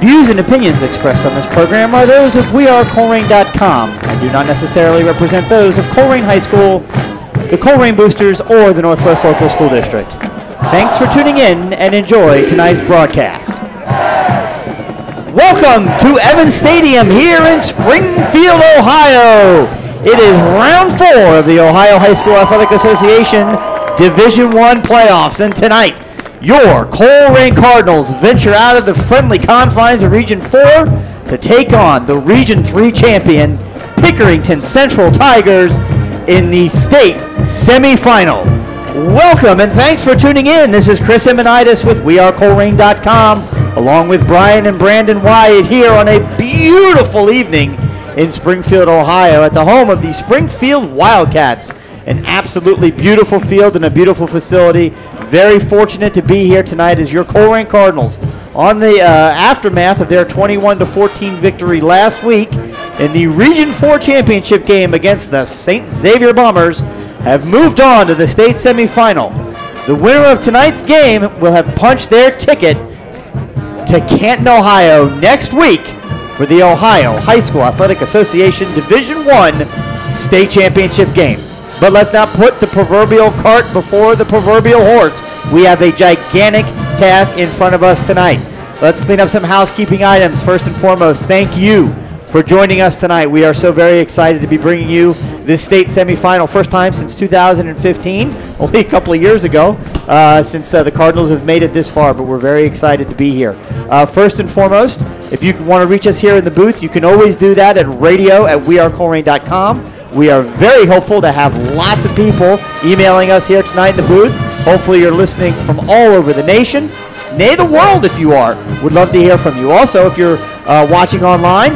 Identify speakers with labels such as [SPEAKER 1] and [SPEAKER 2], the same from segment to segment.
[SPEAKER 1] views and opinions expressed on this program are those of wearecolerain.com and do not necessarily represent those of Colerain High School, the Colerain Boosters, or the Northwest Local School District. Thanks for tuning in and enjoy tonight's broadcast. Welcome to Evans Stadium here in Springfield, Ohio. It is round 4 of the Ohio High School Athletic Association Division I playoffs, and tonight your Colerain Cardinals venture out of the friendly confines of Region 4 to take on the Region 3 champion Pickerington Central Tigers in the state semifinal. Welcome and thanks for tuning in. This is Chris Emenitis with wearecolerain.com, along with Brian and Brandon Wyatt here on a beautiful evening in Springfield, Ohio, at the home of the Springfield Wildcats. An absolutely beautiful field and a beautiful facility. Very fortunate to be here tonight as your Colerain Cardinals, on the aftermath of their 21-14 victory last week in the Region 4 championship game against the St. Xavier Bombers, have moved on to the state semifinal. The winner of tonight's game will have punched their ticket to Canton, Ohio next week for the Ohio High School Athletic Association Division I state championship game. But let's not put the proverbial cart before the proverbial horse. We have a gigantic task in front of us tonight. Let's clean up some housekeeping items. First and foremost, thank you for joining us tonight. We are so very excited to be bringing you this state semifinal. First time since 2015, only a couple of years ago, since the Cardinals have made it this far, but we're very excited to be here. First and foremost, if you want to reach us here in the booth, you can always do that at radio@wearecolerain.com. We are very hopeful to have lots of people emailing us here tonight in the booth. Hopefully you're listening from all over the nation, nay, the world if you are. Would love to hear from you. Also, if you're watching online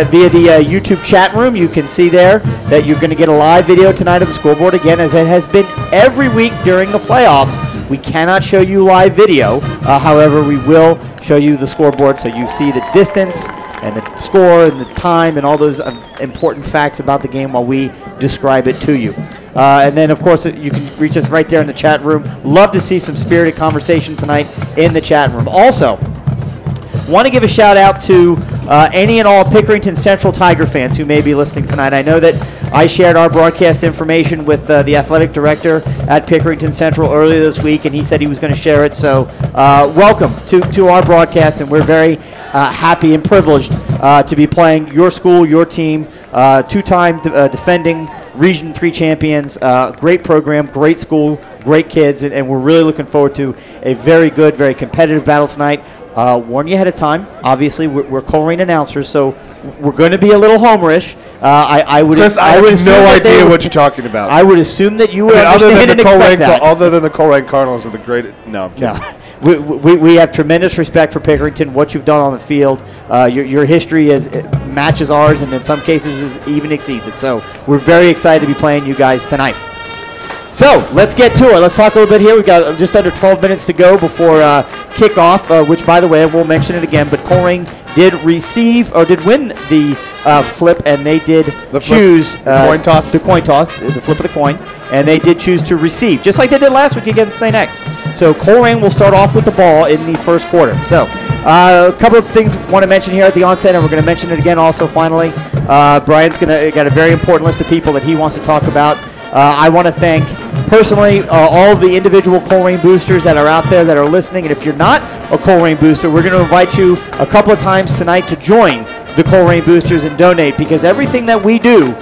[SPEAKER 1] via the YouTube chat room, you can see there that you're going to get a live video tonight of the scoreboard, again, as it has been every week during the playoffs. We cannot show you live video. However, we will show you the scoreboard so you see the distance and the score and the time and all those important facts about the game while we describe it to you. And then, of course, you can reach us right there in the chat room. Love to see some spirited conversation tonight in the chat room. Also, want to give a shout out to any and all Pickerington Central Tiger fans who may be listening tonight. I know that I shared our broadcast information with the athletic director at Pickerington Central earlier this week, and he said he was going to share it. So welcome to our broadcast, and we're very happy and privileged to be playing your school, your team, two-time defending Region 3 champions. Great program, great school, great kids, and we're really looking forward to a very good, very competitive battle tonight. Warn you ahead of time. Obviously, we're Colerain announcers, so we're going to be a little homerish.
[SPEAKER 2] Chris, I have no idea what you're talking about.
[SPEAKER 1] I would assume that you would understand and expect that.
[SPEAKER 2] Other than the Colerain Cardinals are the greatest. No, I'm kidding.
[SPEAKER 1] No. We have tremendous respect for Pickerington, what you've done on the field. Your history matches ours, and in some cases even exceeds it. So we're very excited to be playing you guys tonight. So let's get to it. Let's talk a little bit here. We've got just under 12 minutes to go before kickoff, which, by the way, we'll mention it again, but Colerain did win the flip, and they did choose
[SPEAKER 2] the coin toss,
[SPEAKER 1] the flip of the coin, and they did choose to receive, just like they did last week against St. X. So Colerain will start off with the ball in the first quarter. So a couple of things I want to mention here at the onset, and we're going to mention it again also finally. Brian's got a very important list of people that he wants to talk about. I want to thank personally all of the individual Colerain boosters that are out there that are listening. And if you're not a Colerain booster, we're going to invite you a couple of times tonight to join the Colerain boosters and donate, because everything that we do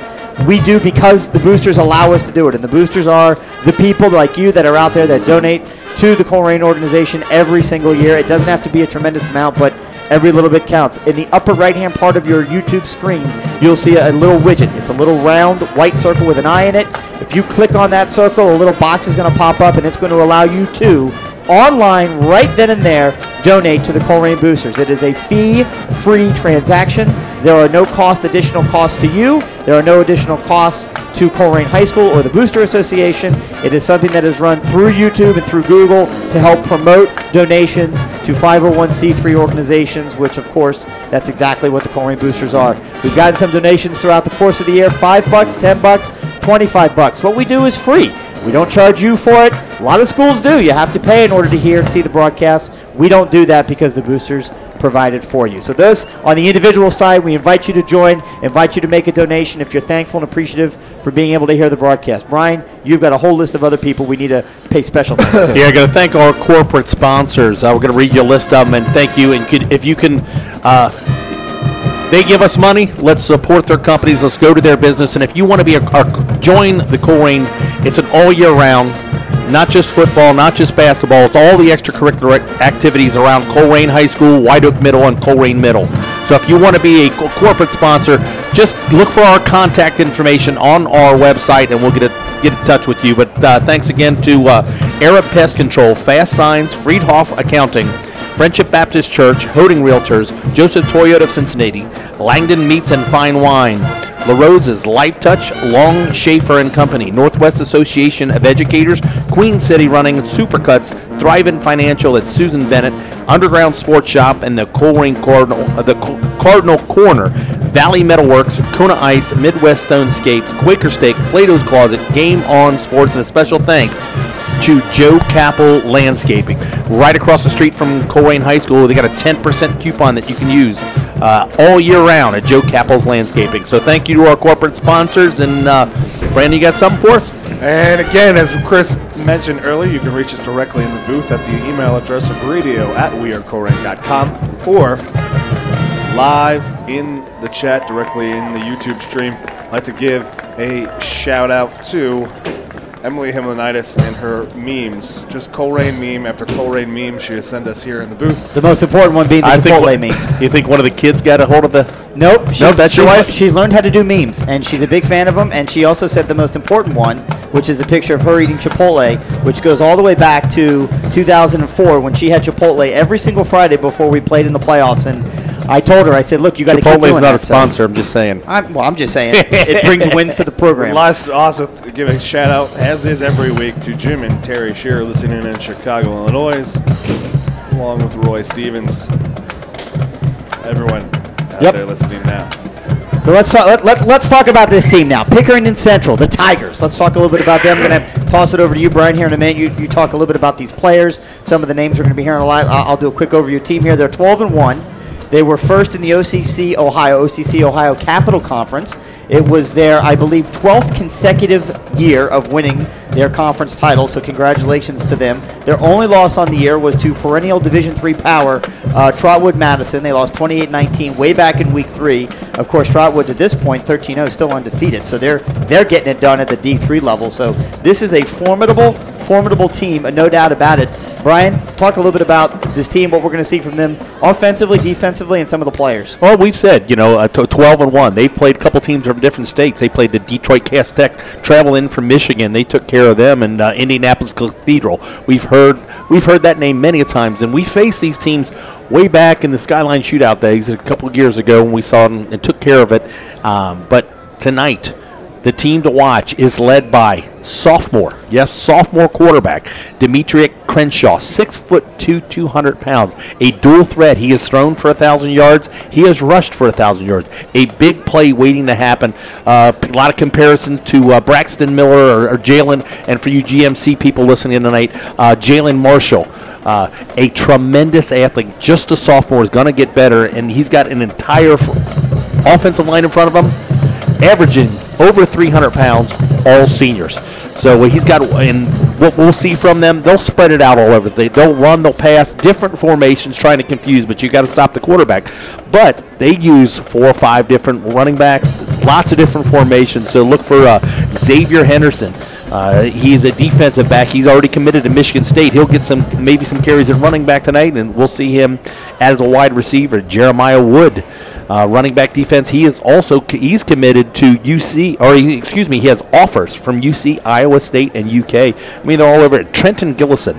[SPEAKER 1] because the boosters allow us to do it. And the boosters are the people like you that are out there that donate to the Colerain organization every single year. It doesn't have to be a tremendous amount, but every little bit counts. In the upper right-hand part of your YouTube screen, you'll see a little widget. It's a little round white circle with an eye in it. If you click on that circle, a little box is going to pop up, and it's going to allow you to, online, right then and there, donate to the Colerain Boosters. It is a fee-free transaction. There are no additional costs to you. There are no additional costs to Colerain High School or the Booster Association. It is something that is run through YouTube and through Google to help promote donations to 501c3 organizations, which, of course, that's exactly what the Colerain Boosters are. We've gotten some donations throughout the course of the year, $5, $10, $25. What we do is free. We don't charge you for it. A lot of schools do. You have to pay in order to hear and see the broadcast. We don't do that because the boosters provide it for you. So those, on the individual side, we invite you to join, invite you to make a donation if you're thankful and appreciative for being able to hear the broadcast. Brian, you've got a whole list of other people we need to pay special thanks to.
[SPEAKER 3] Yeah, I got to thank our corporate sponsors. We're going to read you a list of them, and thank you. And if you can, they give us money. Let's support their companies. Let's go to their business. And if you want to be join the Colerain, it's an all year round, not just football, not just basketball. It's all the extracurricular activities around Colerain High School, White Oak Middle, and Colerain Middle. So if you want to be a corporate sponsor, just look for our contact information on our website, and we'll get in touch with you. But thanks again to Arab Pest Control, Fast Signs, Friedhoff Accounting, Friendship Baptist Church, Hoding Realtors, Joseph Toyota of Cincinnati, Langdon Meats and Fine Wine, La Rose's, Life Touch, Long Schaefer and Company, Northwest Association of Educators, Queen City Running, Supercuts, Thrivent Financial at Susan Bennett, Underground Sports Shop, and the Colerain Cardinal Corner, Valley Metalworks, Kona Ice, Midwest Stonescapes, Quaker Steak, Plato's Closet, Game On Sports, and a special thanks to Joe Capel Landscaping. Right across the street from Colerain High School, they got a 10% coupon that you can use all year round at Joe Capel's Landscaping. So thank you to our corporate sponsors. And Brandon, you got something for us?
[SPEAKER 2] And again, as Chris mentioned earlier, you can reach us directly in the booth at the email address of radio@wearecolerain.com or live in the chat directly in the YouTube stream. I'd like to give a shout out to Emily Himlanitis and her memes. Just Colerain meme after Colerain meme she has sent us here in the booth.
[SPEAKER 1] The most important one being the Chipotle meme.
[SPEAKER 3] You think one of the kids got a hold of the...
[SPEAKER 1] Nope.
[SPEAKER 3] That's your wife?
[SPEAKER 1] She learned how to do memes, and she's a big fan of them, and she also said the most important one, which is a picture of her eating Chipotle, which goes all the way back to 2004 when she had Chipotle every single Friday before we played in the playoffs. And I told her, I said, look, you got to keep doing that.
[SPEAKER 3] Chipotle's not a sponsor, I'm just saying.
[SPEAKER 1] I'm just saying. It brings wins to the program.
[SPEAKER 2] Let's also give a shout out, as is every week, to Jim and Terry Shearer listening in Chicago, Illinois, along with Roy Stevens. Everyone out there listening now.
[SPEAKER 1] So let's talk about this team now. Pickerington Central, the Tigers. Let's talk a little bit about them. I'm going to toss it over to you, Brian, here in a minute. You talk a little bit about these players. Some of the names we're going to be hearing a lot. I'll do a quick overview of the team here. They're 12-1. They were first in the OCC Ohio Capital Conference. It was their, I believe, 12th consecutive year of winning their conference title, so congratulations to them. Their only loss on the year was to perennial Division III power Trotwood Madison. They lost 28-19 way back in Week 3. Of course, Trotwood at this point, 13-0, still undefeated, so they're getting it done at the D3 level. So this is a formidable team, no doubt about it. Brian, talk a little bit about this team, what we're going to see from them offensively, defensively, and some of the players.
[SPEAKER 3] Well, we've said, 12-1. They've played a couple teams from different states. They played the Detroit Cass Tech, travel in from Michigan. They took care of them, and Indianapolis Cathedral. We've heard that name many times, and we faced these teams way back in the Skyline Shootout days a couple of years ago when we saw them and took care of it. But tonight, the team to watch is led by sophomore quarterback, Demetria Crenshaw, 6'2", 200 pounds, a dual threat. He has thrown for 1,000 yards. He has rushed for 1,000 yards. A big play waiting to happen. A lot of comparisons to Braxton Miller or Jalen, and for you GMC people listening tonight, Jalen Marshall. A tremendous athlete, just a sophomore, is going to get better, and he's got an entire offensive line in front of him, averaging over 300 pounds, all seniors. So he's got, and what we'll see from them, they'll spread it out all over. They'll run, they'll pass, different formations trying to confuse, but you got to stop the quarterback. But they use 4 or 5 different running backs, lots of different formations. So look for Xavier Henderson. He's a defensive back. He's already committed to Michigan State. He'll get maybe some carries at running back tonight, and we'll see him as a wide receiver. Jeremiah Wood, running back defense. He's committed to UC, he has offers from UC, Iowa State, and UK. I mean, they're all over it. Trenton Gillison,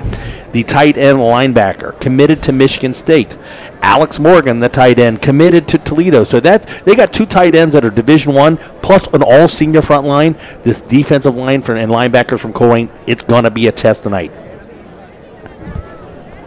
[SPEAKER 3] the tight end linebacker, committed to Michigan State. Alex Morgan, the tight end, committed to Toledo. So they got 2 tight ends that are Division I, plus an all-senior front line. This defensive line and linebackers from Colerain, it's going to be a test tonight.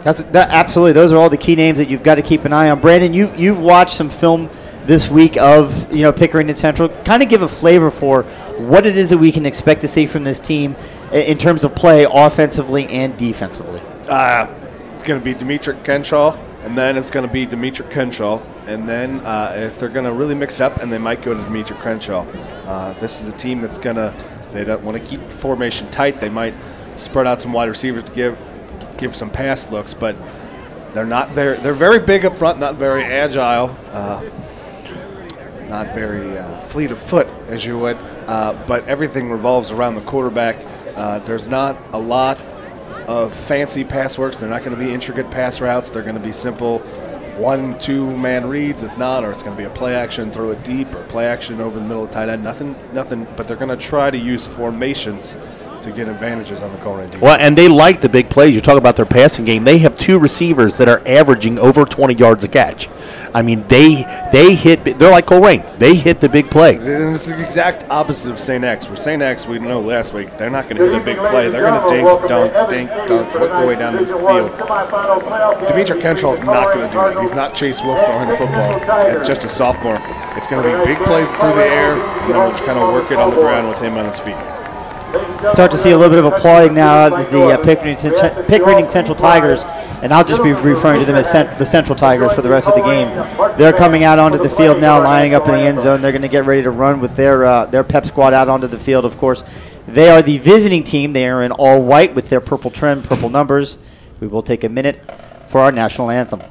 [SPEAKER 1] Absolutely. Those are all the key names that you've got to keep an eye on. Brandon, you've watched some film this week of Pickerington Central. Kind of give a flavor for what it is that we can expect to see from this team in terms of play offensively and defensively?
[SPEAKER 2] It's going to be Demetria Crenshaw, and then it's going to be Demetria Crenshaw, and then if they're going to really mix up, and they might go to Demetria Crenshaw. This is a team that's they don't want to keep formation tight. They might spread out some wide receivers to give some pass looks, but they're very big up front, not very agile, not very fleet of foot, as you would, but everything revolves around the quarterback. There's not a lot of fancy pass works. They're not going to be intricate pass routes. They're going to be simple 1-2 man reads, if not, or it's going to be a play action, throw it deep, or play action over the middle of tight end. Nothing, but they're going to try to use formations to get advantages on the Colerain defense. Well,
[SPEAKER 3] and they like the big plays. You talk about their passing game. They have 2 receivers that are averaging over 20 yards a catch. I mean, they hit. They're like Colerain. They hit the big play.
[SPEAKER 2] And it's the exact opposite of St. X. For St. X, we know last week, they're not going to hit a big play. They're going to dink, dunk, work their way down the field. Demetria Crenshaw is not going to do that. He's not Chase Wolf throwing the football. It's just a sophomore. It's going to be big plays through the air, and then we'll just kind of work it on the ground with him on his feet.
[SPEAKER 1] Start to see a little bit of applauding now at the Pickerington Central Tigers, and I'll just be referring to them as the Central Tigers for the rest of the game. They're coming out onto the field now, lining up in the end zone. They're going to get ready to run with their pep squad out onto the field. Of course, they are the visiting team. They are in all white with their purple trim, purple numbers. We will take a minute for our national anthem.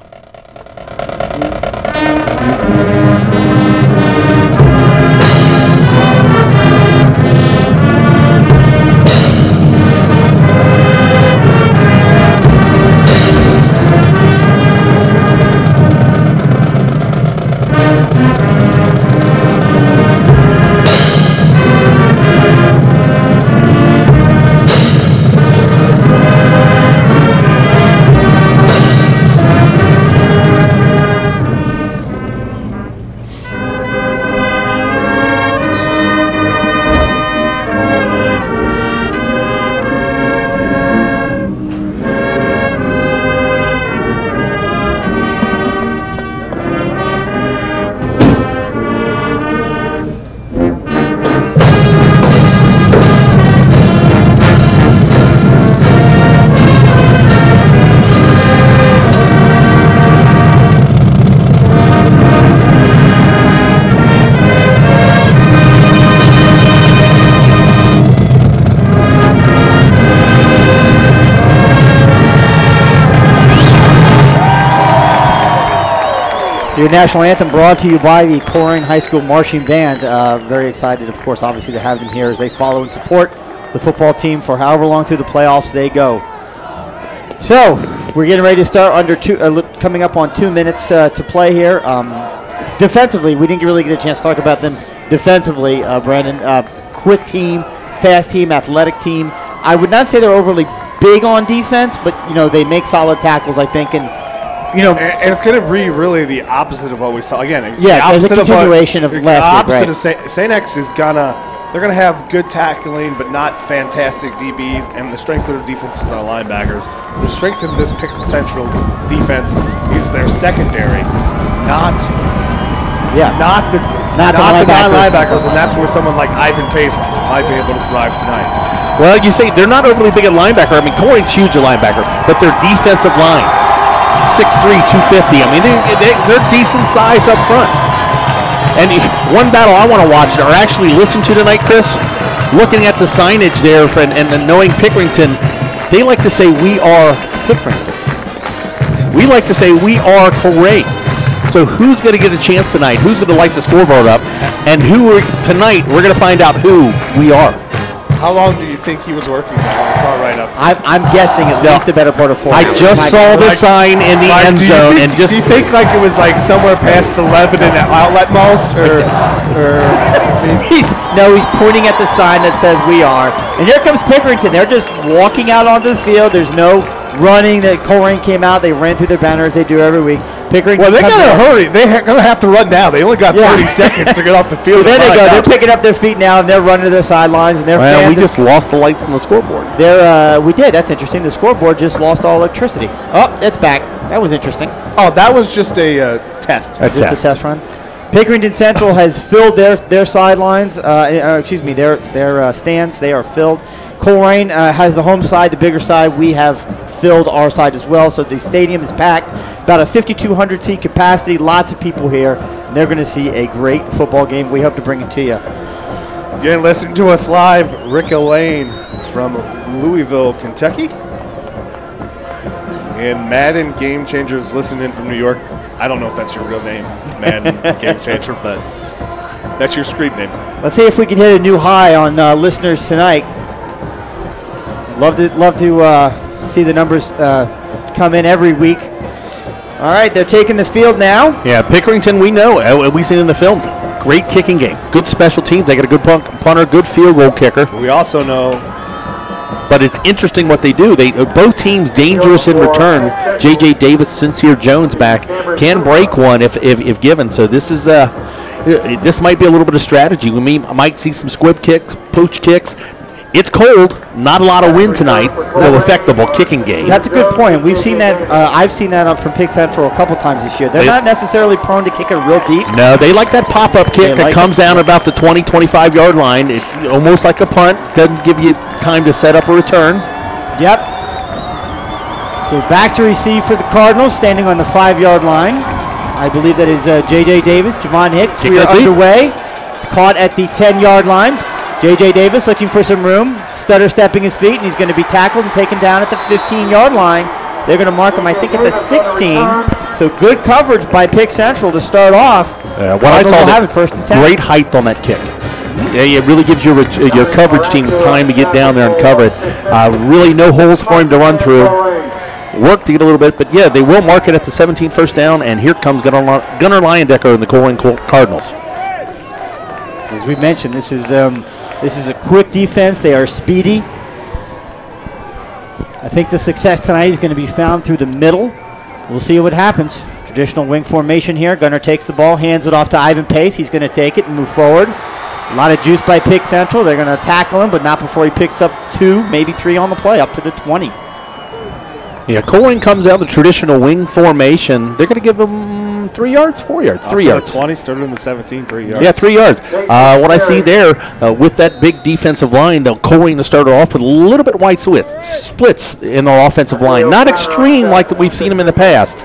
[SPEAKER 1] Your national anthem brought to you by the Colerain High School Marching Band. Very excited, of course, obviously, to have them here as they follow and support the football team for however long through the playoffs they go. So, we're getting ready to start coming up on 2 minutes to play here. Defensively, we didn't really get a chance to talk about them defensively, Brandon. Quick team, fast team, athletic team. I would not say they're overly big on defense, but, they make solid tackles, I think, and
[SPEAKER 2] and it's going to be really the opposite of what we saw. Again,
[SPEAKER 1] there's a continuation of last week, right?
[SPEAKER 2] The opposite of St. X is they're going to have good tackling, but not fantastic DBs, and the strength of their defense is their linebackers. The strength of this Pickerington Central defense is their secondary, not the non-linebackers, and that's where someone like Ivan Pace might be able to thrive tonight.
[SPEAKER 3] Well, you say they're not overly big at linebacker. I mean, Colerain's huge at linebacker, but their defensive line, 6'3", 250. I mean, they're decent size up front. And one battle I want to watch or actually listen to tonight, Chris, looking at the signage there and knowing Pickerington, they like to say we are Pickerington. We like to say we are Colerain. So who's going to get a chance tonight? Who's going to light the scoreboard up? And tonight we're going to find out who we are.
[SPEAKER 2] How long do you think he was working there? Right up.
[SPEAKER 1] I'm guessing at least the better part of 4
[SPEAKER 3] I just saw the sign in the end zone.
[SPEAKER 2] Do you think like it was like somewhere past the Lebanon outlet malls?
[SPEAKER 1] He's pointing at the sign that says we are. And here comes Pickerington. They're just walking out onto the field. There's no running. The Colerain came out. They ran through their banners. They do every week. Pickerington.
[SPEAKER 2] Well, they got to hurry. They're going to have to run now. They only got 30 seconds to get off the field.
[SPEAKER 1] There they go. They're picking up their feet now, and they're running to their sidelines. And
[SPEAKER 3] we just lost the lights on the scoreboard.
[SPEAKER 1] We did. That's interesting. The scoreboard just lost all electricity. Oh, it's back. That was interesting.
[SPEAKER 2] Oh, that was just a test.
[SPEAKER 1] A test run. Pickerington Central has filled their sidelines. Their stands. They are filled. Colerain has the home side, the bigger side. We have filled our side as well, so the stadium is packed. About a 5,200 seat capacity, lots of people here, and they're going to see a great football game. We hope to bring it to you.
[SPEAKER 2] Again, listening to us live, Rick Elaine from Louisville, Kentucky. And Madden Game Changers listening in from New York. I don't know if that's your real name, Madden Game Changer, but that's your screen name.
[SPEAKER 1] Let's see if we can hit a new high on listeners tonight. Love to see the numbers come in every week. All right, they're taking the field now.
[SPEAKER 3] Yeah, Pickerington, we know. We've seen in the films. Great kicking game. Good special teams. They got a good punter, good field goal kicker.
[SPEAKER 2] We also know.
[SPEAKER 3] But it's interesting what they do. Both teams dangerous in return. J.J. Davis, Sincere Jones back can break one if given. So this is this might be a little bit of strategy. We might see some squib kicks, pooch kicks. It's cold. Not a lot of wind tonight. So affect the ball kicking game.
[SPEAKER 1] That's a good point. We've seen that. I've seen that up from Pick Central a couple times this year. They're not necessarily prone to kick it real deep.
[SPEAKER 3] No, they like that pop-up kick that comes down about the 20, 25-yard line. It's almost like a punt. Doesn't give you time to set up a return.
[SPEAKER 1] Yep. So back to receive for the Cardinals, standing on the 5-yard line. I believe that is J.J. Davis, Javon Hicks. We are underway. It's caught at the 10-yard line. J.J. Davis looking for some room, stutter stepping his feet, and he's going to be tackled and taken down at the 15-yard line. They're going to mark him, I think, at the 16. So good coverage by Pick Central to start off.
[SPEAKER 3] What I saw,
[SPEAKER 1] that first and 10.
[SPEAKER 3] Great height on that kick. Yeah, it really gives your coverage team time to get down there and cover it. Really no holes for him to run through. Work to get a little bit, but yeah, they will mark it at the 17 first down, and here comes Gunnar Leyendecker and the Colerain Cardinals.
[SPEAKER 1] As we mentioned, this is a quick defense. They are speedy. I think the success tonight is going to be found through the middle. We'll see what happens. Traditional wing formation here. Gunnar takes the ball, hands it off to Ivan Pace. He's going to take it and move forward. A lot of juice by Pick Central. They're going to tackle him, but not before he picks up 2, maybe 3 on the play, up to the 20.
[SPEAKER 3] Yeah, Colerain comes out the traditional wing formation. They're going to give him 3 yards, 4 yards, 3 yards.
[SPEAKER 2] 20, started in the 17, 3 yards.
[SPEAKER 3] Yeah, 3 yards. What I see there with that big defensive line, Colerain to start off with a little bit wide splits in their offensive line. Not extreme like we've seen them in the past.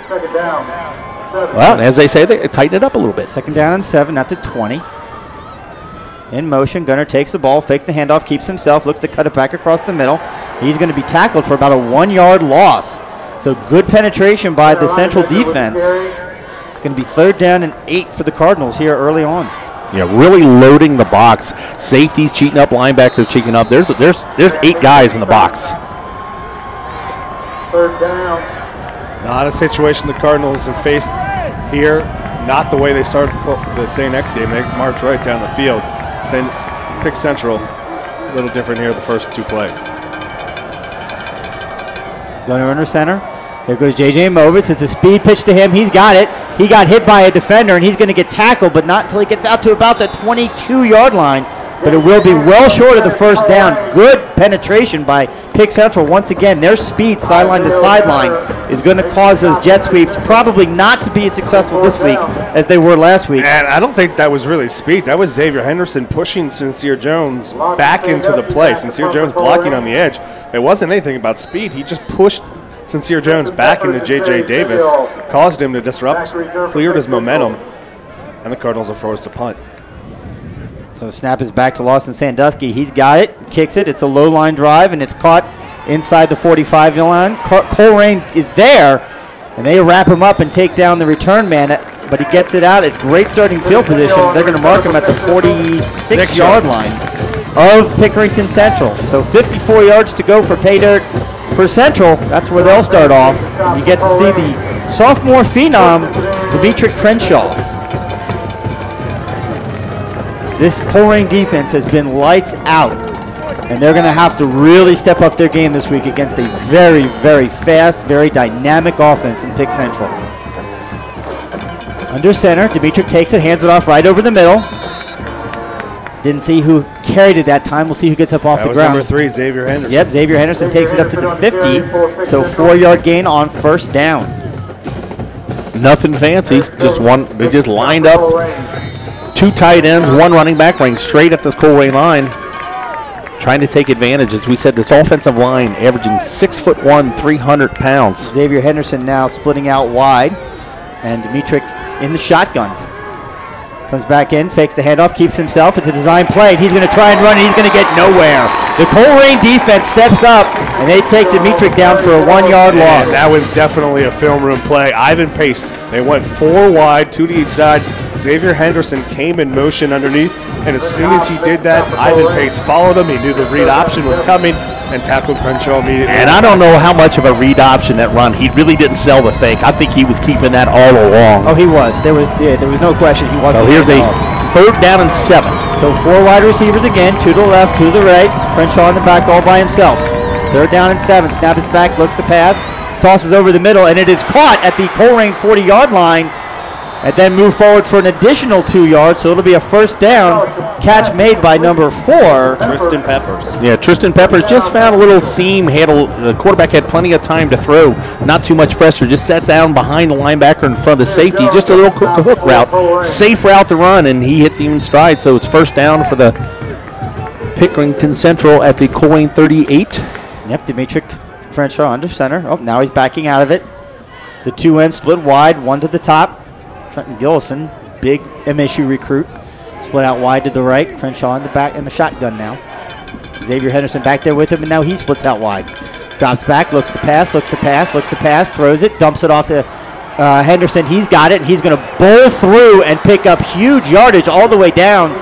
[SPEAKER 3] Well, as they say, they tighten it up a little bit.
[SPEAKER 1] 2nd down and 7 at the 20. In motion, Gunnar takes the ball, fakes the handoff, keeps himself, looks to cut it back across the middle. He's going to be tackled for about a 1-yard loss. So good penetration by the Central defense. It's going to be 3rd down and 8 for the Cardinals here early on.
[SPEAKER 3] Yeah, really loading the box. Safeties cheating up, linebackers cheating up. There's 8 guys in the box.
[SPEAKER 4] 3rd down.
[SPEAKER 2] Not a situation the Cardinals have faced here. Not the way they started the St. X game. They marched right down the field. Pick Central, a little different here the first 2 plays.
[SPEAKER 1] Gunnar under center. There goes J.J. Movitz. It's a speed pitch to him. He's got it. He got hit by a defender, and he's going to get tackled, but not until he gets out to about the 22-yard line. But it will be well short of the 1st down. Good penetration by Pick Central. Once again, their speed sideline to sideline is going to cause those jet sweeps probably not to be as successful this week as they were last week.
[SPEAKER 2] And I don't think that was really speed. That was Xavier Henderson pushing Sincere Jones back into the play. Sincere Jones blocking on the edge. It wasn't anything about speed. He just pushed Sincere Jones back into J.J. Davis, caused him to disrupt, cleared his momentum, and the Cardinals are forced to punt.
[SPEAKER 1] So snap is back to Lawson Sandusky. He's got it, kicks it. It's a low line drive, and it's caught inside the 45-yard line. Colerain is there, and they wrap him up and take down the return man, but he gets it out. It's great starting field position. They're going to mark him at the 46-yard line of Pickerington Central. So 54 yards to go for pay dirt for Central. That's where they'll start off. You get to see the sophomore phenom, Demetria Crenshaw. This Colerain defense has been lights out, and they're going to have to really step up their game this week against a very, very fast, very dynamic offense in Pick Central. Under center, Demetria takes it, hands it off right over the middle. Didn't see who carried it that time. We'll see who gets up off the ground.
[SPEAKER 2] That was number 3, Xavier Henderson.
[SPEAKER 1] Yep, Xavier Henderson takes it up to the 50, so 4-yard gain on 1st down.
[SPEAKER 3] Nothing fancy, they just lined up. 2 tight ends, 1 running back, running straight at this Colerain line. trying to take advantage. As we said, this offensive line averaging 6'1", 300 pounds.
[SPEAKER 1] Xavier Henderson now splitting out wide, and Demetria in the shotgun. Comes back in, fakes the handoff, keeps himself. It's a design play. He's going to try and run, and he's going to get nowhere. The Colerain defense steps up, and they take Demetria down for a 1-yard loss.
[SPEAKER 2] That was definitely a film room play. Ivan Pace, they went 4 wide, 2 to each side. Xavier Henderson came in motion underneath, and as soon as he did that, Ivan Pace followed him. He knew the read option was coming and tackled Crenshaw immediately.
[SPEAKER 3] And I don't know how much of a read option that run. He really didn't sell the fake. I think he was keeping that all along.
[SPEAKER 1] Oh, he was. There was no question he wasn't.
[SPEAKER 3] So here's a 3rd down and 7.
[SPEAKER 1] So 4 wide receivers again, 2 to the left, 2 to the right. Crenshaw in the back all by himself. 3rd down and 7. Snap is back, looks to pass, tosses over the middle, and it is caught at the Colerain 40-yard line. And then move forward for an additional 2 yards, so it'll be a 1st down. Catch made by number 4,
[SPEAKER 2] Tristan Peppers.
[SPEAKER 3] Yeah, Tristan Peppers just found a little seam handle. The quarterback had plenty of time to throw, not too much pressure. Just sat down behind the linebacker in front of the safety. Just a little quick hook route, safe route to run, and he hits him in stride. So it's 1st down for the Pickerington Central at the Colerain 38.
[SPEAKER 1] Yep, Demetria Crenshaw under center. Oh, now he's backing out of it. The 2 ends split wide, 1 to the top. Trenton Gillison, big MSU recruit, split out wide to the right. Crenshaw in the back in the shotgun now. Xavier Henderson back there with him, and now he splits out wide. Drops back, looks to pass, throws it, dumps it off to Henderson. He's got it, and he's going to bowl through and pick up huge yardage all the way down.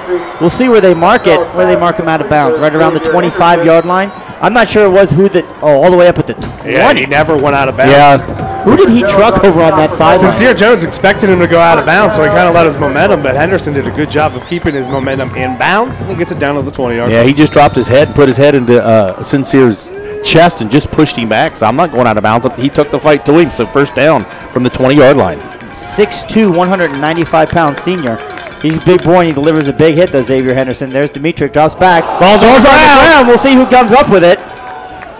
[SPEAKER 1] We'll see where they mark it, where they mark him out of bounds, right around the 25-yard line. I'm not sure it was all the way up at the 20.
[SPEAKER 2] Yeah, he never went out of bounds.
[SPEAKER 1] Yeah. Who did he truck over on that side?
[SPEAKER 2] Sincere Jones expected him to go out of bounds, so he kind of let his momentum, but Henderson did a good job of keeping his momentum in bounds, and he gets it down to the 20-yard line.
[SPEAKER 3] Yeah, he just dropped his head and put his head into Sincere's chest and just pushed him back, so I'm not going out of bounds. He took the fight to him, so 1st down from the 20-yard line.
[SPEAKER 1] 6'2", 195-pound senior. He's a big boy, and he delivers a big hit, though, Xavier Henderson. There's Demetria, drops back. Ball's on the ground. We'll see who comes up with it.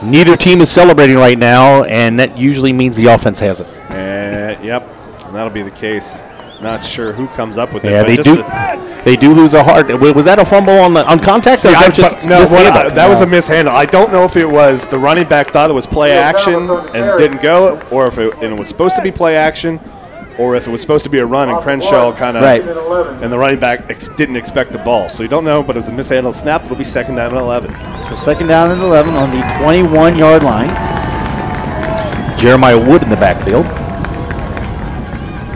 [SPEAKER 3] Neither team is celebrating right now, and that usually means the offense has it.
[SPEAKER 2] Yep, and that'll be the case. Not sure who comes up with it.
[SPEAKER 3] Yeah, they do lose a hard. Was that a fumble on contact?
[SPEAKER 2] See, that was a mishandle. I don't know if it was the running back thought it was play action and didn't go, or if it was supposed to be play action, or if it was supposed to be a run and Crenshaw kind of, and the running back didn't expect the ball. So you don't know, but as a mishandled snap, it'll be 2nd down and 11.
[SPEAKER 1] So 2nd down and 11 on the 21-yard line.
[SPEAKER 3] Jeremiah Wood in the backfield.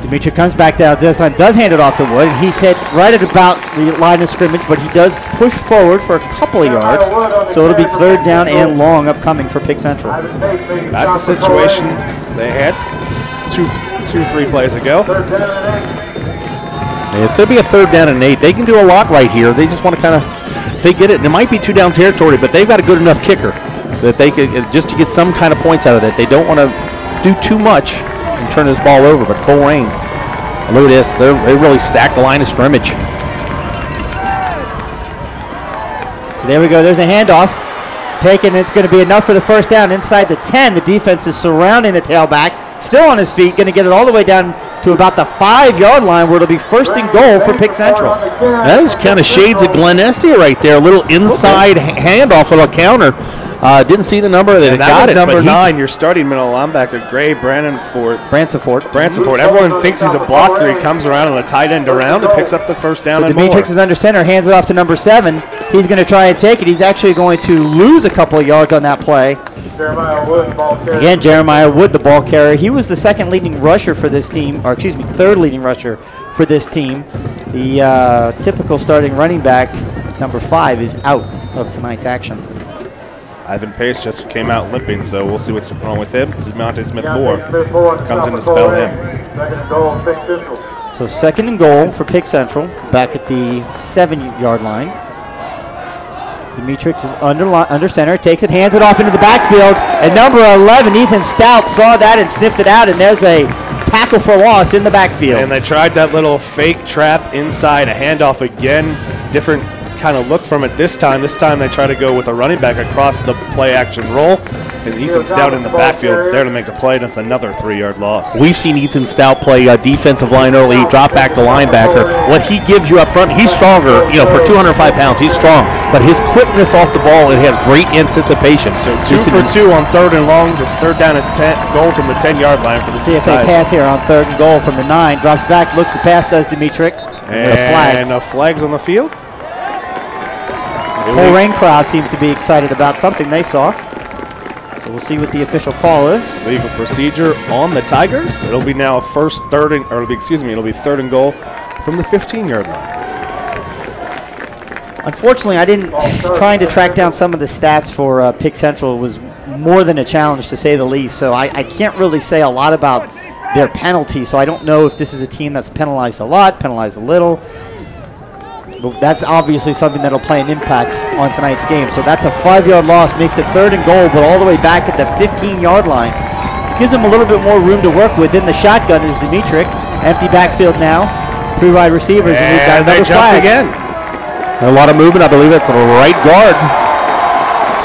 [SPEAKER 1] Demetria comes back down this time, does hand it off to Wood. He's hit right at about the line of scrimmage, but he does push forward for a couple of yards. So it'll be 3rd down and long upcoming for Pick Central.
[SPEAKER 2] Back to the situation they had 2-3 plays ago.
[SPEAKER 3] Yeah, it's going to be a 3rd down and 8. They can do a lot right here. They just want to kind of, if they get it, and it might be 2 down territory, but they've got a good enough kicker that they could, just to get some kind of points out of it. They don't want to do too much and turn this ball over, but Colerain, look at this, they really stacked the line of scrimmage.
[SPEAKER 1] So there we go, there's a handoff. Taken, it's going to be enough for the 1st down inside the 10. The defense is surrounding the tailback, still on his feet, going to get it all the way down to about the 5-yard line where it'll be 1st and goal for Pick Central.
[SPEAKER 3] That is kind of shades of Glen Estia right there, a little inside handoff of a counter. Didn't see the number that got it.
[SPEAKER 2] Number 9, your starting middle linebacker, Gray Bransonford. Everyone thinks he's a blocker. He comes around on the tight end around and picks up the 1st down.
[SPEAKER 1] So
[SPEAKER 2] and
[SPEAKER 1] Demetrix is under center, hands it off to number 7. He's going to try and take it. He's actually going to lose a couple of yards on that play. Again, Jeremiah Wood, the ball carrier. He was the 2nd leading rusher for this team, or 3rd leading rusher for this team. The typical starting running back, number 5, is out of tonight's action.
[SPEAKER 2] Ivan Pace just came out limping, so we'll see what's wrong with him. Monte Smith-Moore comes in to spell him.
[SPEAKER 1] So 2nd and goal for Pick Central, back at the 7-yard line. Demetrix is under center, takes it, hands it off into the backfield, and number 11, Ethan Stout, saw that and sniffed it out, and there's a tackle for loss in the backfield.
[SPEAKER 2] And they tried that little fake trap inside, a handoff again, different kind of look from it this time. This time they try to go with a running back across the play-action roll. And Ethan Stout in the backfield there to make the play. That's another 3-yard loss.
[SPEAKER 3] We've seen Ethan Stout play defensive line early, drop back to linebacker. What he gives you up front, he's stronger. For 205 pounds, he's strong. But his quickness off the ball, it has great anticipation.
[SPEAKER 2] So 2 for 2 on 3rd and longs. It's 3rd down and 10, goal from the 10-yard line for the
[SPEAKER 1] CSA pass here on 3rd and goal from the 9. Drops back, looks the pass, does Demetria.
[SPEAKER 2] And flags on the field.
[SPEAKER 1] The Colerain crowd seems to be excited about something they saw. So we'll see what the official call is.
[SPEAKER 2] Legal procedure on the Tigers. It'll be now it'll be 3rd and goal from the 15-yard line.
[SPEAKER 1] Unfortunately, trying to track down some of the stats for Pick Central was more than a challenge, to say the least. So I can't really say a lot about their penalty. So I don't know if this is a team that's penalized a lot, penalized a little. But that's obviously something that'll play an impact on tonight's game. So that's a 5-yard loss, makes it 3rd and goal, but all the way back at the 15-yard line. Gives them a little bit more room to work with. In the shotgun is Demetria. Empty backfield now. 3 wide receivers, and we've got another flag.
[SPEAKER 2] Again.
[SPEAKER 3] And a lot of movement. I believe it's a right guard.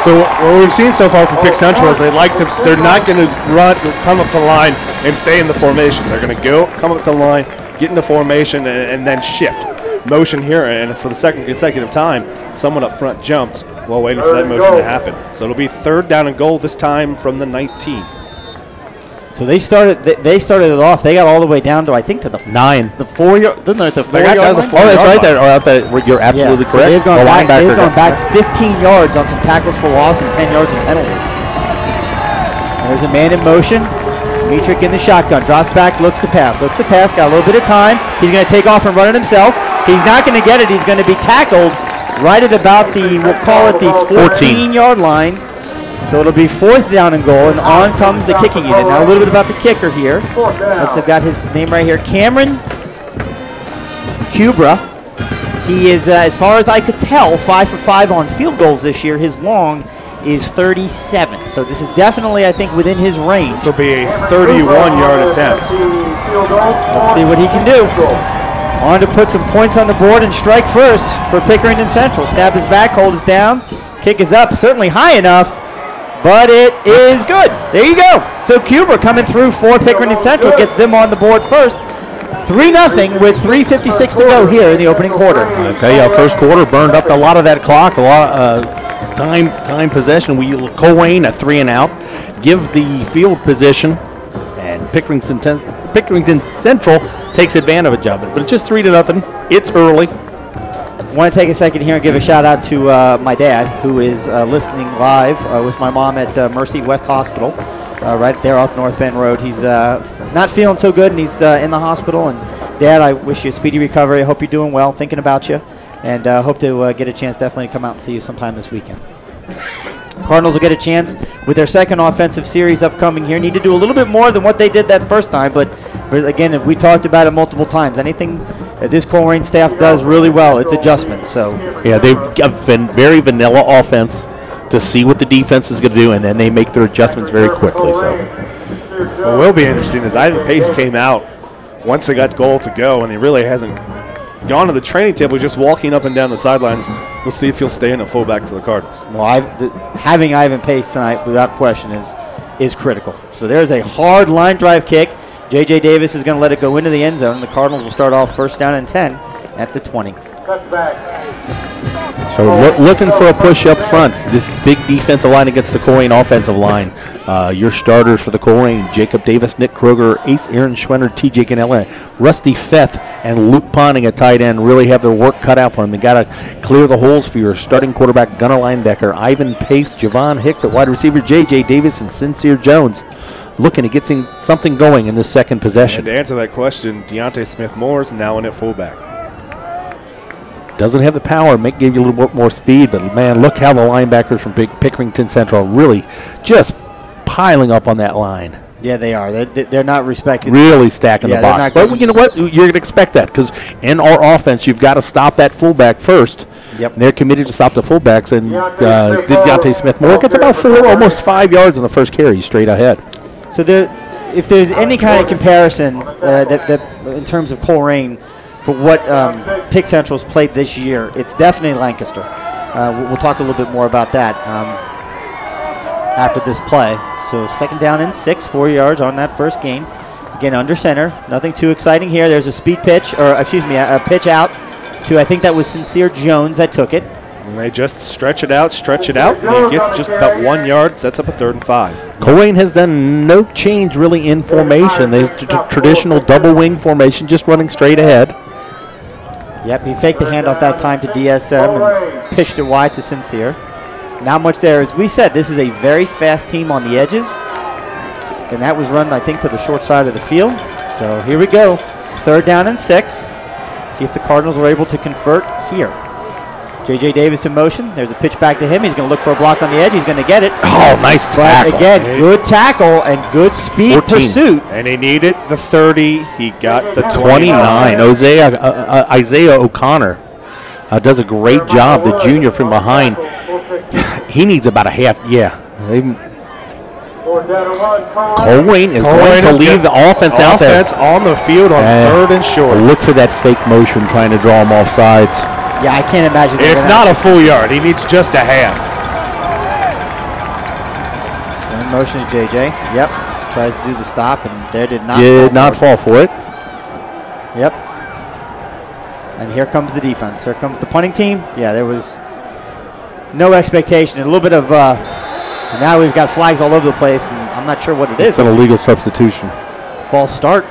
[SPEAKER 2] So what we've seen so far from Pick Central is they're not going to come up to the line and stay in the formation. They're going to come up to the line, get into formation, and then shift. Motion here, and for the second consecutive time, someone up front jumped while waiting for that motion to happen. So it'll be 3rd down and goal, this time from the 19.
[SPEAKER 1] So they started it off. They got all the way down to, I think, to the
[SPEAKER 3] 9.
[SPEAKER 1] The 4-yard. Doesn't it? The 4-yard line?
[SPEAKER 3] Oh, that's right. You're absolutely correct.
[SPEAKER 1] So they've gone back 15 yards on some tackles for loss and 10 yards in penalties. There's a man in motion. Demetria in the shotgun. Drops back, looks to pass. Got a little bit of time. He's going to take off and run it himself. He's not going to get it. He's going to be tackled right at about we'll call it the 14-yard line. So it'll be 4th down and goal, and on comes the kicking unit. Now a little bit about the kicker here. I've got his name right here. Cameron Kubra. He is, as far as I could tell, 5 for 5 on field goals this year. His long is 37. So this is definitely, I think, within his range.
[SPEAKER 2] This will be a 31-yard attempt.
[SPEAKER 1] Let's see what he can do. On to put some points on the board and strike first for Pickerington Central. Snap is back, hold is down. Kick is up, certainly high enough, but it is good. There you go. So Cuba coming through for Pickerington Central gets them on the board first. 3-0 with 3:56 to go here in the opening quarter.
[SPEAKER 3] I tell you, first quarter burned up a lot of that clock, a lot of time possession. Colerain a 3 and out, give the field position, and Pickerington Central takes advantage of it. But it's just 3-0. It's early.
[SPEAKER 1] I want to take a second here and give a shout out to my dad, who is listening live with my mom at Mercy West Hospital, right there off North Bend Road. He's not feeling so good, and he's in the hospital. And Dad, I wish you a speedy recovery. I hope you're doing well. Thinking about you, and hope to get a chance definitely to come out and see you sometime this weekend. Cardinals will get a chance with their second offensive series upcoming here. Need to do a little bit more than what they did that first time, but again, we talked about it multiple times. Anything that this Colerain staff does really well, it's adjustments. So
[SPEAKER 3] yeah, they've been very vanilla offense to see what the defense is going to do, and then they make their adjustments very quickly. So
[SPEAKER 2] what will be interesting is Ivan Pace came out once they got goal to go, and he really hasn't gone to the training table. He's just walking up and down the sidelines. We'll see if he'll stay in at fullback for the Cardinals.
[SPEAKER 1] Well, having Ivan Pace tonight, without question, is critical. So there's a hard line drive kick. J.J. Davis is going to let it go into the end zone, and the Cardinals will start off 1st down and 10 at the 20.
[SPEAKER 3] So looking for a push up front. This big defensive line against the Colerain offensive line. Your starters for the Colerain: Jacob Davis, Nick Kroger, Ace Aaron Schwenner, T.J. Ganella, Rusty Feth, and Luke Ponting at tight end really have their work cut out for them. They got to clear the holes for your starting quarterback, gunner linebacker Ivan Pace, Javon Hicks at wide receiver, J.J. Davis, and Sincere Jones. Looking to get something going in this second possession.
[SPEAKER 2] And to answer that question, Deontay Smith-Moore is now in at fullback.
[SPEAKER 3] Doesn't have the power, may give you a little bit more speed, but man, look how the linebackers from Pickerington Central are really just piling up on that line.
[SPEAKER 1] Yeah, they are. They're not respecting.
[SPEAKER 3] Really stacking the box. But you know what? You're going to expect that because in our offense, you've got to stop that fullback first.
[SPEAKER 1] Yep.
[SPEAKER 3] And they're committed to stop the fullbacks, and Deontay Smith-Moore gets about 4, almost 5 yards on the first carry straight ahead.
[SPEAKER 1] So if there's any kind of comparison that in terms of Colerain for what Pick Central's played this year, it's definitely Lancaster. We'll talk a little bit more about that after this play. So 2nd down and 6, 4 yards on that first gain. Again, under center. Nothing too exciting here. There's a speed pitch, or excuse me, a pitch out to, I think that was Sincere Jones that took it.
[SPEAKER 2] And they just stretch it out, and he gets just about 1 yard, sets up a 3rd and 5.
[SPEAKER 3] Colerain has done no change really in formation. They traditional double wing formation, just running straight ahead.
[SPEAKER 1] Yep, he faked the handoff that time to DSM and pitched it wide to Sincere. Not much there. As we said, this is a very fast team on the edges. And that was run, I think, to the short side of the field. So here we go. 3rd down and 6. See if the Cardinals are able to convert here. J.J. Davis in motion. There's a pitch back to him. He's going to look for a block on the edge. He's going to get it.
[SPEAKER 3] Oh, nice tackle.
[SPEAKER 1] But again, good tackle and good speed
[SPEAKER 3] 14.
[SPEAKER 1] Pursuit.
[SPEAKER 2] And he needed the 30. He got the
[SPEAKER 3] 29. Isaiah O'Connor does a great job. The junior from behind. He needs about a half. Yeah. Colerain is going to leave the offense out there.
[SPEAKER 2] Offense on the field on 3rd and short.
[SPEAKER 3] Look for that fake motion trying to draw him off sides.
[SPEAKER 1] Yeah, I can't imagine.
[SPEAKER 2] It's not a full yard. He needs just a half.
[SPEAKER 1] So in motion to JJ. Yep. Tries to do the stop, and there did not
[SPEAKER 3] fall for it.
[SPEAKER 1] Yep. And here comes the defense. Here comes the punting team. Yeah, there was no expectation. A little bit of now we've got flags all over the place, and I'm not sure what it is.
[SPEAKER 3] It's an illegal substitution.
[SPEAKER 1] False start.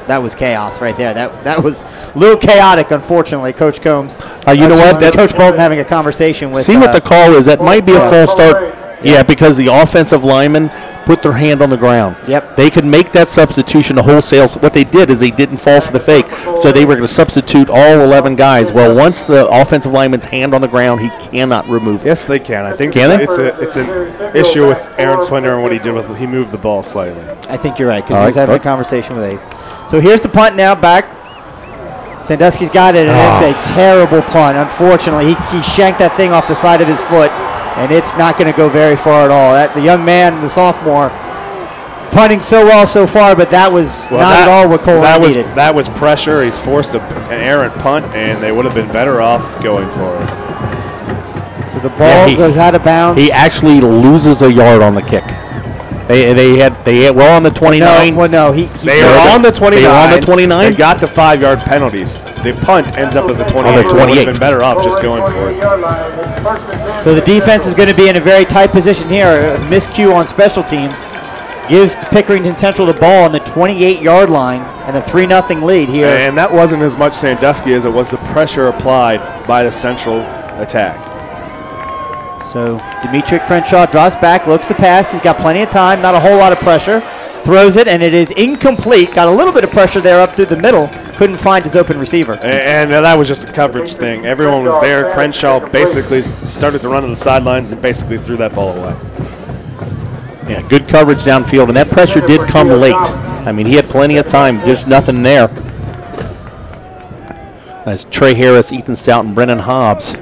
[SPEAKER 1] That was chaos right there. That was a little chaotic, unfortunately, Coach Combs.
[SPEAKER 3] You know what?
[SPEAKER 1] Coach Bolton having a conversation with.
[SPEAKER 3] See what the call is. That might be a false start. Yeah, because the offensive linemen put their hand on the ground.
[SPEAKER 1] Yep.
[SPEAKER 3] They could make that substitution a wholesale. So what they did is they didn't fall for the fake, so they were going to substitute all 11 guys. Well, once the offensive lineman's hand on the ground, he cannot remove it.
[SPEAKER 2] Yes, they can. I think it's an issue with Aaron Swinner and what he did with he moved the ball slightly.
[SPEAKER 1] I think you're right, because he was having a conversation with Ace. So here's the punt now back. Sandusky's got it, and it's a terrible punt. Unfortunately, he shanked that thing off the side of his foot, and it's not going to go very far at all. The young man, the sophomore, punting so well so far, but that was not at all what Colerain needed.
[SPEAKER 2] That was pressure. He's forced an errant punt, and they would have been better off going for it.
[SPEAKER 1] So the ball goes out of bounds.
[SPEAKER 3] He actually loses a yard on the kick. They were on the 29.
[SPEAKER 2] They were on the 29.
[SPEAKER 3] They were on the 29.
[SPEAKER 2] They got the 5-yard penalties. The punt ends up at the 28.
[SPEAKER 3] On the 28.
[SPEAKER 2] They would have been better off just going for it.
[SPEAKER 1] So the defense is going to be in a very tight position here. A miscue on special teams gives Pickerington Central the ball on the 28-yard line and a 3-0 lead here.
[SPEAKER 2] And that wasn't as much Sandusky as it was the pressure applied by the Central attack.
[SPEAKER 1] So Demetria Crenshaw drops back, looks to pass. He's got plenty of time, not a whole lot of pressure. Throws it, and it is incomplete. Got a little bit of pressure there up through the middle. Couldn't find his open receiver.
[SPEAKER 2] And that was just a coverage thing. Everyone was there. Crenshaw basically started to run to the sidelines and basically threw that ball away.
[SPEAKER 3] Yeah, good coverage downfield, and that pressure did come late. I mean, he had plenty of time, just nothing there. As Trey Harris, Ethan Stout, and Brennan Hobbs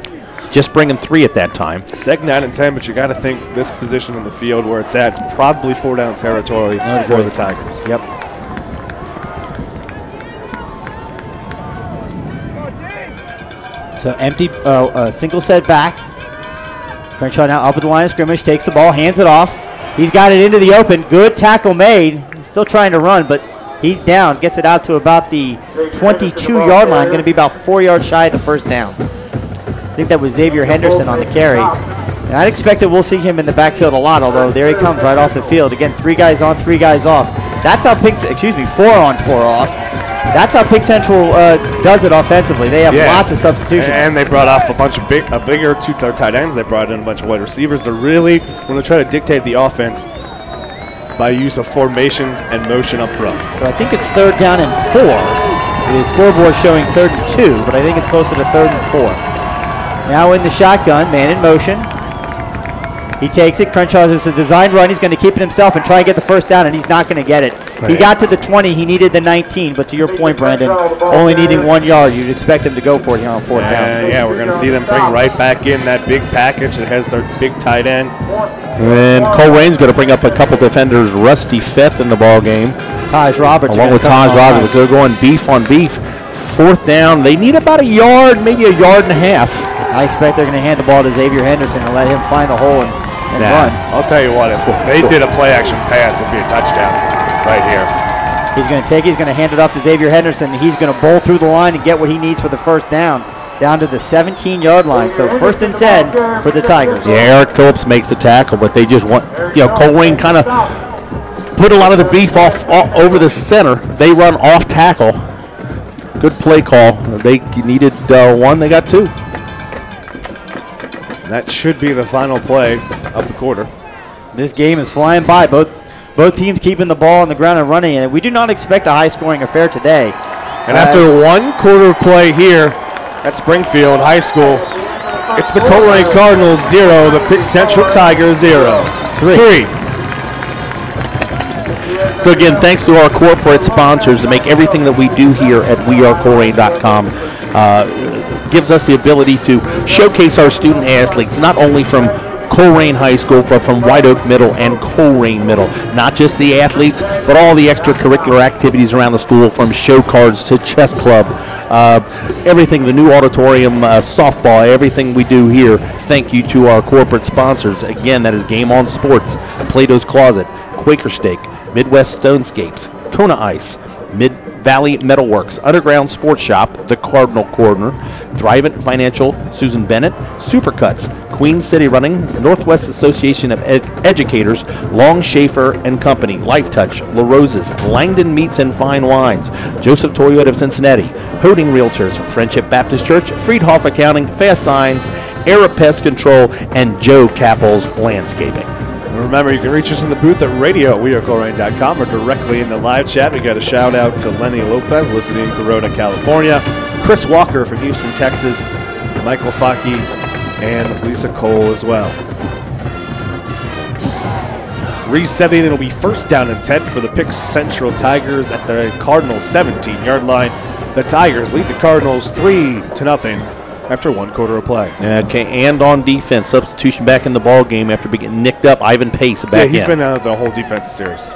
[SPEAKER 3] just bringing 3 at that time.
[SPEAKER 2] 2nd down and 10, but you got to think this position of the field where it's at, it's probably 4-down territory for the Tigers.
[SPEAKER 1] Yep. So empty, single set back. Crenshaw now up at the line of scrimmage, takes the ball, hands it off. He's got it into the open. Good tackle made. Still trying to run, but he's down. Gets it out to about the 22-yard line. Going to be about 4 yards shy of the first down. I think that was Xavier Henderson on the carry. And I'd expect that we'll see him in the backfield a lot, although there he comes right off the field. Again, 3 guys on, 3 guys off. That's how 4 on, 4 off. That's how Pick Central does it offensively. They have lots of substitutions.
[SPEAKER 2] And they brought off a bigger 2 tight ends. They brought in a bunch of wide receivers. They're really going to try to dictate the offense by use of formations and motion up front.
[SPEAKER 1] So I think it's 3rd down and 4. The scoreboard showing 3rd and 2, but I think it's closer to 3rd and 4. Now in the shotgun, man in motion. He takes it. Crenshaw is a designed run. He's going to keep it himself and try and get the first down, and he's not going to get it. Right. He got to the 20. He needed the 19, but to your point, Brandon, only needing 1 yard. You'd expect him to go for it here on 4th down.
[SPEAKER 2] Yeah, we're going to see them bring right back in that big package that has their big tight end.
[SPEAKER 3] And Colerain's going to bring up a couple defenders. Rusty Fifth in the ball game.
[SPEAKER 1] Taj Roberts.
[SPEAKER 3] Along with Taj Roberts. They're going beef on beef. 4th down. They need about a yard, maybe a yard and a half.
[SPEAKER 1] I expect they're going to hand the ball to Xavier Henderson and let him find the hole and run.
[SPEAKER 2] I'll tell you what, if they did a play-action pass, it'd be a touchdown right here.
[SPEAKER 1] He's going to take it. He's going to hand it off to Xavier Henderson. He's going to bowl through the line and get what he needs for the first down to the 17-yard line. So 1st and 10 for the Tigers.
[SPEAKER 3] Yeah, Eric Phillips makes the tackle, but they just want, Colerain kind of put a lot of the beef off over the center. They run off tackle. Good play call. They needed 1. They got 2.
[SPEAKER 2] That should be the final play of the quarter.
[SPEAKER 1] This game is flying by. Both teams keeping the ball on the ground and running, and we do not expect a high-scoring affair today.
[SPEAKER 2] And after 1 quarter of play here at Springfield High School, it's the Colerain Cardinals 0, the Pick Central Tigers 0. 3.
[SPEAKER 3] So again, thanks to our corporate sponsors to make everything that we do here at wearecolerain.com gives us the ability to showcase our student athletes, not only from Colerain High School, but from White Oak Middle and Colerain Middle. Not just the athletes, but all the extracurricular activities around the school, from show cards to chess club, everything, the new auditorium, softball, everything we do here. Thank you to our corporate sponsors. Again, that is Game On Sports, Plato's Closet, Quaker Steak, Midwest Stonescapes, Kona Ice, Mid-Valley Metalworks, Underground Sports Shop, The Cardinal Corner, Thrivent Financial, Susan Bennett, Supercuts, Queen City Running, Northwest Association of Educators, Long Schaefer and Company, Life Touch, La Rosa's, Langdon Meats and Fine Wines, Joseph Toyota of Cincinnati, Hoding Realtors, Friendship Baptist Church, Friedhoff Accounting, Fast Signs, Arab Pest Control, and Joe Capples Landscaping.
[SPEAKER 2] And remember, you can reach us in the booth at radio@wearecolerain.com or directly in the live chat. We got a shout out to Lenny Lopez, listening in Corona, California, Chris Walker from Houston, Texas, Michael Faki, and Lisa Cole as well. Resetting, it'll be 1st down and 10 for the Pick Central Tigers at the Cardinals 17-yard line. The Tigers lead the Cardinals 3-0 after 1 quarter of play.
[SPEAKER 3] Okay, and on defense, substitution back in the ball game after getting nicked up. Ivan Pace back in.
[SPEAKER 2] He's been out of the whole defensive series.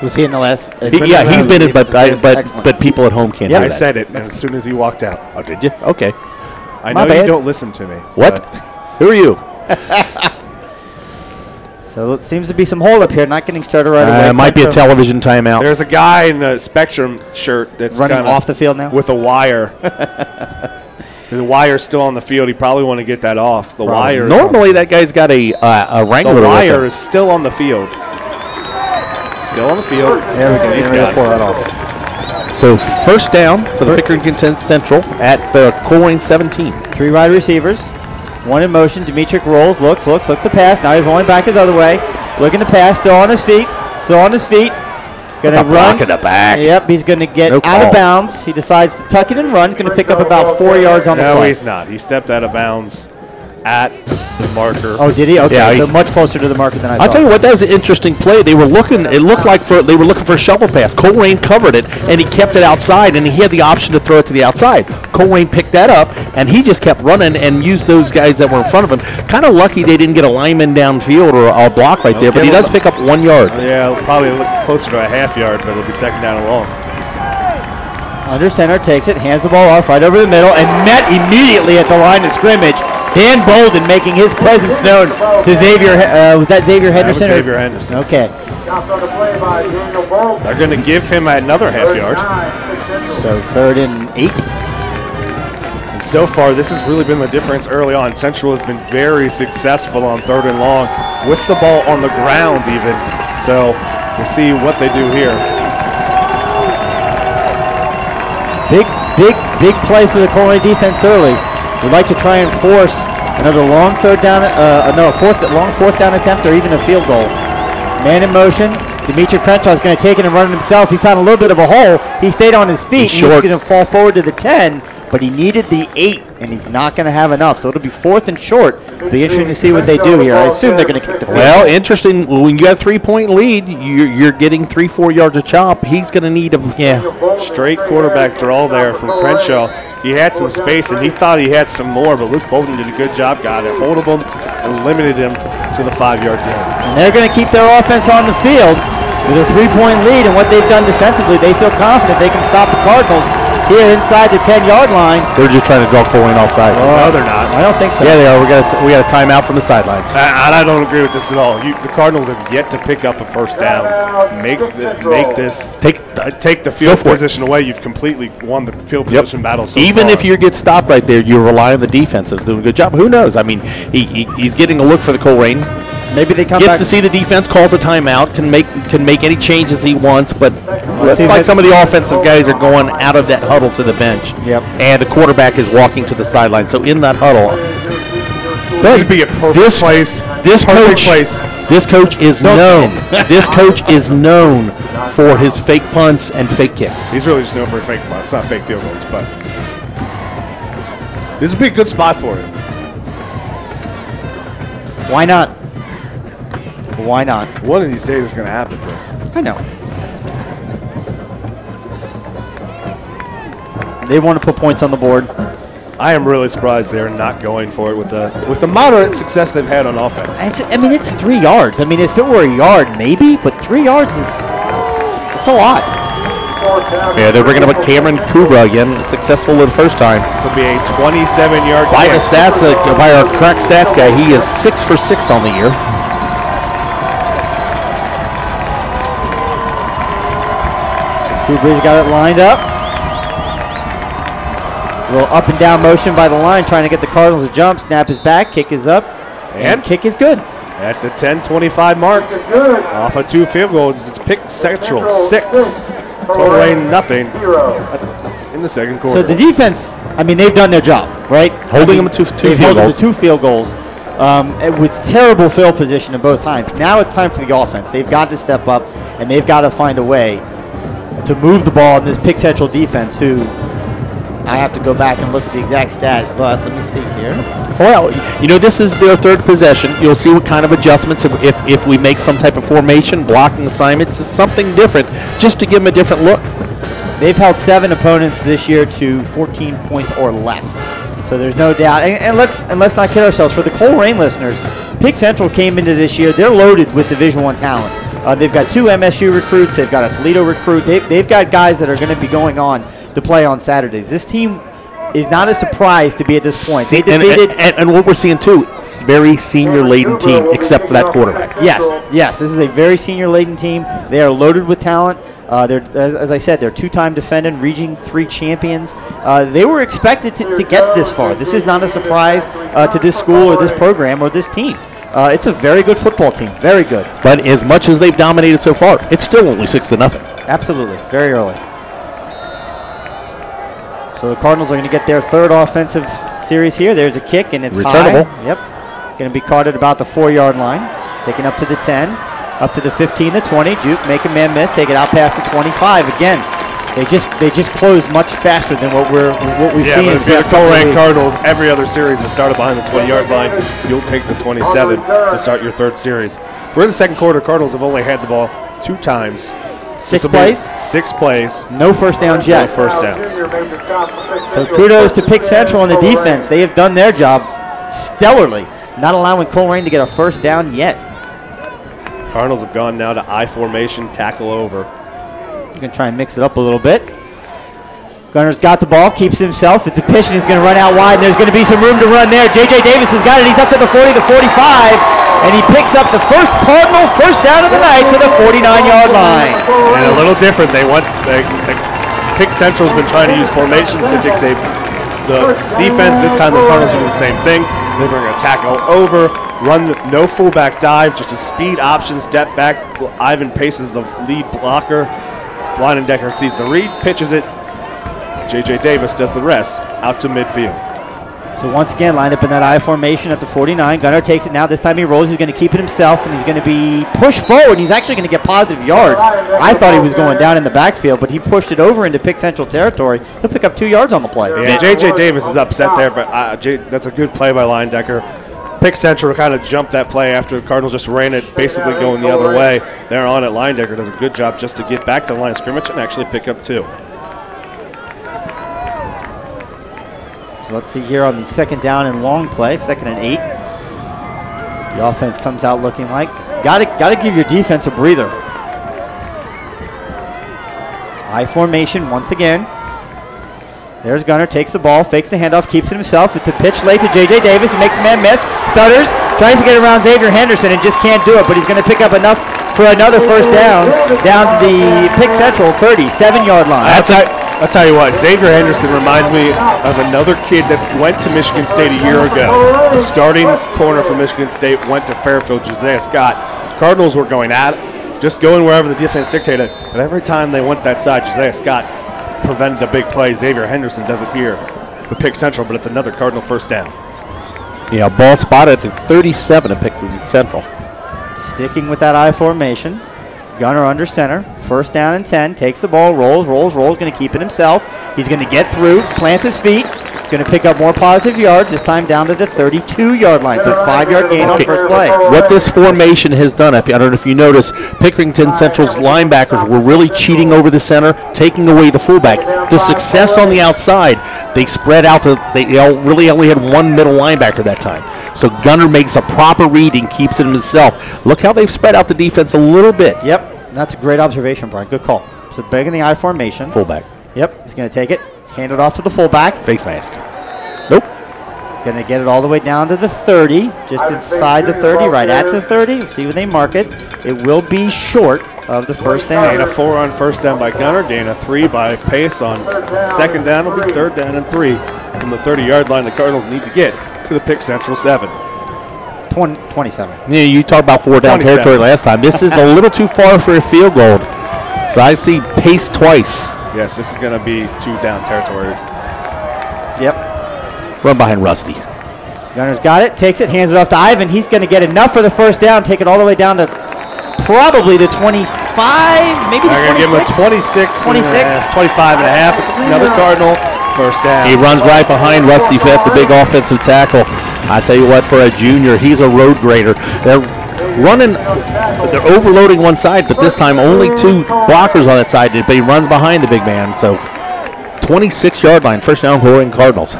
[SPEAKER 1] Was he in the last?
[SPEAKER 3] He's been in, but people at home can't hear that.
[SPEAKER 2] I said it as soon as he walked out.
[SPEAKER 3] Oh, did you? Okay.
[SPEAKER 2] I know you don't listen to me.
[SPEAKER 3] What? Who are you?
[SPEAKER 1] So it seems to be some hold up here, not getting started right away.
[SPEAKER 3] It might be a television timeout.
[SPEAKER 2] There's a guy in a Spectrum shirt that's
[SPEAKER 1] running off the field now
[SPEAKER 2] with a wire. The wire's still on the field. He probably want to get that off. The wire.
[SPEAKER 3] Normally that guy's got a Wrangler.
[SPEAKER 2] The wire is still on the field. Still on the field.
[SPEAKER 1] There we go. He's going to pull that off.
[SPEAKER 3] So 1st down for the Pickerington Central at the Colerain 17.
[SPEAKER 1] 3 wide receivers. 1 in motion. Demetria rolls, looks to pass. Now he's rolling back his other way. Looking to pass. Still on his feet. Going to run.
[SPEAKER 3] In the back.
[SPEAKER 1] Yep, he's going to get out of bounds. He decides to tuck it and run. He's going to pick up about 4 yards on the play.
[SPEAKER 2] No, he's not. He stepped out of bounds at the marker.
[SPEAKER 1] Oh, did he? Okay, yeah, so much closer to the marker than I thought.
[SPEAKER 3] I'll tell you what, that was an interesting play. They were looking. It looked like they were looking for a shovel pass. Colerain covered it, and he kept it outside, and he had the option to throw it to the outside. Colerain picked that up, and he just kept running and used those guys that were in front of him. Kind of lucky they didn't get a lineman downfield or a block right there, but he does pick up 1 yard.
[SPEAKER 2] Yeah, probably look closer to a half yard, but it'll be 2nd down and long.
[SPEAKER 1] Under center, takes it, hands the ball off right over the middle, and met immediately at the line of scrimmage. Dan Bolden making his presence known to Xavier. Was that Xavier Henderson?
[SPEAKER 2] That was Xavier Henderson.
[SPEAKER 1] Okay.
[SPEAKER 2] They're going to give him another half yard.
[SPEAKER 1] So 3rd and 8.
[SPEAKER 2] And so far, this has really been the difference early on. Central has been very successful on 3rd and long with the ball on the ground even. So we'll see what they do here. Big play for the Colerain defense early. We'd like to try and force another long 4th down attempt or even a field goal. Man in motion. Demetria Crenshaw is going to take it and run it himself. He found a little bit of a hole. He stayed on his feet. He's going to fall forward to the 10, but he needed the 8, and he's not going to have enough. So it'll be 4th and short. It'll be interesting to see what they do here. I assume they're going to kick the field.
[SPEAKER 3] Well, interesting. When you have a 3-point lead, you're getting 3-4 yards of chop. He's going to need a
[SPEAKER 2] straight quarterback draw there from Crenshaw. He had some space, and he thought he had some more, but Luke Bolden did a good job, got a hold of him, and limited him to the 5-yard gain.
[SPEAKER 1] And they're going to keep their offense on the field with a 3-point lead, and what they've done defensively, they feel confident they can stop the Cardinals here inside the 10-yard line.
[SPEAKER 3] They're just trying to draw Colerain offside.
[SPEAKER 2] No, they're not.
[SPEAKER 1] I don't think so.
[SPEAKER 3] Yeah, they are. We got a timeout from the sidelines.
[SPEAKER 2] And I don't agree with this at all. The Cardinals have yet to pick up a first down. Take the field position away. You've completely won the field position battle so
[SPEAKER 3] Even
[SPEAKER 2] far.
[SPEAKER 3] if you get stopped right there, you rely on the defense. It's doing a good job. Who knows? I mean, he's getting a look for the Colerain.
[SPEAKER 1] Maybe they come
[SPEAKER 3] Gets
[SPEAKER 1] back.
[SPEAKER 3] to see the defense, calls a timeout, can make any changes he wants, but looks
[SPEAKER 1] see
[SPEAKER 3] like
[SPEAKER 1] that-
[SPEAKER 3] some of the offensive guys are going out of that huddle to the bench.
[SPEAKER 1] Yep.
[SPEAKER 3] And the quarterback is walking to the sideline. So in that huddle,
[SPEAKER 2] This would be a perfect place.
[SPEAKER 3] This
[SPEAKER 2] Perfect
[SPEAKER 3] coach,
[SPEAKER 2] place.
[SPEAKER 3] this coach is
[SPEAKER 1] Don't
[SPEAKER 3] known.
[SPEAKER 1] say it.
[SPEAKER 3] This coach is known for his fake punts and fake kicks.
[SPEAKER 2] He's really just known for fake punts, not fake field goals, but this would be a good spot for him.
[SPEAKER 1] Why not? Why not?
[SPEAKER 2] One of these days it's going to happen, Chris.
[SPEAKER 1] I know. They want to put points on the board.
[SPEAKER 2] I am really surprised they're not going for it with the moderate success they've had on offense.
[SPEAKER 1] It's 3 yards. I mean, if it were a yard, maybe, but 3 yards it's a lot.
[SPEAKER 3] Yeah, they're bringing up Cameron Kubra again, successful the first time.
[SPEAKER 2] This will be a 27-yard
[SPEAKER 3] By the
[SPEAKER 2] kick.
[SPEAKER 3] stats, by our correct stats guy, he is 6 for 6 on the year.
[SPEAKER 1] Kubri's got it lined up. A little up and down motion by the line, trying to get the Cardinals to jump. Snap is back, kick is up, and kick is good.
[SPEAKER 2] At the 10:25 mark, off of 2 field goals, it's Pick Central 6, Colerain nothing in the second quarter.
[SPEAKER 1] So the defense, I mean, they've done their job, right?
[SPEAKER 3] Holding them to 2
[SPEAKER 1] They've
[SPEAKER 3] field
[SPEAKER 1] held them
[SPEAKER 3] goals.
[SPEAKER 1] to 2 field goals with terrible field position in both times. Now it's time for the offense. They've got to step up, and they've got to find a way to move the ball in this Pick Central defense, who I have to go back and look at the exact stat, but let me see here.
[SPEAKER 3] Well, this is their third possession. You'll see what kind of adjustments if we make some type of formation, blocking assignments, something different, just to give them a different look.
[SPEAKER 1] They've held 7 opponents this year to 14 points or less. So there's no doubt. And let's not kid ourselves. For the Colerain listeners, Pick Central came into this year, they're loaded with Division I talent. They've got 2 MSU recruits. They've got a Toledo recruit. They've got guys that are going to be going on to play on Saturdays. This team is not a surprise to be at this point. They defeated.
[SPEAKER 3] And what we're seeing, too, very senior-laden team, except for that quarterback.
[SPEAKER 1] Yes. This is a very senior-laden team. They are loaded with talent. They're, as I said, they're 2-time defending Region 3 champions. They were expected to get this far. This is not a surprise to this school or this program or this team. It's a very good football team. Very good.
[SPEAKER 3] But as much as they've dominated so far, it's still only 6-0.
[SPEAKER 1] Absolutely. Very early. So the Cardinals are going to get their third offensive series here. There's a kick, and it's
[SPEAKER 3] returnable.
[SPEAKER 1] High. Yep. Going to be caught at about the 4-yard line. Taken up to the 10, up to the 15, the 20. Juke, make a man miss. Take it out past the 25. Again, they just close much faster than what we've seen.
[SPEAKER 2] Yeah,
[SPEAKER 1] in
[SPEAKER 2] but if
[SPEAKER 1] the
[SPEAKER 2] you're
[SPEAKER 1] past
[SPEAKER 2] the
[SPEAKER 1] couple of
[SPEAKER 2] Colerain
[SPEAKER 1] weeks.
[SPEAKER 2] Cardinals, every other series has started behind the 20-yard line. You'll take the 27 to start your third series. We're in the second quarter. Cardinals have only had the ball 2 times.
[SPEAKER 1] 6 plays?
[SPEAKER 2] 6 plays.
[SPEAKER 1] No first downs yet.
[SPEAKER 2] No first downs.
[SPEAKER 1] So kudos to Pick Central on the defense. They have done their job stellarly, not allowing Colerain to get a first down yet.
[SPEAKER 2] Cardinals have gone now to I formation, tackle over.
[SPEAKER 1] You're going to try and mix it up a little bit. Gunner's got the ball, keeps it himself. It's a pitch, and he's going to run out wide, and there's going to be some room to run there. J.J. Davis has got it. He's up to the 40, the 45, and he picks up the first Cardinal first down of the night to the 49-yard line.
[SPEAKER 2] And a little different. Pick Central's been trying to use formations to dictate the defense. This time the Cardinals do the same thing. They're going to tackle over, run no fullback dive, just a speed option, step back. Ivan paces the lead blocker. Blindendecker sees the read, pitches it. J.J. Davis does the rest out to midfield.
[SPEAKER 1] So once again, lined up in that I formation at the 49. Gunner takes it now. This time he rolls. He's going to keep it himself, and he's going to be pushed forward. He's actually going to get positive yards. I thought he was going down in the backfield, but he pushed it over into Pick Central territory. He'll pick up 2 yards on the play.
[SPEAKER 2] Yeah, J.J. Davis is upset there, but that's a good play by Linedecker. Pick Central kind of jumped that play after the Cardinals just ran it, basically going the other way. They're on it. Linedecker does a good job just to get back to the line of scrimmage and actually pick up 2.
[SPEAKER 1] So let's see here on the second down and long play, 2nd and 8. The offense comes out looking like got to give your defense a breather. I formation once again. There's Gunner, takes the ball, fakes the handoff, keeps it himself. It's a pitch late to J.J. Davis. He makes a man miss. Stutters, tries to get around Xavier Henderson and just can't do it, but he's going to pick up enough for another first down to the Pick Central 37-yard line.
[SPEAKER 2] I'll tell you what, Xavier Henderson reminds me of another kid that went to Michigan State a year ago. The starting corner for Michigan State went to Fairfield, Josiah Scott. Cardinals were going at it, just going wherever the defense dictated, but every time they went that side, Josiah Scott prevented a big play. Xavier Henderson does it here for Pick Central, but it's another Cardinal first down.
[SPEAKER 3] Yeah, ball spotted at 37 at Pickerington Central.
[SPEAKER 1] Sticking with that I formation. Gunner under center. First down and 10. Takes the ball, rolls. Going to keep it himself. He's going to get through, plants his feet. Going to pick up more positive yards, this time down to the 32-yard line. So 5-yard gain on first play.
[SPEAKER 3] What this formation has done, I don't know if you noticed, Pickerington Central's linebackers were really cheating over the center, taking away the fullback. The success on the outside, they spread out. They really only had one middle linebacker that time. So Gunner makes a proper read and keeps it himself. Look how they've spread out the defense a little bit.
[SPEAKER 1] Yep, that's a great observation, Brian. Good call. So big in the I formation.
[SPEAKER 3] Fullback.
[SPEAKER 1] Yep, he's going to take it, hand it off to the fullback.
[SPEAKER 3] Face mask. Nope.
[SPEAKER 1] Going to get it all the way down to the 30, just inside the 30, right at the 30. See when they mark it. It will be short of the first down.
[SPEAKER 2] Gain a 4 on first down by Gunner. Gain a 3 by Pace on second down. It'll be third down and 3 from the 30-yard line. The Cardinals need to get to the Pick Central 7.
[SPEAKER 1] 27.
[SPEAKER 3] Yeah, you talked about 4-down territory last time. This is a little too far for a field goal. So I see Pace twice.
[SPEAKER 2] Yes, this is going to be 2-down territory.
[SPEAKER 1] Yep.
[SPEAKER 3] Run behind Rusty.
[SPEAKER 1] Gunner's got it, takes it, hands it off to Ivan. He's going to get enough for the first down, take it all the way down to probably the 25, maybe the 26.
[SPEAKER 2] They're going to give him a 26, 25 and a half. It's another Cardinal first down.
[SPEAKER 3] He runs right behind Rusty Fett, the big offensive tackle. I tell you what, for a junior, he's a road grader. They're overloading one side, but this time only 2 blockers on that side, but he runs behind the big man. So 26-yard line, first down, Colerain Cardinals.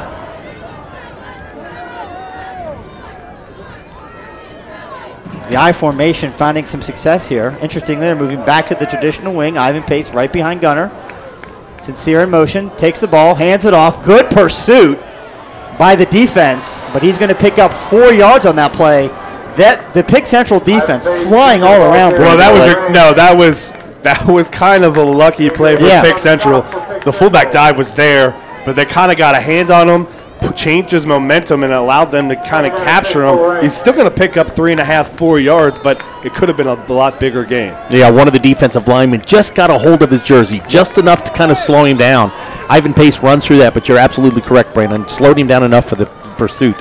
[SPEAKER 1] The I formation finding some success here. Interestingly, they're moving back to the traditional wing. Ivan Pace right behind Gunner. Sincere in motion, takes the ball, hands it off. Good pursuit by the defense, but he's going to pick up 4 yards on that play. The Pick Central defense flying all around.
[SPEAKER 2] Well, that was kind of a lucky play for Pick Central. The fullback dive was there, but they kind of got a hand on him, changed his momentum, and allowed them to kind of capture him. He's still going to pick up 3.5, 4 yards, but it could have been a lot bigger gain.
[SPEAKER 3] Yeah, one of the defensive linemen just got a hold of his jersey, just enough to kind of slow him down. Ivan Pace runs through that, but you're absolutely correct, Brandon. Slowed him down enough for the pursuit.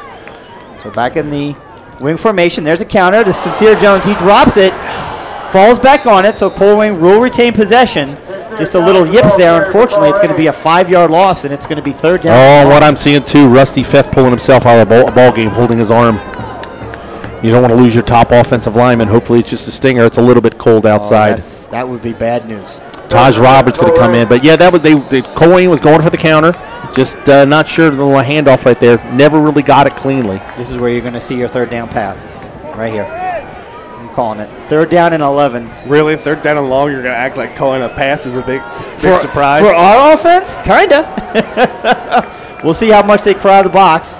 [SPEAKER 1] So back in the wing formation, there's a counter to Sincere Jones. He drops it, falls back on it, so Colerain will retain possession. Just a little yips there. Unfortunately, it's going to be a 5-yard loss, and it's going to be third down.
[SPEAKER 3] Oh, what I'm seeing, too, Rusty Feth pulling himself out of the ball game, holding his arm. You don't want to lose your top offensive lineman. Hopefully it's just a stinger. It's a little bit cold outside.
[SPEAKER 1] That would be bad news.
[SPEAKER 3] Taj Roberts going to come in. But, yeah, Colerain was going for the counter. Just not sure of the handoff right there. Never really got it cleanly.
[SPEAKER 1] This is where you're going to see your third down pass. Right here. I'm calling it. Third down and 11.
[SPEAKER 2] Really? Third down and long, you're going to act like calling a pass is a big surprise?
[SPEAKER 1] For our offense? Kind of. We'll see how much they crowd the box.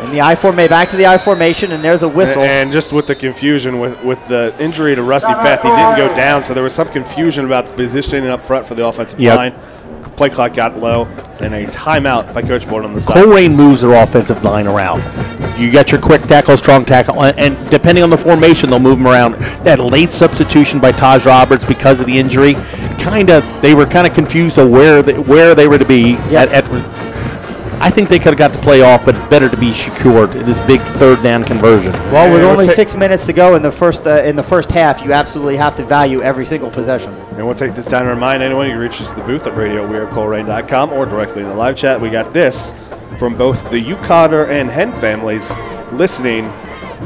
[SPEAKER 1] In the I formation, back to the I formation, and there's a whistle.
[SPEAKER 2] And just with the confusion, with the injury to Rusty Feth, he didn't go down, so there was some confusion about positioning up front for the offensive line. Play clock got low, and a timeout by Coach Board on the side.
[SPEAKER 3] Colerain moves their offensive line around. You got your quick tackle, strong tackle, and depending on the formation, they'll move them around. That late substitution by Taj Roberts because of the injury, they were kind of confused of where they were to be. I think they could have got the play off, but it's better to be secured in this big third down conversion.
[SPEAKER 1] Well, with only 6 minutes to go in the first half, you absolutely have to value every single possession.
[SPEAKER 2] And we'll take this time to remind anyone you can reach us at the booth at radiowearcolerain.com or directly in the live chat. We got this from both the Ucotter and Hen families listening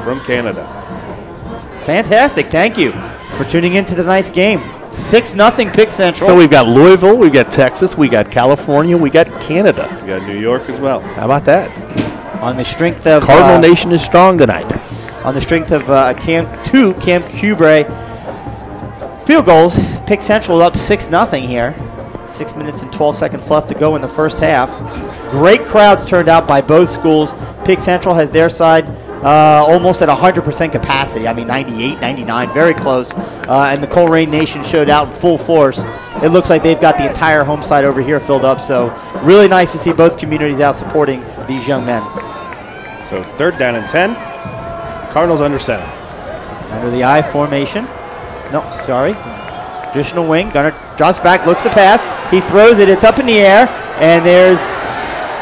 [SPEAKER 2] from Canada.
[SPEAKER 1] Fantastic. Thank you for tuning in to tonight's game. 6-0 Pick Central.
[SPEAKER 3] So we've got Louisville, we've got Texas, we got California, we got Canada.
[SPEAKER 2] We got New York as well.
[SPEAKER 3] How about that?
[SPEAKER 1] On the strength of
[SPEAKER 3] Cardinal Nation is strong tonight.
[SPEAKER 1] On the strength of Camp Cubre field goals, Pick Central up 6-0 here. 6 minutes and 12 seconds left to go in the first half. Great crowds turned out by both schools. Pick Central has their side almost at 100% capacity. I mean, 98, 99, very close. And the Colerain Nation showed out in full force. It looks like they've got the entire home side over here filled up. So really nice to see both communities out supporting these young men.
[SPEAKER 2] So 3rd down and 10. Cardinals under center.
[SPEAKER 1] Under the I formation. No, sorry. Traditional wing. Gunner drops back, looks to pass. He throws it. It's up in the air. And there's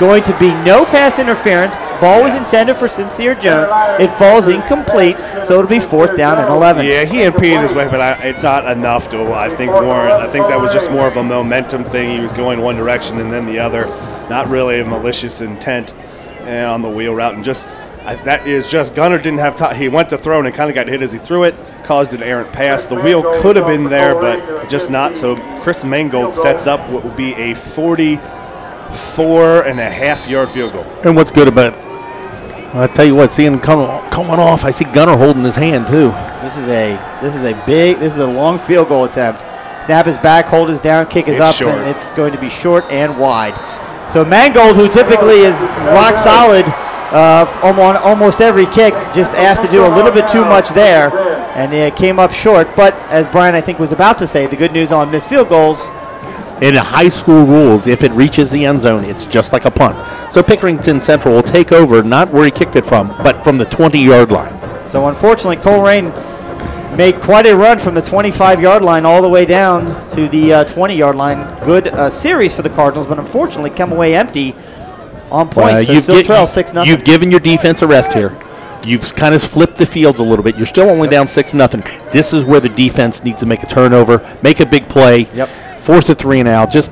[SPEAKER 1] going to be no pass interference. Ball was intended for Sincere Jones. It falls incomplete, so it'll be 4th down and 11.
[SPEAKER 2] Yeah, he impeded his way, but it's not enough to, I think, warrant. I think that was just more of a momentum thing. He was going one direction and then the other. Not really a malicious intent on the wheel route. And that is just Gunner didn't have time. He went to throw and it kind of got hit as he threw it, caused an errant pass. The wheel could have been there, but just not. So Chris Mangold sets up what will be a 44.5-yard field goal.
[SPEAKER 3] And what's good about it, I tell you what, seeing him coming off, I see Gunner holding his hand too.
[SPEAKER 1] This is a long field goal attempt. Snap is back, hold is down, kick is up, short. And it's going to be short and wide. So Mangold, who typically is rock solid on almost every kick, just asked to do a little bit too much there, and it came up short. But as Brian, I think, was about to say, the good news on missed field goals.
[SPEAKER 3] In high school rules, if it reaches the end zone, it's just like a punt. So Pickerington Central will take over, not where he kicked it from, but from the 20-yard line.
[SPEAKER 1] So unfortunately, Colerain made quite a run from the 25-yard line all the way down to the 20-yard line. Good series for the Cardinals, but unfortunately come away empty on points. So still trail 6-0.
[SPEAKER 3] You've given your defense a rest here. You've kind of flipped the fields a little bit. You're still only down 6-0. This is where the defense needs to make a turnover, make a big play.
[SPEAKER 1] Yep.
[SPEAKER 3] Force a 3 and out. Just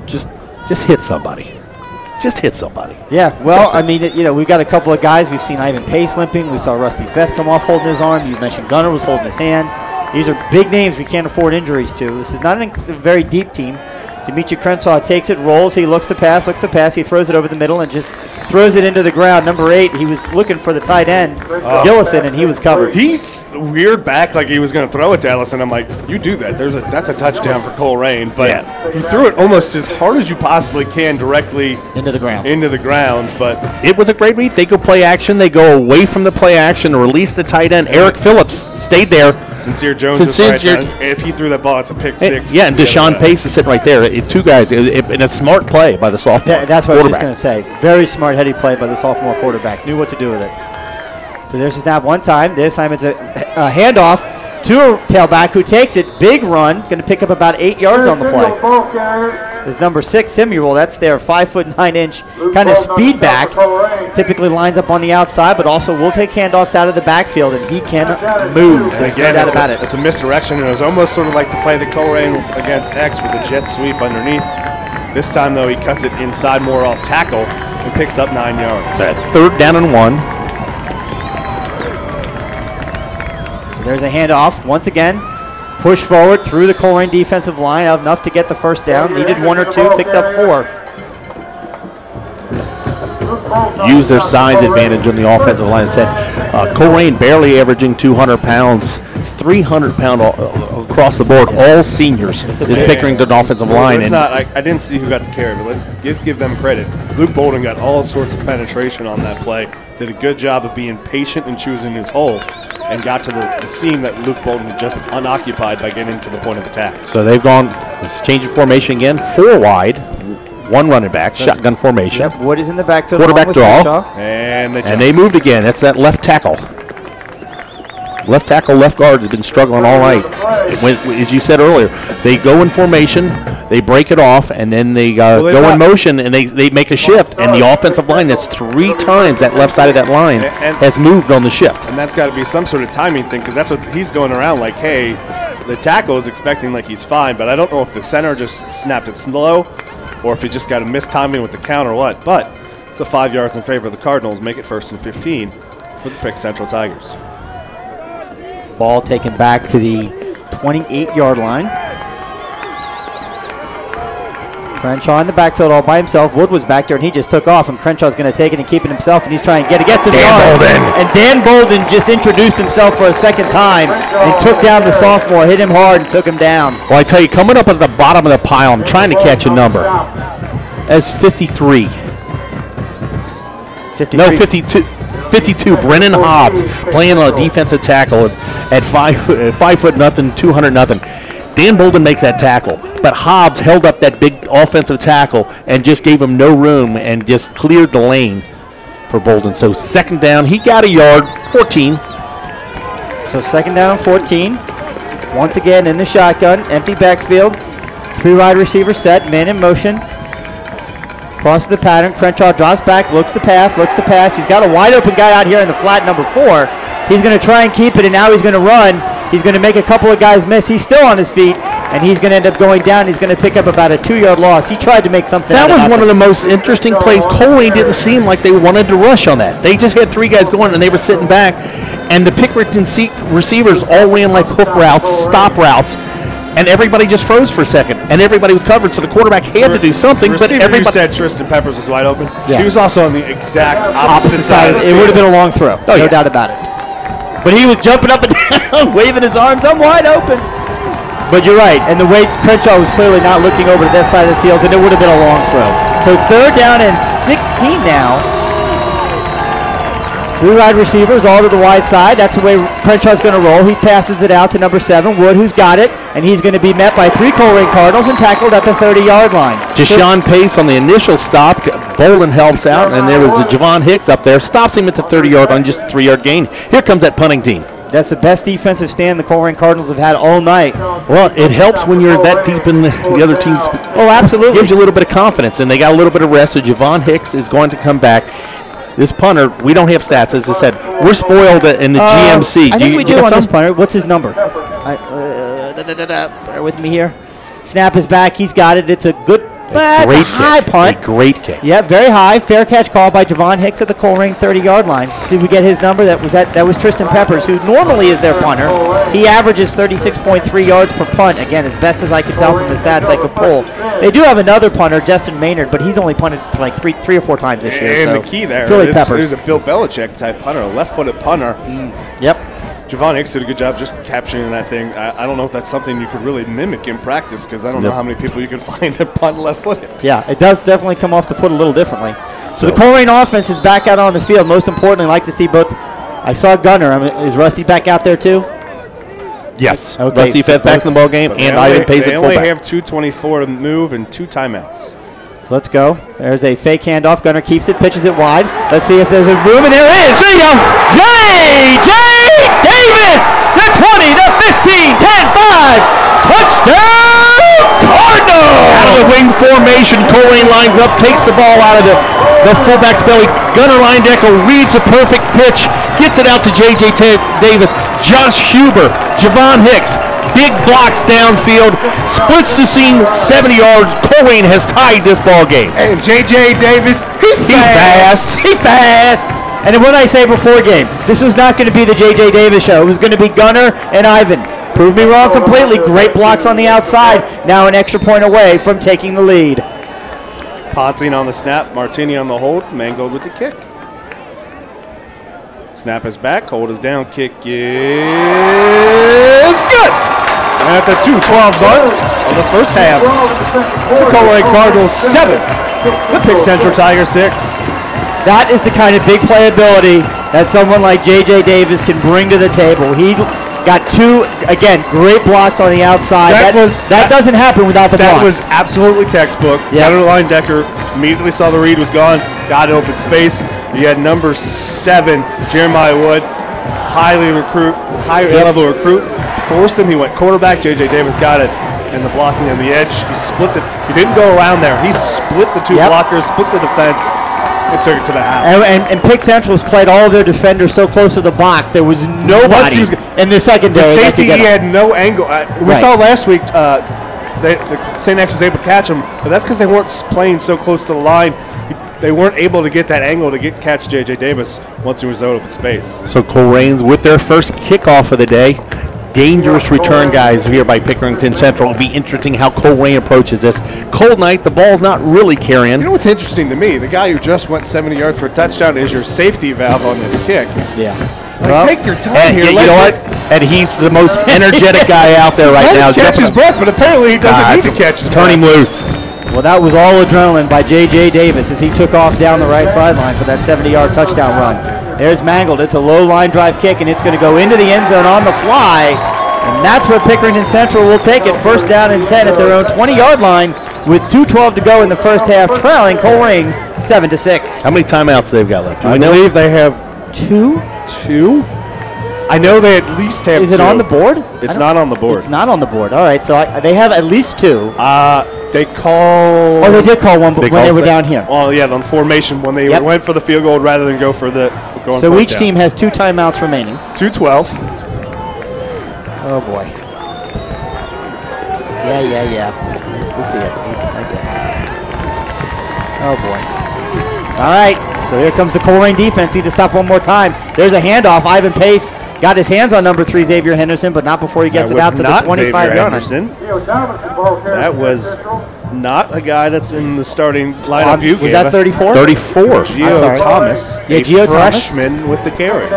[SPEAKER 3] hit somebody. Just hit somebody.
[SPEAKER 1] Yeah, well, I mean, we've got a couple of guys. We've seen Ivan Pace limping. We saw Rusty Feth come off holding his arm. You mentioned Gunner was holding his hand. These are big names we can't afford injuries to. This is not a very deep team. Demetria Crenshaw takes it, rolls. He looks to pass. He throws it over the middle and just throws it into the ground. Number 8, he was looking for the tight end, Gillison, and he was covered.
[SPEAKER 2] He's weird back like he was going to throw it to Ellison. I'm like, you do that. That's a touchdown for Colerain. But he threw it almost as hard as you possibly can directly
[SPEAKER 1] into the ground.
[SPEAKER 2] But
[SPEAKER 3] it was a great read. They go play action. They go away from the play action and release the tight end. Eric Phillips stayed there.
[SPEAKER 2] Sincere Jones is right there. If he threw that ball, it's a pick six.
[SPEAKER 3] Yeah, and Deshaun Pace is sitting right there. Two guys in a smart play by the sophomore.
[SPEAKER 1] That's what I was just going to say. Very smart, heady play by the sophomore quarterback. Knew what to do with it. So there's a snap one time. This time it's a handoff to a tailback who takes it. Big run. Going to pick up about 8 yards on the play. Is number 6, Simuel. That's their 5'9" kind of speed back. Typically lines up on the outside, but also will take handoffs out of the backfield, and he can move. There's no doubt about it.
[SPEAKER 2] It's a misdirection, and it was almost sort of like the play that Colerain against X with the jet sweep underneath. This time, though, he cuts it inside more off tackle and picks up 9 yards.
[SPEAKER 3] 3rd down and 1.
[SPEAKER 1] So there's a handoff once again. Push forward through the Colerain defensive line, enough to get the first down. Needed 1 or 2, picked up 4.
[SPEAKER 3] Use their size advantage on the offensive line. Said Colerain barely averaging 200 pounds, 300 pound across the board, all seniors. This Pickerington offensive line.
[SPEAKER 2] I didn't see who got the carry, but let's give them credit. Luke Bolden got all sorts of penetration on that play. Did a good job of being patient and choosing his hole, and got to the seam that Luke Bolden had just unoccupied by getting to the point of attack.
[SPEAKER 3] So they've gone, let's change the formation again, 4 wide, 1 running back, shotgun formation.
[SPEAKER 1] Yep, Wood is in the backfield.
[SPEAKER 3] Quarterback draw.
[SPEAKER 2] And
[SPEAKER 3] they moved again. That's that left tackle. Left tackle, left guard has been struggling all night. As you said earlier, they go in formation, they break it off, and then they go in motion, and they make a shift. And the offensive line, that's 3 times that left side of that line, has moved on the shift.
[SPEAKER 2] And that's got to be some sort of timing thing, because that's what he's going around like, hey, the tackle is expecting like he's fine, but I don't know if the center just snapped it slow or if he just got a mistiming with the count or what. But it's a 5 yards in favor of the Cardinals. Make it 1st and 15 for the Pick Central Tigers.
[SPEAKER 1] Ball taken back to the 28-yard line. Crenshaw in the backfield all by himself. Wood was back there, and he just took off, and Crenshaw's going to take it and keep it himself, and he's trying to get it. Gets him yards. And Dan Bolden just introduced himself for a second time and took down the sophomore, hit him hard, and took him down.
[SPEAKER 3] Well, I tell you, coming up at the bottom of the pile, I'm trying to catch a number. That's 53.
[SPEAKER 1] 53.
[SPEAKER 3] No, 52. 52. Brennan Hobbs playing on a defensive tackle at 5 foot nothing, 200 nothing. Dan Bolden makes that tackle, but Hobbs held up that big offensive tackle and just gave him no room and just cleared the lane for Bolden. So second down, he got a yard, 14.
[SPEAKER 1] So second down and 14. Once again in the shotgun, empty backfield. 3 wide receiver set, man in motion. Crosses the pattern. Crenshaw drops back, looks to pass. He's got a wide open guy out here in the flat number 4. He's going to try and keep it, and now he's going to run. He's going to make a couple of guys miss. He's still on his feet, and he's going to end up going down. He's going to pick up about a 2-yard loss. He tried to make something out of
[SPEAKER 3] that was one of the most interesting plays. Colerain didn't seem like they wanted to rush on that. They just had 3 guys going, and they were sitting back, and the Pickerington receivers all ran like hook routes, stop routes, and everybody just froze for a second, and everybody was covered, so the quarterback had to do something. But everybody,
[SPEAKER 2] you said Tristan Peppers was wide open.
[SPEAKER 1] Yeah.
[SPEAKER 2] He was also on the exact opposite side.
[SPEAKER 1] It would have been a long throw, no doubt about it. But he was jumping up and down, waving his arms. I'm wide open. But you're right, and the way Crenshaw was clearly not looking over to that side of the field, and it would have been a long throw. So third down and 16 now. 3 wide receivers, all to the wide side. That's the way Crenshaw's going to roll. He passes it out to number 7, Wood, who's got it, and he's going to be met by 3 Colerain Cardinals and tackled at the 30-yard line.
[SPEAKER 3] Deshaun Pace on the initial stop. Bolden helps out, and there was Javon Hicks up there. Stops him at the 30-yard line, just a 3-yard gain. Here comes that punting team.
[SPEAKER 1] That's the best defensive stand the Colerain Cardinals have had all night.
[SPEAKER 3] Well, it helps when you're that deep in the other team's.
[SPEAKER 1] Oh, absolutely.
[SPEAKER 3] Gives you a little bit of confidence, and they got a little bit of rest, so Javon Hicks is going to come back. This punter, we don't have stats, as I said. We're spoiled in the GMC.
[SPEAKER 1] I think we do on this punter. What's his number? Bear with me here. Snap is back. He's got it. It's a good,
[SPEAKER 3] great
[SPEAKER 1] high punt.
[SPEAKER 3] A great kick.
[SPEAKER 1] Yeah, very high. Fair catch call by Javon Hicks at the Colerain 30-yard line. See if we get his number. That was Tristan Peppers, who normally is their punter. He averages 36.3 yards per punt. Again, as best as I could tell from the stats I could pull. They do have another punter, Justin Maynard, but he's only punted like three or four times this year.
[SPEAKER 2] And
[SPEAKER 1] so
[SPEAKER 2] the key there
[SPEAKER 1] really
[SPEAKER 2] is a Bill Belichick type punter, a left-footed punter.
[SPEAKER 1] Yep.
[SPEAKER 2] Javon Hicks did a good job just capturing that thing. I don't know if that's something you could really mimic in practice, because I don't know how many people you can find that punt left-footed.
[SPEAKER 1] Yeah, it does definitely come off the foot a little differently. So the Colerain offense is back out on the field. Most importantly, I like to see both. I saw Gunner. Is Rusty back out there too?
[SPEAKER 3] Yes.
[SPEAKER 1] Okay,
[SPEAKER 3] Rusty
[SPEAKER 1] so
[SPEAKER 3] back in the ball game, and Ivan Pace at fullback.
[SPEAKER 2] They only have 2:24 to move and 2 timeouts.
[SPEAKER 1] So let's go. There's a fake handoff. Gunner keeps it, pitches it wide. Let's see if there's a room, and there is. There you go. J.J. Davis, the 20, the 15, 10-5. Touchdown, Cardinals!
[SPEAKER 3] Out of the wing formation, Colerain lines up, takes the ball out of the fullback's belly. Gunner Linedecker reads a perfect pitch, gets it out to J.J. Davis. Josh Huber, Javon Hicks, big blocks downfield, splits the seam 70 yards. Colerain has tied this ball game.
[SPEAKER 2] And J.J. Davis,
[SPEAKER 3] he's fast.
[SPEAKER 1] He's fast. And what I say before game, this was not going to be the J.J. Davis show. It was going to be Gunner and Ivan. Proved me wrong completely. Great blocks on the outside. Now an extra point away from taking the lead.
[SPEAKER 2] Ponting on the snap, Martini on the hold, Mangold with the kick. Snap is back, hold is down, kick is good! And at the 2:12 mark of the first half, the Colerain Cardinals 7, the Pick Central Tigers 6.
[SPEAKER 1] That is the kind of big playability that someone like J.J. Davis can bring to the table. He got 2, again, great blocks on the outside. That doesn't happen without the blocks.
[SPEAKER 2] That was absolutely textbop.
[SPEAKER 1] Yeah.
[SPEAKER 2] Gunner Linedecker immediately saw the read was gone, got an open space. You had number 7, Jeremiah Wood, high-level recruit. Forced him. He went quarterback. J.J. Davis got it. And the blocking on the edge, he split it. He didn't go around there. He split the 2 blockers, split the defense, and took it to the house.
[SPEAKER 1] And Pick Central's played all of their defenders so close to the box. There was nobody in the secondary.
[SPEAKER 2] The safety, he had no angle. We saw last week the St. X was able to catch him, but that's because they weren't playing so close to the line. They weren't able to get that angle to catch J.J. Davis once he was out of space.
[SPEAKER 3] So Colerain's with their first kickoff of the day. dangerous return guys here by Pickerington Central. It'll be interesting how Colerain approaches this. Cold night, the ball's not really carrying.
[SPEAKER 2] You know what's interesting to me? The guy who just went 70 yards for a touchdown is your safety valve on this kick.
[SPEAKER 1] Yeah.
[SPEAKER 2] Like, take your time here.
[SPEAKER 3] You know what? And he's the most energetic guy out there right now.
[SPEAKER 2] Catch his breath, but apparently he doesn't need to catch his breath.
[SPEAKER 3] Turn him loose.
[SPEAKER 1] Well, that was all adrenaline by J.J. Davis as he took off down the right sideline for that 70-yard touchdown run. There's Mangold. It's a low line drive kick, and it's going to go into the end zone on the fly. And that's where Pickerington Central will take it. First down and 10 at their own 20-yard line with 2:12 to go in the first half, trailing Colerain 7-6.
[SPEAKER 3] How many timeouts they've got left?
[SPEAKER 2] I believe they have
[SPEAKER 1] two.
[SPEAKER 2] I know they at least have two.
[SPEAKER 1] Is it on the board?
[SPEAKER 2] It's not on the board.
[SPEAKER 1] It's not on the board. All right, so they have at least two.
[SPEAKER 2] They call...
[SPEAKER 1] Oh, they did call one when they were down here.
[SPEAKER 2] Oh, yeah, on formation when they went for the field goal rather than go for the...
[SPEAKER 1] So each team has two timeouts remaining.
[SPEAKER 2] 2:12.
[SPEAKER 1] Oh, boy. Yeah. We see it. He's right there. Oh, boy. All right, so here comes the Colerain defense. Need to stop one more time. There's a handoff. Ivan Pace got his hands on number 3, Xavier Henderson, but not before he gets it out to the 25-yard line.
[SPEAKER 2] That was not a guy that's in the starting lineup.
[SPEAKER 1] Was that 34?
[SPEAKER 3] 34.
[SPEAKER 2] Gio Thomas, freshman with the carry.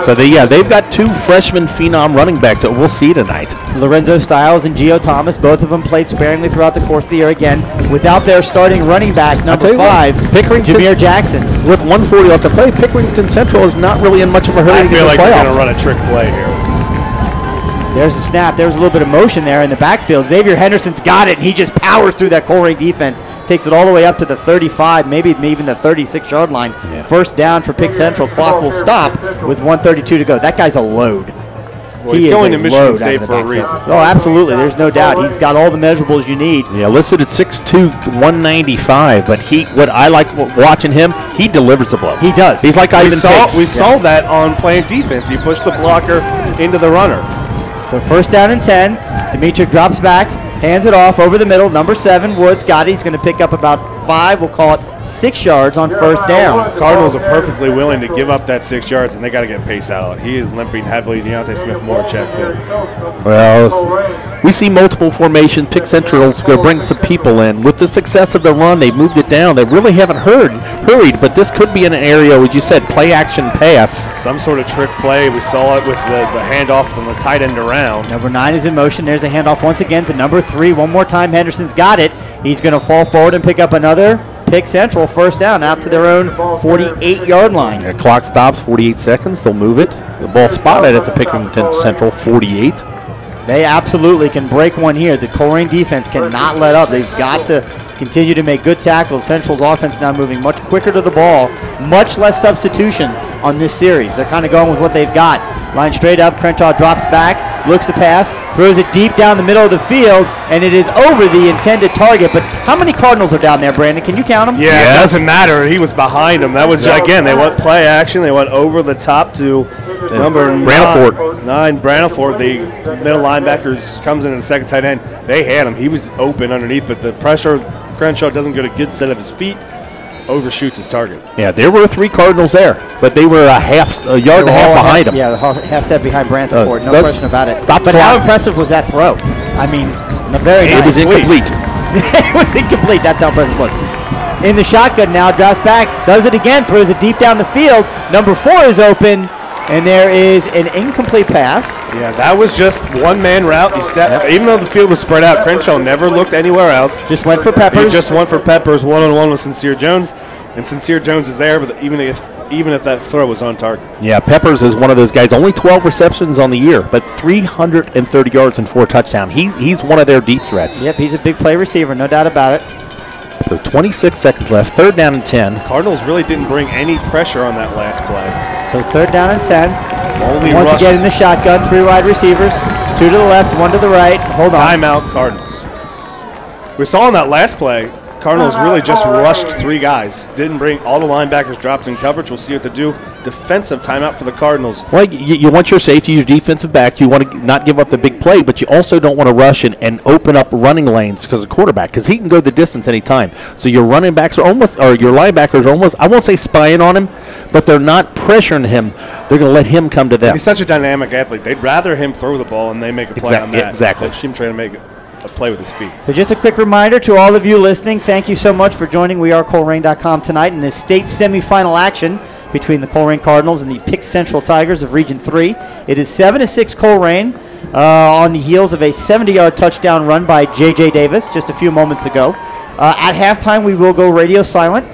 [SPEAKER 3] So they've got two freshman phenom running backs that we'll see tonight.
[SPEAKER 1] Lorenzo Stiles and Gio Thomas, both of them played sparingly throughout the course of the year. Again, without their starting running back, number 5, Jameer Jackson.
[SPEAKER 3] With 1:40 left to play, Pickerington Central is not really in much of a hurry to get the playoff.
[SPEAKER 2] I feel like they're going to run a trick play here.
[SPEAKER 1] There's a snap. There's a little bit of motion there in the backfield. Xavier Henderson's got it. He just powers through that Colerain defense. Takes it all the way up to the 35, maybe even the 36-yard line. Yeah. First down for Pick Central. Clock will stop with 1:32 to go. That guy's a load.
[SPEAKER 2] Well, he's going to Michigan State for a reason.
[SPEAKER 1] Oh, absolutely. There's no doubt. He's got all the measurables you need.
[SPEAKER 3] Yeah, listed at 6'2", 195. But what I like watching him, he delivers the blow.
[SPEAKER 1] He does.
[SPEAKER 3] He's like Ivan Pace.
[SPEAKER 2] We saw that on playing defense. He pushed the blocker into the runner.
[SPEAKER 1] So first down and 10. Demetria drops back, hands it off over the middle. Number 7, Woods got it. He's going to pick up about 5, we'll call it 6 yards on first down.
[SPEAKER 2] Cardinals are perfectly willing to give up that 6 yards, and they got to get Pace out. He is limping heavily. Deontay Smith-Moore checks in.
[SPEAKER 3] Well, we see multiple formations. Pick Central's going to bring some people in. With the success of the run, they moved it down. They really haven't hurried, but this could be an area, as you said, play action pass.
[SPEAKER 2] Some sort of trick play. We saw it with the handoff from the tight end around.
[SPEAKER 1] Number 9 is in motion. There's a handoff once again to number 3. One more time. Henderson's got it. He's going to fall forward and pick up another Pick Central first down out to their own 48-yard line.
[SPEAKER 3] The clock stops, 48 seconds. They'll move it. The ball spotted at the Pickerington Central 48.
[SPEAKER 1] They absolutely can break one here. The Colerain defense cannot let up. They've got to continue to make good tackles. Central's offense now moving much quicker to the ball. Much less substitution on this series. They're kind of going with what they've got. Line straight up. Crenshaw drops back, looks to pass, throws it deep down the middle of the field, and it is over the intended target. But how many Cardinals are down there, Brandon? Can you count them?
[SPEAKER 2] Yeah, it doesn't matter. He was behind him. That was, again, they went play action. They went over the top to number 9, Braniford. The middle linebackers comes in the second tight end. They had him. He was open underneath, but the pressure, Crenshaw doesn't get a good set of his feet, overshoots his target.
[SPEAKER 3] Yeah, there were 3 Cardinals there, but they were a yard and a half behind him.
[SPEAKER 1] Yeah, half step behind Branford, no question about it.
[SPEAKER 3] But
[SPEAKER 1] how impressive was that throw? I mean,
[SPEAKER 3] it was incomplete.
[SPEAKER 1] It was incomplete. That's how impressive it was. In the shotgun now, drops back, does it again, throws it deep down the field. Number 4 is open, and there is an incomplete pass.
[SPEAKER 2] Yeah, that was just one-man route. He stepped, even though the field was spread out, Crenshaw never looked anywhere else.
[SPEAKER 1] Just went for Peppers.
[SPEAKER 2] He just went for Peppers one-on-one with Sincere Jones, and Sincere Jones is there, but even if that throw was on target.
[SPEAKER 3] Yeah, Peppers is one of those guys. Only 12 receptions on the year, but 330 yards and 4 touchdowns. He's one of their deep threats.
[SPEAKER 1] Yep, he's a big play receiver, no doubt about it.
[SPEAKER 3] So 26 seconds left, third down and 10.
[SPEAKER 2] Cardinals really didn't bring any pressure on that last play.
[SPEAKER 1] So third down and 10. Once again in the shotgun, 3 wide receivers, 2 to the left, 1 to the right. Hold on.
[SPEAKER 2] Timeout, Cardinals. We saw in that last play, Cardinals really just rushed 3 guys. Didn't bring all the linebackers dropped in coverage. We'll see what they do. Defensive timeout for the Cardinals.
[SPEAKER 3] Well, you want your safety, your defensive back. You want to not give up the big play, but you also don't want to rush and open up running lanes because of the quarterback, because he can go the distance anytime. So your running backs are almost, or your linebackers are almost, I won't say spying on him, but they're not pressuring him. They're going to let him come to them.
[SPEAKER 2] He's such a dynamic athlete. They'd rather him throw the ball and they make a play on that.
[SPEAKER 3] Exactly.
[SPEAKER 2] Than him trying to make a play with his feet.
[SPEAKER 1] So just a quick reminder to all of you listening, thank you so much for joining WeAreColerain.com tonight in the state semifinal action between the Colerain Cardinals and the Pick Central Tigers of Region 3. It is 7-6 Colerain on the heels of a 70-yard touchdown run by J.J. Davis just a few moments ago. At halftime, we will go radio silent.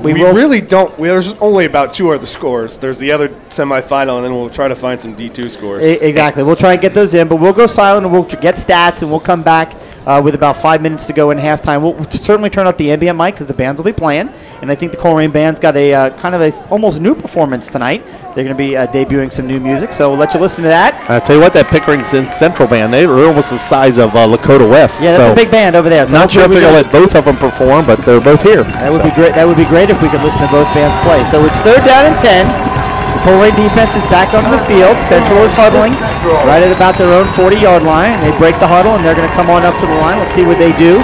[SPEAKER 1] We really don't. There's only about 2 other scores. There's the other semifinal, and then we'll try to find some D2 scores. Exactly. We'll try and get those in, but we'll go silent and we'll get stats, and we'll come back with about 5 minutes to go in halftime. We'll certainly turn up the ambient mic because the bands will be playing, and I think the Colerain band's got a kind of a almost new performance tonight. They're going to be debuting some new music, so we'll let you listen to that.
[SPEAKER 3] I'll tell you what, that Pickerington Central band, they were almost the size of Lakota West.
[SPEAKER 1] Yeah, that's a big band over there. So
[SPEAKER 3] not sure if they're going to let both of them perform, but they're both here.
[SPEAKER 1] That would be great. That would be great if we could listen to both bands play. So it's 3rd down and 10. The Colerain defense is back onto the field. Central is huddling right at about their own 40-yard line. They break the huddle, and they're going to come on up to the line. Let's see what they do.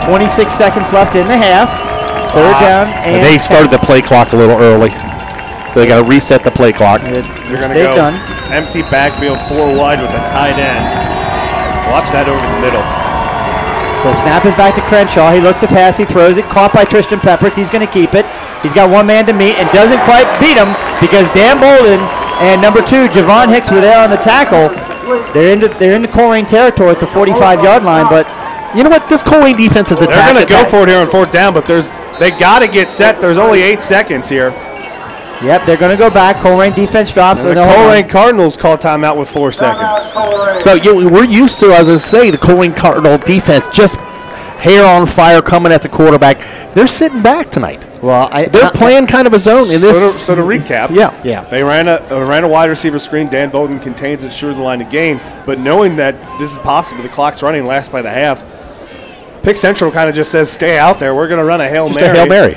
[SPEAKER 1] 26 seconds left in the half. 3rd down and
[SPEAKER 3] they started the play clock a little early. So they got to reset the play clock.
[SPEAKER 2] They're going to go empty backfield 4 wide with a tight end. Watch that over the middle.
[SPEAKER 1] So snap is back to Crenshaw. He looks to pass. He throws it. Caught by Tristan Peppers. He's going to keep it. He's got one man to meet and doesn't quite beat him because Dan Bolden and number 2, Javon Hicks, were there on the tackle. They're into Colerain territory at the 45-yard line, but
[SPEAKER 3] you know what? This Colerain defense is attacking.
[SPEAKER 2] They're going to go for it here on 4th down, but they got to get set. There's only 8 seconds here.
[SPEAKER 1] Yep, they're going to go back. Colerain defense drops.
[SPEAKER 2] And the Colerain Cardinals call timeout with 4 seconds.
[SPEAKER 3] So we're used to, as I say, the Colerain Cardinal defense just hair on fire coming at the quarterback. They're sitting back tonight.
[SPEAKER 1] Well,
[SPEAKER 3] they're playing kind of a zone in this.
[SPEAKER 2] So to recap,
[SPEAKER 3] yeah,
[SPEAKER 2] they ran a wide receiver screen. Dan Bolden contains it, sure the line of gain. But knowing that this is possible, the clock's running last by the half. Pick Central kind of just says, "Stay out there. We're going to run a Hail Mary."
[SPEAKER 3] Just a Hail Mary.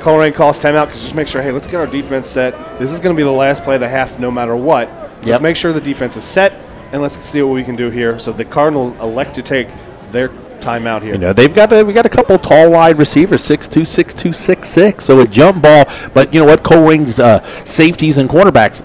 [SPEAKER 2] Colerain calls timeout because just make sure, hey, let's get our defense set. This is going to be the last play of the half, no matter what. Let's make sure the defense is set, and let's see what we can do here. So the Cardinals elect to take their timeout here.
[SPEAKER 3] You know, we got a couple tall wide receivers, 6'2", 6'2", 6'6", so a jump ball. But you know what? Colerain's safeties and cornerbacks,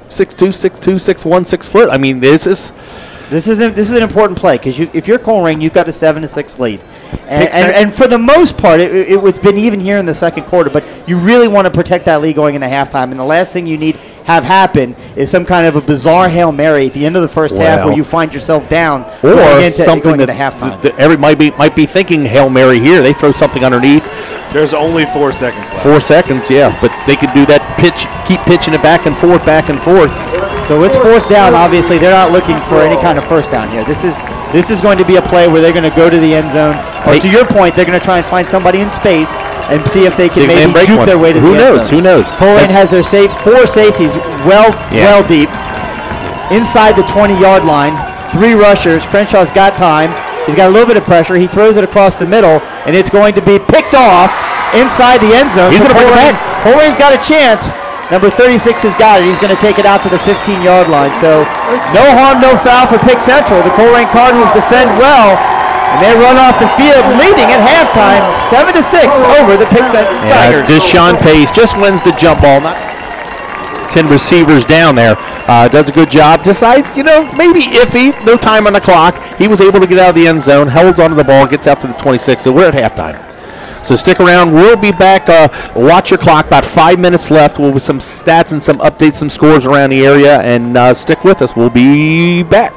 [SPEAKER 3] 6'2", 6'2", 6'1", 6 foot. I mean, this is an important play because if you're Colerain, you've got a 7-6 lead. And for the most part, it's been even here in the second quarter, but you really want to protect that lead going into halftime. And the last thing you need have happen is some kind of a bizarre Hail Mary at the end of the first half where you find yourself down or something
[SPEAKER 1] going into halftime.
[SPEAKER 3] Everybody might be thinking Hail Mary here. They throw something underneath.
[SPEAKER 2] There's only 4 seconds left.
[SPEAKER 3] 4 seconds, yeah, but they could do that keep pitching it back and forth, back and forth.
[SPEAKER 1] So it's 4th down. Obviously, they're not looking for any kind of first down here. This is going to be a play where they're going to go to the end zone. Or to your point, they're going to try and find somebody in space and see if they can maybe juke their way to the end zone.
[SPEAKER 3] Who knows?
[SPEAKER 1] Colerain has their 4 safeties well deep inside the 20-yard line. 3 rushers. Crenshaw's got time. He's got a little bit of pressure. He throws it across the middle, and it's going to be picked off inside the end zone.
[SPEAKER 3] He's going to bring it back.
[SPEAKER 1] Colerain's got a chance. Number 36 has got it. He's going to take it out to the 15-yard line. So no harm, no foul for Pick Central. The Colerain Cardinals defend well, and they run off the field leading at halftime 7-6 over the Pick Central Tigers.
[SPEAKER 3] Deshaun Pace just wins the jump ball. 10 receivers down there. Does a good job. Decides, maybe iffy. No time on the clock. He was able to get out of the end zone, holds onto the ball, gets out to the 26. So we're at halftime. So stick around. We'll be back. Watch your clock. About 5 minutes left. We'll with some stats and some updates, some scores around the area. And stick with us. We'll be back.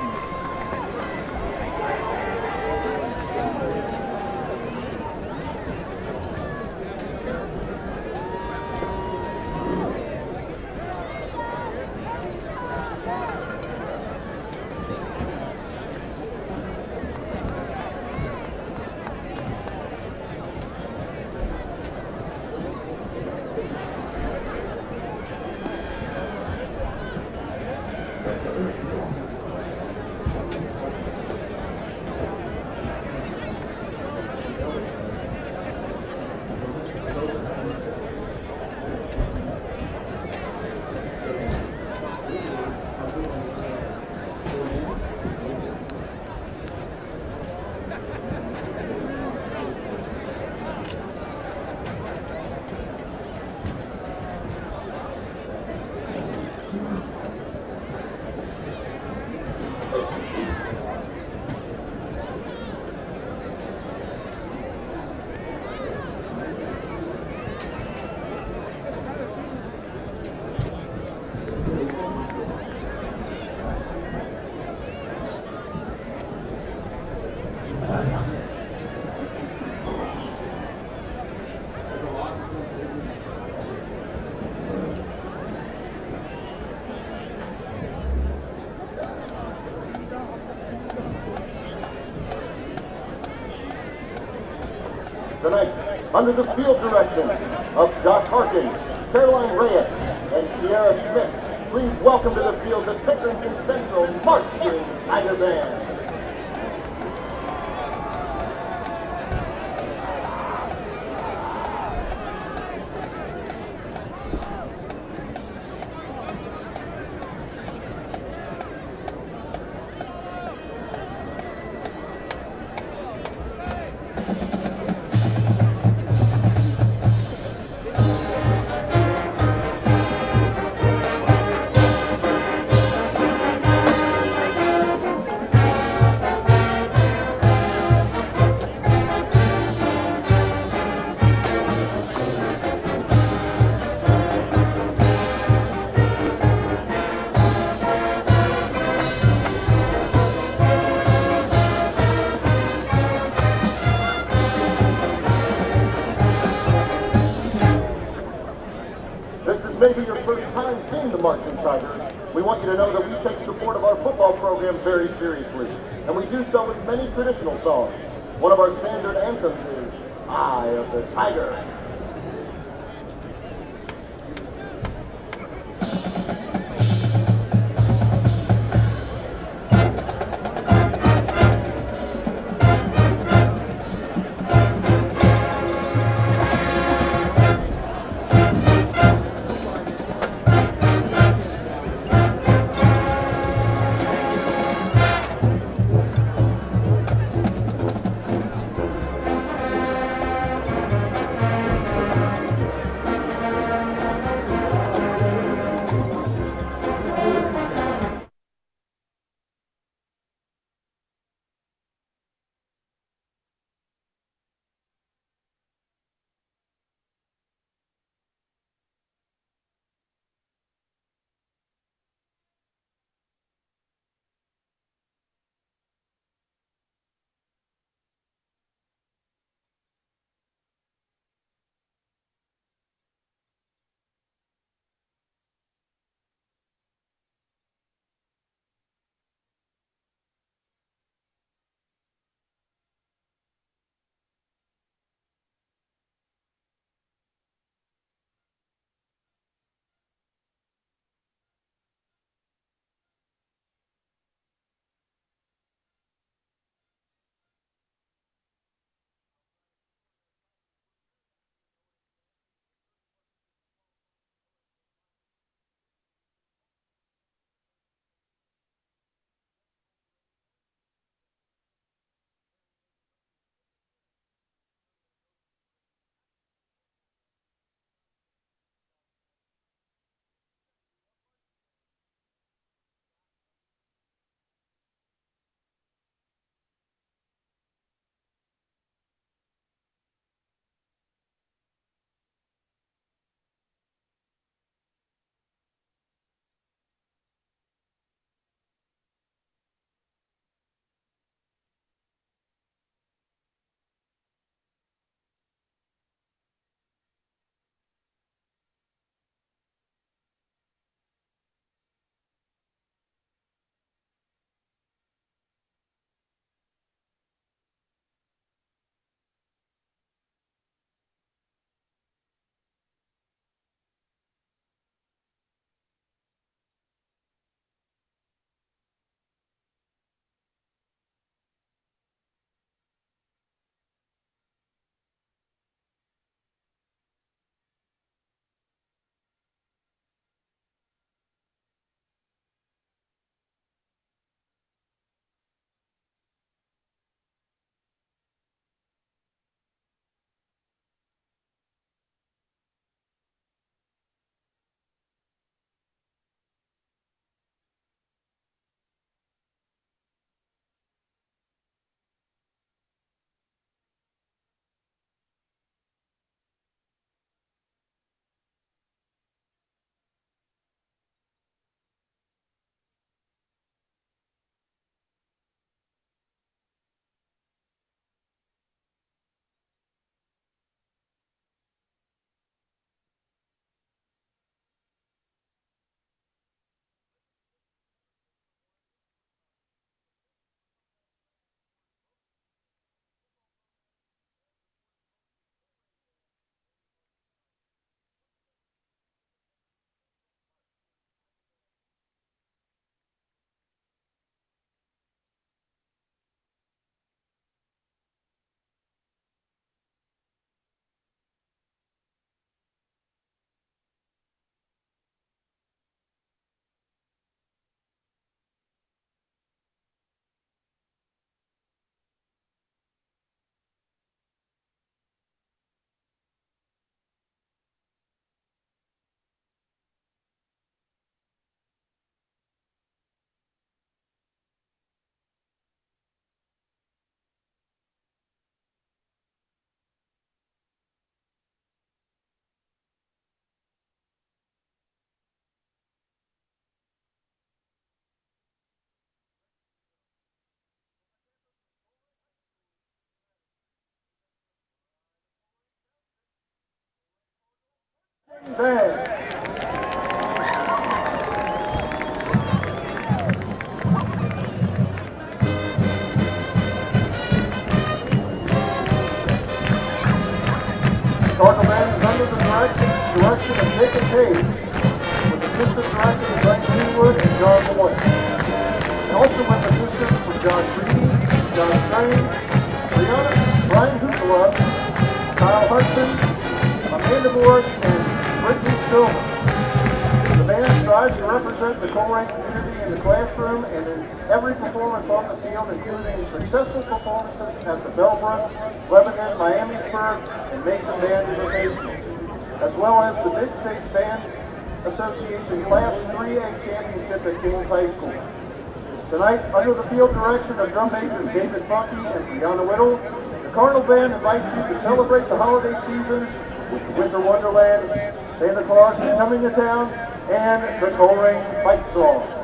[SPEAKER 4] under the field direction of Josh Harkins, Caroline Reyes, and Sierra Smith. Please welcome to the field the Pickerington Central Marching Tiger Band. Maybe your first time seeing the Marching Tigers. We want you to know that we take support of our football program very seriously, and we do so with many traditional songs. One of our standard anthems is Eye of the Tiger. Band. Cardinal Band is under the direction of Nick and Page, with assistant directors Frank Greenwood and John Boyd. And also with assistants from John Green, John Strain, Brian Hoopla, Kyle Hudson, Amanda Moore, and Brittany Silver. The band strives to represent the Colerain community in the classroom and in every performance on the field, including successful performances at the Bellbrook, Lebanon, Miamisburg, and Mason Band Invitational, as well as the Mid-State Band Association Class 3A Championship at Kings High School. Tonight, under the field direction of drum majors David Bucky and Brianna Whittle, the Cardinal Band invites you to celebrate the holiday season with Winter Wonderland, Santa Claus is Coming to Town, and the Colerain Fight Song.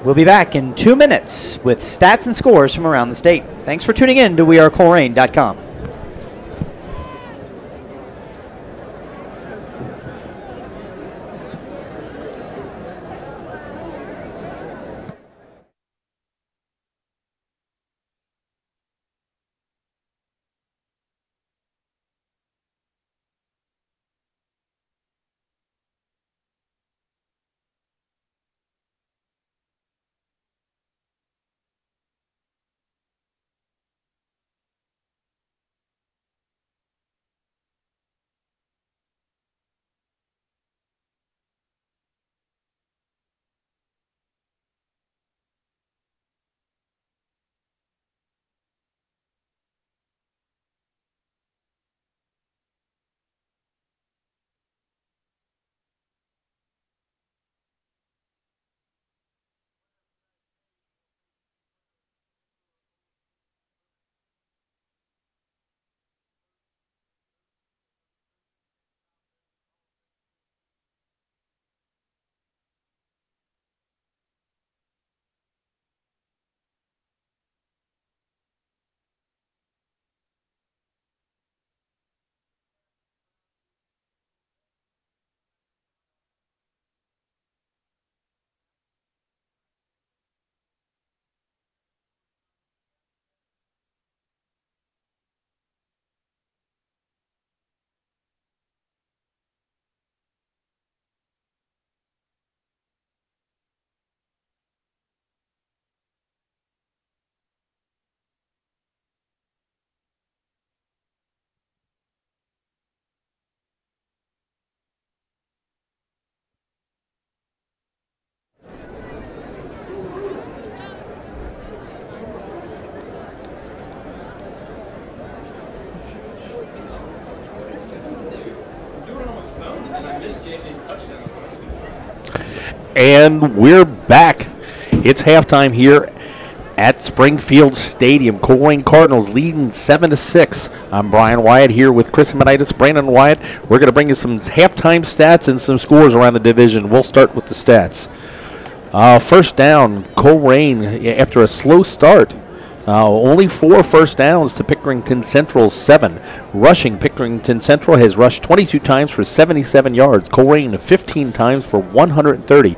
[SPEAKER 1] We'll be back in 2 minutes with stats and scores from around the state. Thanks for tuning in to wearecolerain.com.
[SPEAKER 3] And we're back. It's halftime here at Springfield Stadium. Colerain Cardinals leading 7-6. I'm Brian Wyatt here with Chris Amenitis, Brandon Wyatt. We're going to bring you some halftime stats and some scores around the division. We'll start with the stats. First down, Colerain after a slow start. Only 4 first downs to Pickerington Central's 7. Rushing, Pickerington Central has rushed 22 times for 77 yards. Colerain 15 times for 130.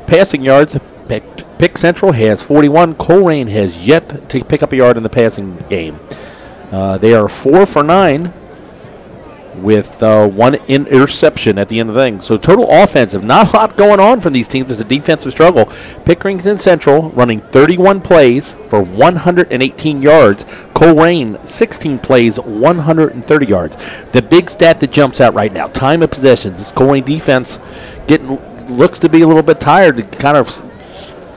[SPEAKER 3] Passing yards, Pick Central has 41. Colerain has yet to pick up a yard in the passing game. They are 4 for 9 with 1 interception at the end of the thing. So total offensive, not a lot going on from these teams. It's a defensive struggle. Pickerington Central running 31 plays for 118 yards. Colerain 16 plays, 130 yards. The big stat that jumps out right now, time of possessions. This Colerain defense looks to be a little bit tired, kind of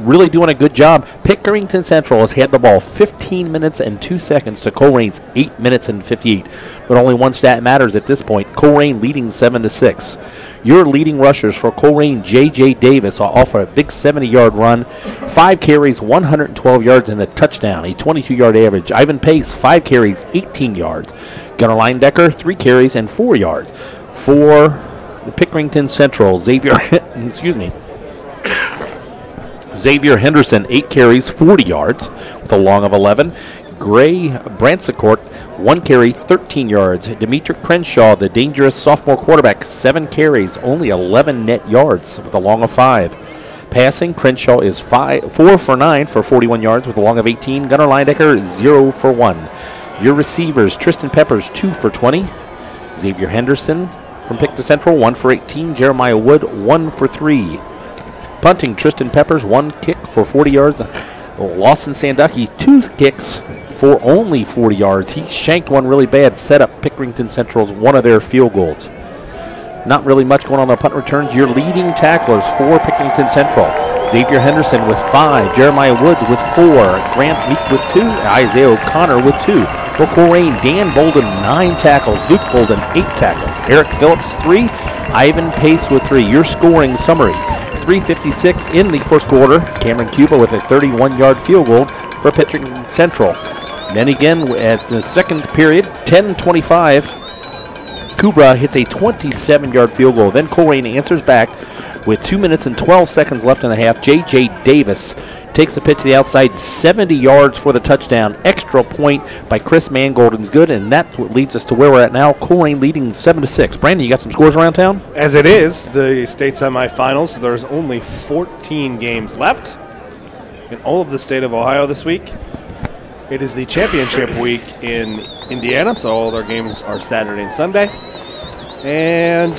[SPEAKER 3] really doing a good job. Pickerington Central has had the ball 15 minutes and 2 seconds to Colerain's 8 minutes and 58. But only one stat matters at this point. Colerain leading 7-6. Your leading rushers for Colerain, J.J. Davis, off a big 70-yard run. 5 carries, 112 yards, and a touchdown, a 22-yard average. Ivan Pace, 5 carries, 18 yards. Gunnar Leindecker, 3 carries and 4 yards. For the Pickerington Central, Xavier Henderson, 8 carries, 40 yards, with a long of 11. Gray Bransecourt, 1 carry, 13 yards. Demetria Crenshaw, the dangerous sophomore quarterback, 7 carries, only 11 net yards, with a long of 5. Passing, Crenshaw is 4 for 9 for 41 yards, with a long of 18. Gunnar Leindecker, 0 for 1. Your receivers, Tristan Peppers, 2 for 20. Xavier Henderson from Pickerington Central, 1 for 18. Jeremiah Wood, 1 for 3. Punting, Tristan Peppers, 1 kick for 40 yards. Lawson Sanducki, 2 kicks for only 40 yards. He shanked one really bad, set up Pickerington Central's one of their field goals. Not really much going on the punt returns. Your leading tacklers for Pickerington Central, Xavier Henderson with 5, Jeremiah Wood with 4, Grant Meek with 2, Isaiah O'Connor with 2. For Colerain, Dan Bolden, 9 tackles, Duke Bolden, 8 tackles, Eric Phillips, 3, Ivan Pace with 3. Your scoring summary: 3:56 in the first quarter. Cameron Cuba with a 31-yard field goal for Pickerington Central. Then again at the second period, 10:25, Kubra hits a 27-yard field goal. Then Colerain answers back with 2 minutes and 12 seconds left in the half. J.J. Davis takes the pitch to the outside, 70 yards for the touchdown. Extra point by Chris Mangolden's good, and that's what leads us to where we're at now. Colerain leading 7-6. Brandon, you got some scores around town?
[SPEAKER 2] As it is, the state semifinals, there's only 14 games left in all of the state of Ohio this week. It is the championship week in Indiana, so all their games are Saturday and Sunday. And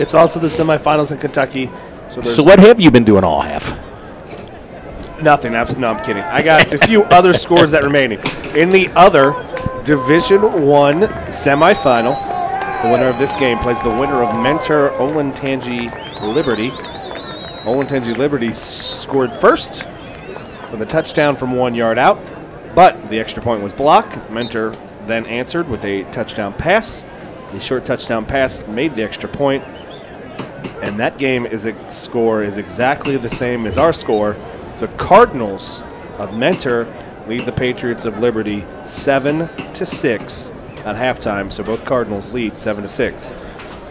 [SPEAKER 2] it's also the semifinals in Kentucky.
[SPEAKER 3] So what have you been doing all half?
[SPEAKER 2] Nothing. No, I'm kidding. I got a few other scores that remaining. In the other Division I semifinal, the winner of this game plays the winner of Mentor Olentangy Liberty. Olentangy Liberty scored first with a touchdown from 1 yard out, but the extra point was blocked. Mentor then answered with a touchdown pass. The short touchdown pass made the extra point, and that game score is exactly the same as our score. The Cardinals of Mentor lead the Patriots of Liberty 7-6 at halftime. So both Cardinals lead 7-6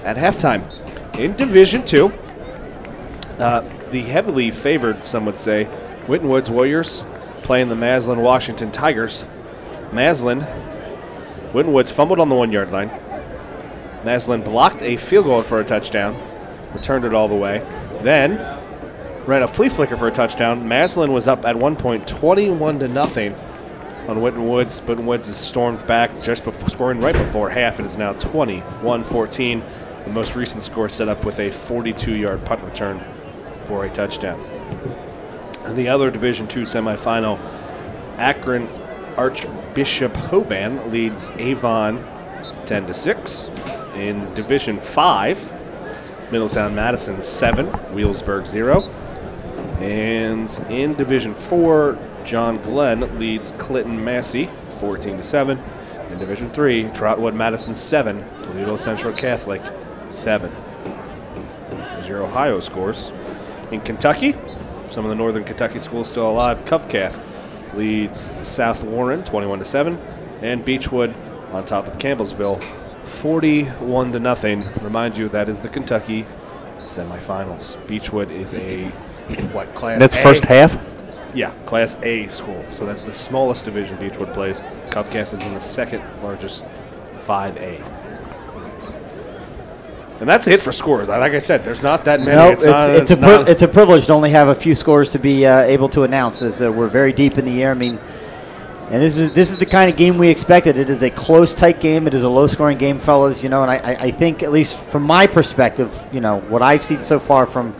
[SPEAKER 2] at halftime. In Division II, the heavily favored, some would say, Winton Woods Warriors playing the Maslin Washington Tigers. Winton Woods fumbled on the 1 yard line. Maslin blocked a field goal for a touchdown, returned it all the way. Then ran a flea flicker for a touchdown. Maslin was up at one point 21-0 on Winton Woods. Winton Woods has stormed back just before scoring right before half. It is now 21-14. The most recent score set up with a 42-yard punt return for a touchdown. In the other Division II semifinal, Akron Archbishop Hoban leads Avon 10-6. In Division 5, Middletown Madison 7, Wheelsburg 0. And in Division 4, John Glenn leads Clinton Massey 14-7. In Division 3, Trotwood Madison 7, Toledo Central Catholic 7. There's your Ohio scores. In Kentucky, some of the Northern Kentucky schools still alive. Covcath leads South Warren 21-7, and Beechwood on top of Campbellsville 41-0. Remind you, that is the Kentucky semifinals. Beechwood is a class
[SPEAKER 3] That's
[SPEAKER 2] A?
[SPEAKER 3] First half?
[SPEAKER 2] Yeah, Class A school. So that's the smallest division Beechwood plays. Covcath is in the second largest 5A. And that's it for scores. Like I said, there's not that many.
[SPEAKER 1] Nope, it's a privilege to only have a few scores to be able to announce. As we're very deep in the year. I mean, and this is the kind of game we expected. It is a close, tight game. It is a low-scoring game, fellas. And I think, at least from my perspective, what I've seen so far from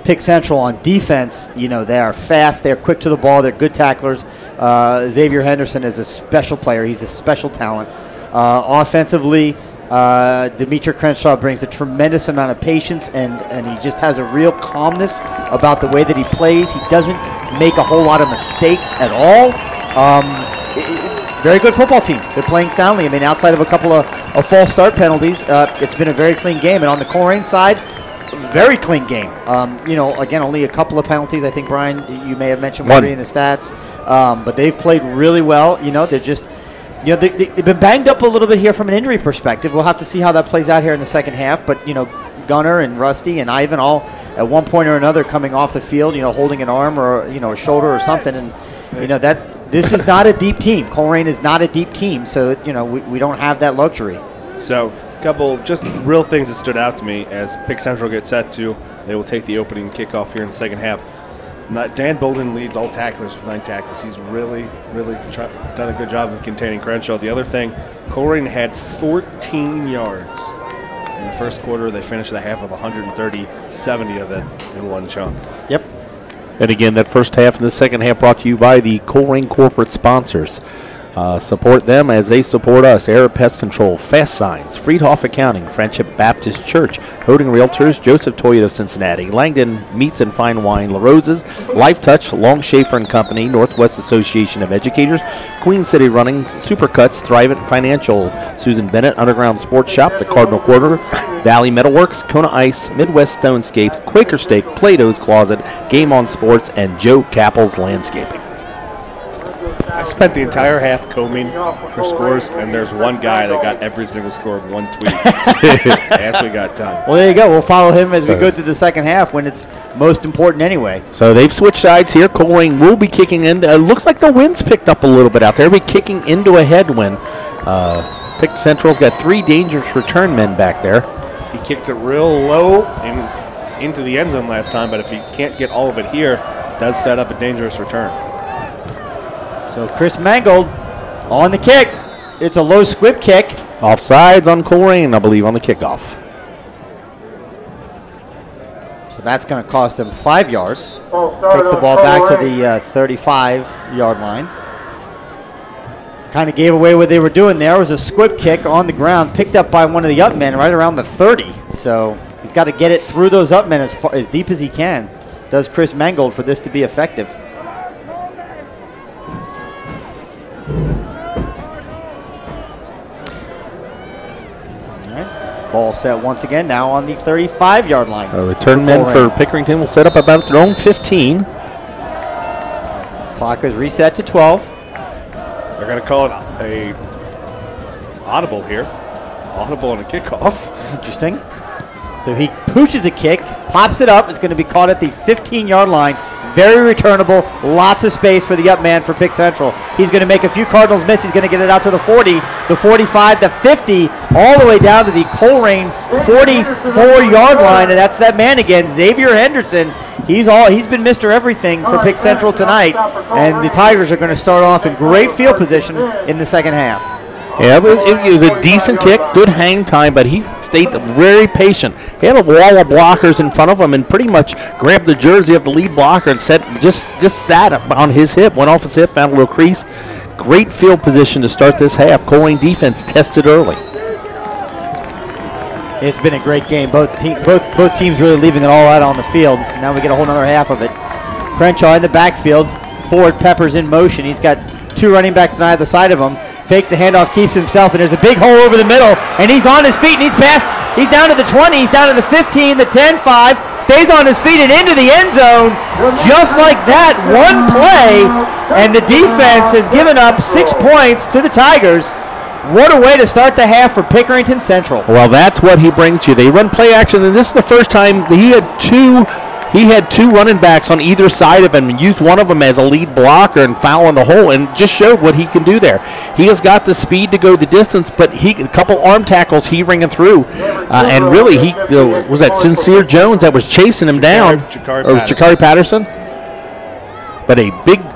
[SPEAKER 1] Pick Central on defense, they are fast, they're quick to the ball, they're good tacklers. Xavier Henderson is a special player. He's a special talent. Offensively, Demetria Crenshaw brings a tremendous amount of patience, and he just has a real calmness about the way that he plays. He doesn't make a whole lot of mistakes at all. Very good football team. They're playing soundly. I mean, outside of a couple of false start penalties, it's been a very clean game. And on the Colerain side, very clean game. Again, only a couple of penalties. I think, Brian, you may have mentioned one in the stats. But they've played really well. They're just, they've been banged up a little bit here from an injury perspective. We'll have to see how that plays out here in the second half. But, Gunner and Rusty and Ivan all at one point or another coming off the field, holding an arm or, a shoulder or something. And, this is not a deep team. Colerain is not a deep team. So, we don't have that luxury.
[SPEAKER 2] So, a couple just real things that stood out to me as Pick Central gets set to. They will take the opening kickoff here in the second half. Dan Bolden leads all tacklers with 9 tackles. He's really done a good job of containing Crenshaw. The other thing, Colerain had 14 yards in the first quarter. They finished the half with 130, 70 of it in one chunk.
[SPEAKER 1] Yep.
[SPEAKER 3] And again, that first half and the second half brought to you by the Colerain corporate sponsors. Support them as they support us. Arab Pest Control, Fast Signs, Friedhoff Accounting, Friendship Baptist Church, Hoding Realtors, Joseph Toyota of Cincinnati, Langdon Meats and Fine Wine, La Rosa's, Life Touch, Long Schaefer and Company, Northwest Association of Educators, Queen City Running, Supercuts, Thrivent Financial, Susan Bennett, Underground Sports Shop, the Cardinal Quarter, Valley Metalworks, Kona Ice, Midwest Stonescapes, Quaker Steak, Plato's Closet, Game On Sports, and Joe Capples Landscaping.
[SPEAKER 2] I spent the entire half combing for scores, and there's one guy that got every single score in one tweet as we got done.
[SPEAKER 1] Well, there you go. We'll follow him as we go through the second half when it's most important anyway.
[SPEAKER 3] So they've switched sides here. Colerain will be kicking in. Looks like the wind's picked up a little bit out there. They'll be kicking into a headwind. Pick Central's got 3 dangerous return men back there.
[SPEAKER 2] He kicked it real low and into the end zone last time, but if he can't get all of it here, it does set up a dangerous return.
[SPEAKER 1] So Chris Mangold on the kick. It's a low squib kick.
[SPEAKER 3] Offsides on Colerain, I believe, on the kickoff.
[SPEAKER 1] So that's going to cost them 5 yards. Kick
[SPEAKER 4] Kick
[SPEAKER 1] the ball back to the 35-yard line. Kind of gave away what they were doing there. It was a squib kick on the ground, picked up by one of the up men right around the 30. So he's got to get it through those up men as deep as he can. Does Chris Mangold for this to be effective. All right. Ball set once again, now on the 35-yard line.
[SPEAKER 3] Return men for Pickerington will set up about their own 15.
[SPEAKER 1] Clock is reset to 12.
[SPEAKER 2] They're going to call it a audible here. Audible on a kickoff.
[SPEAKER 1] Interesting. So he pooches a kick, pops it up. It's going to be caught at the 15-yard line. Very returnable. Lots of space for the up man for Pick Central. He's going to make a few Cardinals miss. He's going to get it out to the 40, the 45, the 50, all the way down to the Colerain 44-yard line. And that's that man again, Xavier Henderson. He's been Mr. Everything for Pick Central tonight. And the Tigers are going to start off in great field position in the second half.
[SPEAKER 3] Yeah, it was a decent kick, good hang time, but he stayed very patient. He had a wall of blockers in front of him and pretty much grabbed the jersey of the lead blocker and just sat on his hip, went off his hip, found a little crease. Great field position to start this half. Colerain defense tested early.
[SPEAKER 1] It's been a great game. Both teams really leaving it all out on the field. Now we get a whole other half of it. Crenshaw in the backfield. Ford Peppers in motion. He's got 2 running backs on either side of him. Fakes the handoff, keeps himself, and there's a big hole over the middle, and he's on his feet, and he's down to the 20, he's down to the 15, the 10, 5, stays on his feet and into the end zone, just like that, one play, and the defense has given up 6 points to the Tigers. What a way to start the half for Pickerington Central.
[SPEAKER 3] Well, that's what he brings you. They run play action, and this is the first time he had two running backs on either side of him and used one of them as a lead blocker and foul in the hole and just showed what he can do there. He has got the speed to go the distance, but a couple arm tackles he ringing through. And really, was that Sincere Jones that was chasing him down? Or Jakari Patterson? But a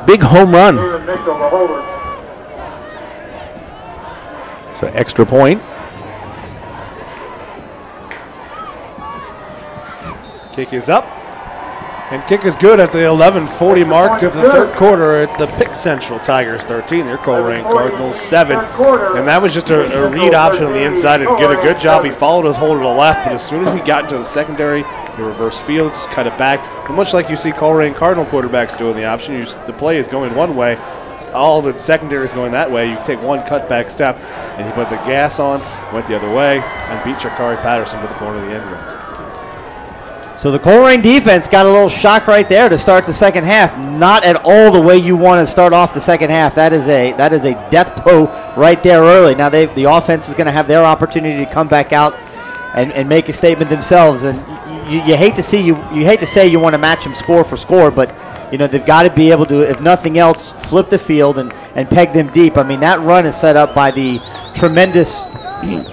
[SPEAKER 3] big home run. So extra point.
[SPEAKER 2] Kick is up. And kick is good at the 11:40 mark of the third quarter. It's the Pick Central Tigers 13. They're Colerain Cardinals 7. And that was just a read option on the inside and did a good job. He followed his hole to the left, but as soon as he got into the secondary, he reversed fields, cut it back. But much like you see Colerain Cardinal quarterbacks do in the option, the play is going one way. All the secondary is going that way. You take one cutback step, and he put the gas on, went the other way, and beat Jakari Patterson to the corner of the end zone.
[SPEAKER 1] So the Colerain defense got a little shock right there to start the second half. Not at all the way you want to start off the second half. That is a death blow right there early. Now the offense is going to have their opportunity to come back out and make a statement themselves. And you hate to say you want to match them score for score, but they've got to be able to, if nothing else, flip the field and peg them deep. I mean, that run is set up by the tremendous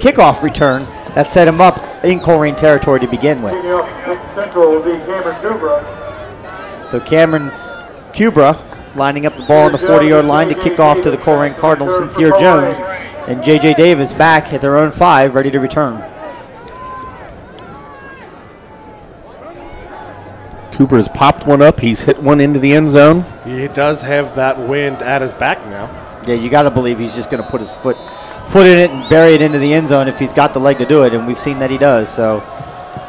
[SPEAKER 1] kickoff return that set him up in Colerain territory to begin with. So Cameron Kubra lining up the ball on the 40-yard line to kick off to the Colerain Cardinals. Sincere Jones and J.J. Davis back at their own 5, ready to return.
[SPEAKER 3] Cooper has popped one up. He's hit one into the end zone.
[SPEAKER 2] He does have that wind at his back now.
[SPEAKER 1] Yeah, you got to believe he's just going to put his foot in it and bury it into the end zone if he's got the leg to do it, and we've seen that he does. So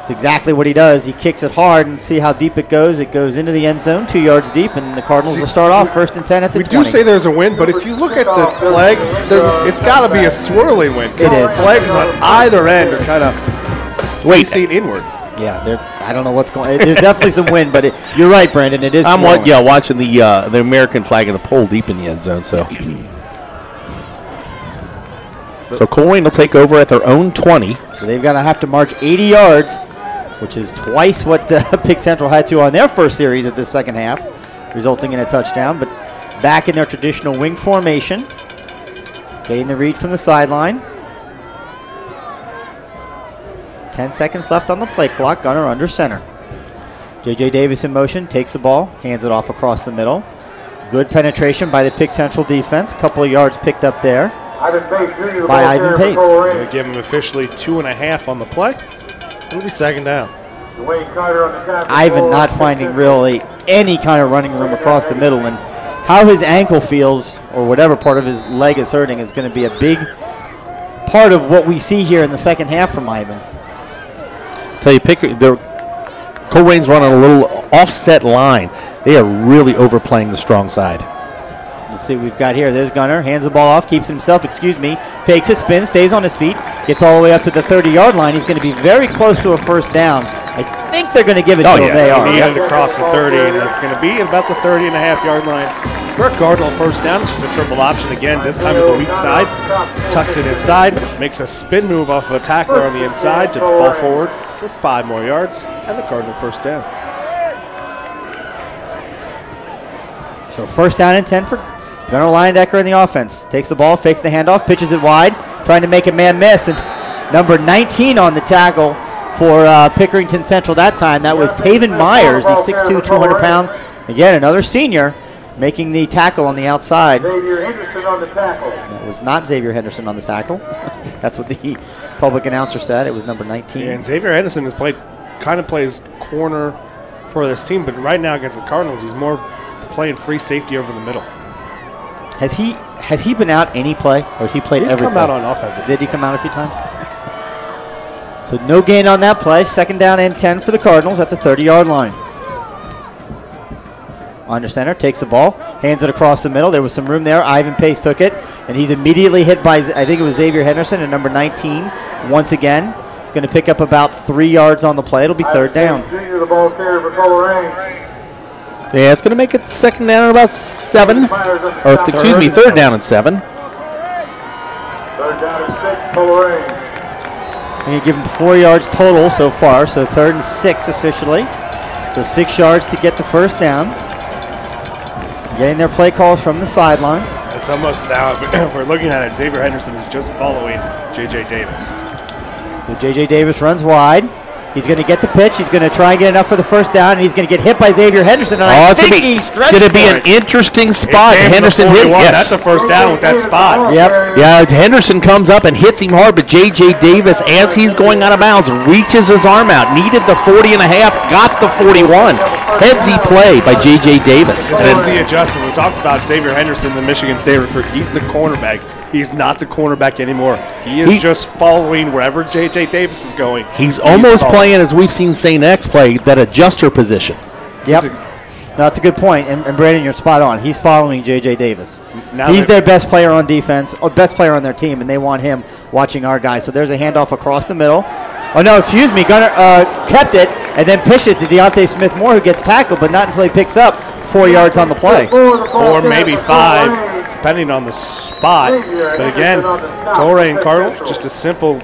[SPEAKER 1] it's exactly what he does. He kicks it hard and see how deep it goes. It goes into the end zone, 2 yards deep, and the Cardinals will start off 1st and 10 at the 20.
[SPEAKER 2] We do say there's a wind, but if you look at the flags, it's got to be a swirling wind.
[SPEAKER 1] It is.
[SPEAKER 2] Flags on either end are kind of facing inward.
[SPEAKER 1] Yeah, I don't know what's going on. There's definitely some wind, but you're right, Brandon. It is swirling.
[SPEAKER 3] I'm watching the American flag in the pole deep in the end zone. So Colerain will take over at their own 20.
[SPEAKER 1] So they've got to have to march 80 yards which is twice what Pick Central had to on their first series of this second half, resulting in a touchdown. But back in their traditional wing formation, getting the read from the sideline. 10 seconds left on the play clock. Gunner under center. J.J. Davis in motion, takes the ball, hands it off across the middle. Good penetration by the Pick Central defense. Couple of yards picked up there by Ivan Pace.
[SPEAKER 2] Going to give him officially 2.5 on the play. It'll be second down.
[SPEAKER 1] Ivan not finding really any kind of running room across the middle, and how his ankle feels or whatever part of his leg is hurting is going to be a big part of what we see here in the second half from Ivan.
[SPEAKER 3] Tell you, Colerain's running a little offset line. They are really overplaying the strong side.
[SPEAKER 1] Let's see what we've got here. There's Gunner, hands the ball off, keeps himself, fakes it, spins, stays on his feet, gets all the way up to the 30-yard line. He's going to be very close to a first down. I think they're going to give it to him. They are.
[SPEAKER 2] He had to cross the 30, and it's going to be about the 30.5-yard line. For a Cardinal first down, it's just a triple option again, this time with the weak side. Tucks it inside, makes a spin move off of a tackler on the inside to fall forward for 5 more yards, and the Cardinal first down.
[SPEAKER 1] So first down and 10 for Gunnar Leyendecker in the offense. Takes the ball, fakes the handoff, pitches it wide, trying to make a man miss. And number 19 on the tackle for Pickerington Central that time. That was Taven Myers, the 6'2", 200-pound. Again, another senior making the tackle on the outside.
[SPEAKER 4] Xavier Henderson on the tackle.
[SPEAKER 1] That was not Xavier Henderson on the tackle. That's what the public announcer said. It was number 19.
[SPEAKER 2] Yeah, and Xavier Henderson kind of plays corner for this team, but right now against the Cardinals, he's more playing free safety over the middle.
[SPEAKER 1] Has he been out any play, or has he played every play?
[SPEAKER 2] He's come out on offensive.
[SPEAKER 1] Did he come out a few times? So no gain on that play. Second down and 10 for the Cardinals at the 30-yard line. Under center, takes the ball, hands it across the middle. There was some room there. Ivan Pace took it, and he's immediately hit by, I think it was Xavier Henderson and number 19 once again. Going to pick up about 3 yards on the play. It'll be third down.
[SPEAKER 4] The ball carrier for Colerain.
[SPEAKER 3] Yeah, it's going to make it second down and about 7. Third down and 7.
[SPEAKER 4] Third down and 6, Colerain.
[SPEAKER 1] I'm going to give him 4 yards total so far, so third and 6 officially. So 6 yards to get the first down. Getting their play calls from the sideline.
[SPEAKER 2] It's almost now, if we're looking at it, Xavier Henderson is just following J.J. Davis.
[SPEAKER 1] So J.J. Davis runs wide. He's going to get the pitch. He's going to try and get enough for the first down, and he's going to get hit by Xavier Henderson. And I think he stretched
[SPEAKER 3] It's going to be an interesting spot. Henderson hit. Yes.
[SPEAKER 2] That's a first down with that spot.
[SPEAKER 1] Yep.
[SPEAKER 3] Yeah, Henderson comes up and hits him hard, but J.J. Davis, as he's going out of bounds, reaches his arm out. Needed the 40.5, got the 41. Headsy play by J.J. Davis.
[SPEAKER 2] This is the adjustment. We talked about Xavier Henderson, the Michigan State recruit. He's the cornerback. He's not the cornerback anymore. He is just following wherever J.J. Davis is going.
[SPEAKER 3] He's almost playing, as we've seen St. X play, that adjuster position.
[SPEAKER 1] Yep. That's a good point. And Brandon, you're spot on. He's following J.J. Davis. He's their best player on defense, or best player on their team, and they want him watching our guys. So there's a handoff across the middle. Oh, no, excuse me. Gunner kept it and then pushed it to Deontay Smith-Moore, who gets tackled, but not until he picks up 4 yards on the play.
[SPEAKER 2] 4, maybe 5. Depending on the spot. But again, Colerain Cardinals, just a simple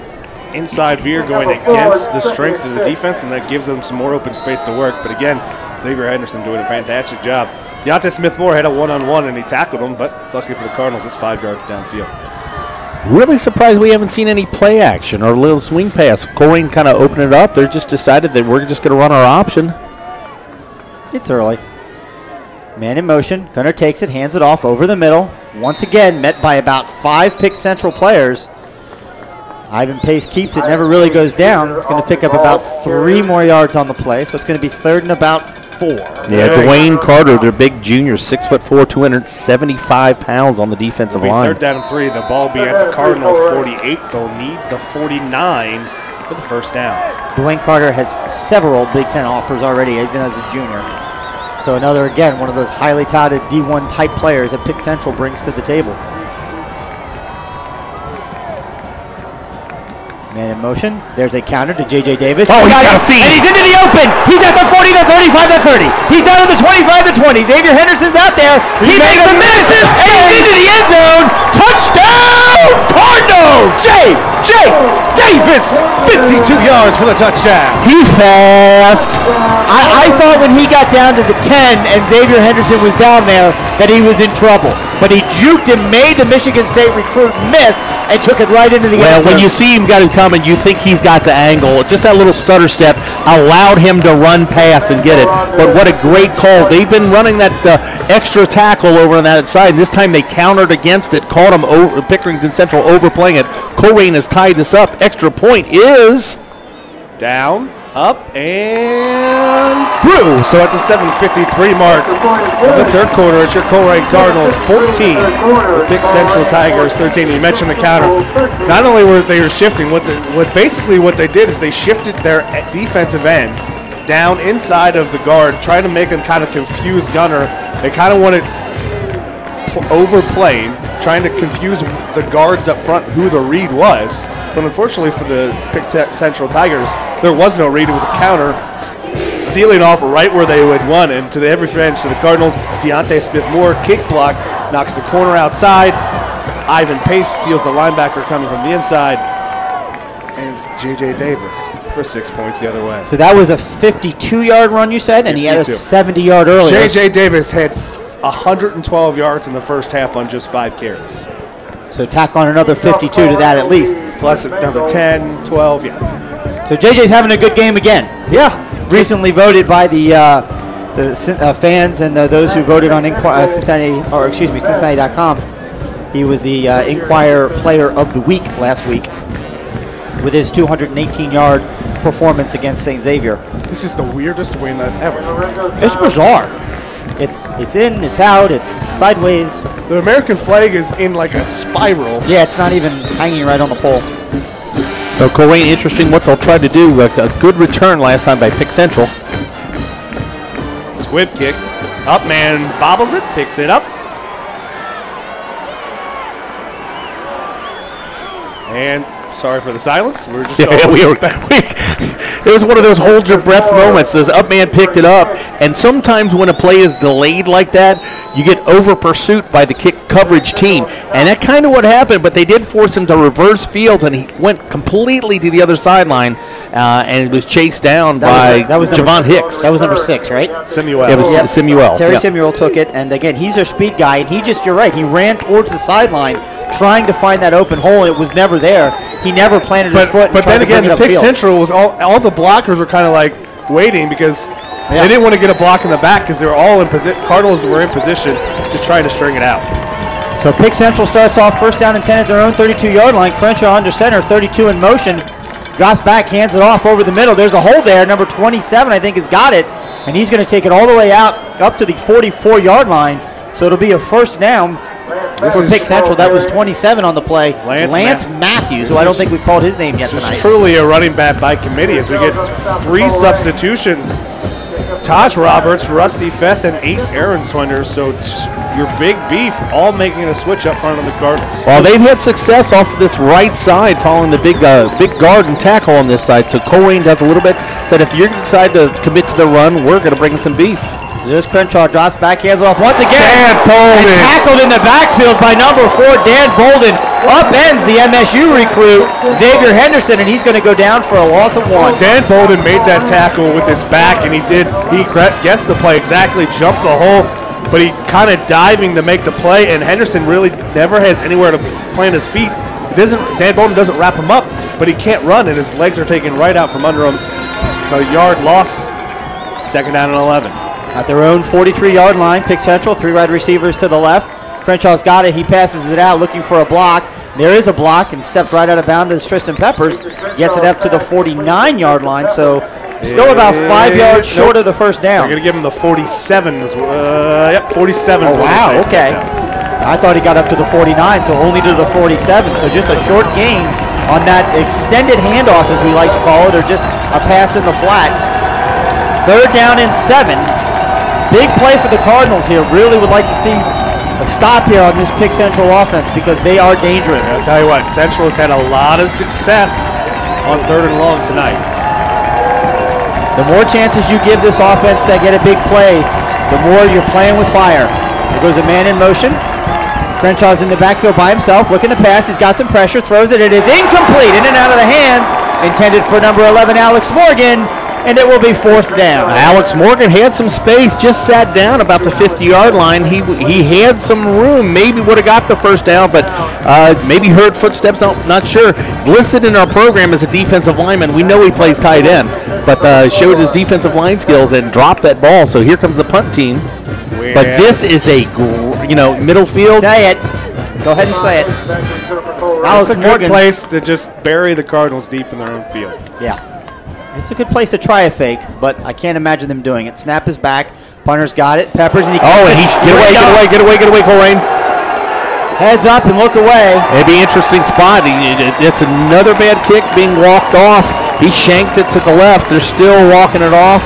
[SPEAKER 2] inside veer going against the strength of the defense, and that gives them some more open space to work. But again, Xavier Henderson doing a fantastic job. Deontay Smith-Moore had a one-on-one, and he tackled him, but luckily for the Cardinals, it's 5 yards downfield.
[SPEAKER 3] Really surprised we haven't seen any play action or a little swing pass. Colerain kind of opened it up. They're just decided that we're just going to run our option.
[SPEAKER 1] It's early. Man in motion. Gunner takes it, hands it off over the middle. Once again, met by about 5 Pick Central players. Ivan Pace keeps it, never really goes down. It's going to pick up about 3 more yards on the play, so it's going to be third and about 4.
[SPEAKER 3] Yeah, Dwayne Carter, their big junior, 6'4", 275 pounds on the defensive line.
[SPEAKER 2] Third down and 3. The ball will be at the Cardinal 48. They'll need the 49 for the first down.
[SPEAKER 1] Dwayne Carter has several Big Ten offers already, even as a junior. So another, again, one of those highly touted D1 type players that Pick Central brings to the table. Man in motion. There's a counter to J.J. Davis.
[SPEAKER 3] Oh, he's got a seam.
[SPEAKER 1] And he's into the open. He's at the 40, the 35, the 30. He's down to the 25, the 20. Xavier Henderson's out there. He makes the miss, and he's into the end zone. Touchdown, Cardinals! Jay
[SPEAKER 2] Jake Davis, 52 yards for the touchdown.
[SPEAKER 1] He's fast. I thought when he got down to the 10 and Xavier Henderson was down there that he was in trouble. But he juked him, made the Michigan State recruit miss, and took it right into the end zone.
[SPEAKER 3] When you see him got him coming, you think he's got the angle. Just that little stutter step allowed him to run past and get it. But what a great call. They've been running that extra tackle over on that side. This time they countered against it, caught him over, Pickerington Central overplaying it. Colerain has tied this up. Extra point is
[SPEAKER 2] down, up, and through. So at the 7:53 mark of the third quarter, it's your Colerain Cardinals 14, the Pick Central Tigers 13. You mentioned the counter. Not only were they shifting, what they did is they shifted their defensive end down inside of the guard, trying to make him kind of confuse Gunner. They kind of wanted overplayed, trying to confuse the guards up front who the read was. But unfortunately for the Pick Central Tigers, there was no read. It was a counter, stealing off right where they would won. And to the every bench to the Cardinals, Deontay Smith-Moore, kick block, knocks the corner outside. Ivan Pace seals the linebacker coming from the inside. And it's J.J. Davis for 6 points the other way.
[SPEAKER 1] So that was a 52-yard run, you said, and 52. He had a 70-yard earlier.
[SPEAKER 2] J.J. Davis had 112 yards in the first half on just 5 carries.
[SPEAKER 1] So tack on another 52 to that at least.
[SPEAKER 2] Plus another 10, 12, yeah.
[SPEAKER 1] So JJ's having a good game again.
[SPEAKER 2] Yeah.
[SPEAKER 1] Recently voted by the fans and those who voted on Cincinnati.com. He was the Inquirer Player of the Week last week with his 218-yard performance against St. Xavier.
[SPEAKER 2] This is the weirdest win ever.
[SPEAKER 1] It's bizarre. It's in, it's out, it's sideways.
[SPEAKER 2] The American flag is in like a spiral.
[SPEAKER 1] Yeah, it's not even hanging right on the pole.
[SPEAKER 3] So Colerain, interesting what they'll try to do. A good return last time by Pick Central.
[SPEAKER 2] Squib kick. Up man bobbles it, picks it up. And sorry for the silence. We're just
[SPEAKER 3] it was one of those hold your breath moments. This up man picked it up, and sometimes when a play is delayed like that, you get over pursuit by the kick coverage team, and that kind of what happened. But they did force him to reverse fields, and he went completely to the other sideline, and it was chased down by Javon Hicks.
[SPEAKER 1] That was number 6, right?
[SPEAKER 2] Samuel.
[SPEAKER 3] It was Samuel.
[SPEAKER 1] Terry Samuel took it, and again, he's their speed guy, and you're right, he ran towards the sideline trying to find that open hole. It was never there. He never planted his foot.
[SPEAKER 2] But then again, the Pick Central was all the blockers were kind of like waiting because they didn't want to get a block in the back because they were all in position. Cardinals were in position, just trying to string it out.
[SPEAKER 1] So Pick Central starts off first down and 10 at their own 32-yard line. Crenshaw under center, 32 in motion. Drops back, hands it off over the middle. There's a hole there. Number 27, I think, has got it. And he's going to take it all the way out up to the 44-yard line. So it'll be a first down. For Pick Central. That was 27 on the play. Lance Matthews, who I don't think we've called his name yet tonight.
[SPEAKER 2] This is truly a running back by committee as we get 3 substitutions. Taj Roberts, Rusty Feth, and Ace Aaronswender. So your big beef all making a switch up front of the Cardinals.
[SPEAKER 3] Well, they've had success off this right side following the big guard and tackle on this side. So Colerain does a little bit. Said if you decide to commit to the run, we're going to bring in some beef.
[SPEAKER 1] This Crenshaw drops back, hands it off once again.
[SPEAKER 2] Dan Bolden.
[SPEAKER 1] And tackled in the backfield by number 4, Dan Bolden. Upends the MSU recruit, Xavier Henderson, and he's going to go down for a loss of 1.
[SPEAKER 2] Dan Bolden made that tackle with his back, and he guessed the play exactly, jumped the hole, but he kind of diving to make the play, and Henderson really never has anywhere to plant his feet. Dan Bolden doesn't wrap him up, but he can't run, and his legs are taken right out from under him. So yard loss, second down and 11.
[SPEAKER 1] At their own 43-yard line, Pick Central, 3 wide receivers to the left. Crenshaw's got it. He passes it out looking for a block. There is a block and steps right out of bounds as Tristan Peppers gets it up to the 49-yard line. So still about 5 yards short of the first down.
[SPEAKER 2] They're going to give him the 47. 47.
[SPEAKER 1] Oh, wow, okay. I thought he got up to the 49, so only to the 47. So just a short gain on that extended handoff, as we like to call it, or just a pass in the flat. Third down and 7. Big play for the Cardinals here. Really would like to see a stop here on this Pick Central offense because they are dangerous.
[SPEAKER 2] I'll tell you what, Central has had a lot of success on 3rd and long tonight.
[SPEAKER 1] The more chances you give this offense to get a big play, the more you're playing with fire. There goes a man in motion. Crenshaw's in the backfield by himself, looking to pass. He's got some pressure, throws it. It is incomplete, in and out of the hands. Intended for number 11, Alex Morgan, and it will be fourth down.
[SPEAKER 3] Alex Morgan had some space, just sat down about the 50-yard line. He had some room, maybe would have got the first down, but maybe heard footsteps, not sure. He's listed in our program as a defensive lineman. We know he plays tight end, but showed his defensive line skills and dropped that ball. So here comes the punt team. But this is a, middle field.
[SPEAKER 1] Say it. Go ahead and say it.
[SPEAKER 2] It's a good place to just bury the Cardinals deep in their own field.
[SPEAKER 1] Yeah. It's a good place to try a fake, but I can't imagine them doing it. Snap is back. Punter's got it. Peppers, and he
[SPEAKER 3] get away, Colerain.
[SPEAKER 1] Heads up and look away.
[SPEAKER 3] It'd be an interesting spot. It's another bad kick being walked off. He shanked it to the left. They're still walking it off.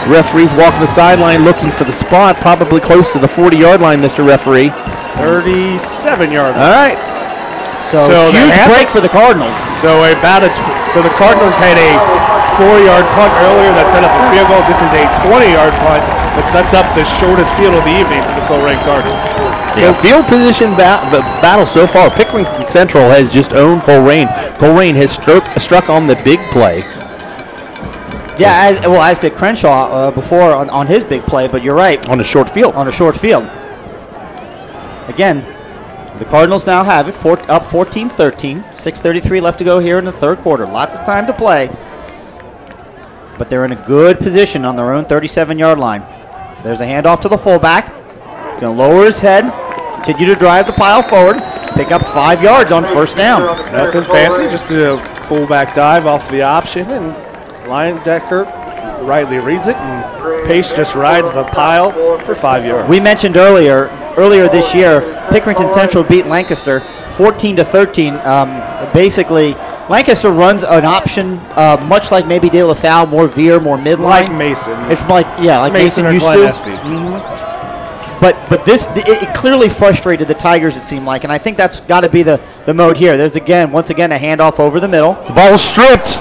[SPEAKER 3] Referee's walking the sideline looking for the spot, probably close to the 40-yard line, Mr. Referee.
[SPEAKER 2] 37-yard line.
[SPEAKER 3] All right.
[SPEAKER 1] So huge break for the Cardinals.
[SPEAKER 2] So the Cardinals had a 4-yard punt earlier that set up a field goal. This is a 20-yard punt that sets up the shortest field of the evening for the Colerain Cardinals.
[SPEAKER 3] Yeah, field position battle so far. Pickerington Central has just owned Colerain. Colerain has struck on the big play.
[SPEAKER 1] Yeah, as did Crenshaw before on his big play, but you're right.
[SPEAKER 3] On a short field.
[SPEAKER 1] Again, the Cardinals now have it up 14-13. 6:33 left to go here in the third quarter. Lots of time to play. But they're in a good position on their own 37-yard line. There's a handoff to the fullback. He's going to lower his head, continue to drive the pile forward, pick up 5 yards on first down.
[SPEAKER 2] Nothing fancy, just a fullback dive off the option, and Leyendecker rightly reads it, and Pace just rides the pile for 5 yards.
[SPEAKER 1] We mentioned earlier this year, Pickerington Central beat Lancaster 14-13. Basically, Lancaster runs an option much like maybe De La Salle, more veer, more midline.
[SPEAKER 2] Like Mason.
[SPEAKER 1] It's like Mason
[SPEAKER 2] or
[SPEAKER 1] used
[SPEAKER 2] Glen
[SPEAKER 1] to. But this it clearly frustrated the Tigers, it seemed like, and I think that's got to be the mode here. There's once again a handoff over the middle.
[SPEAKER 3] The ball is stripped.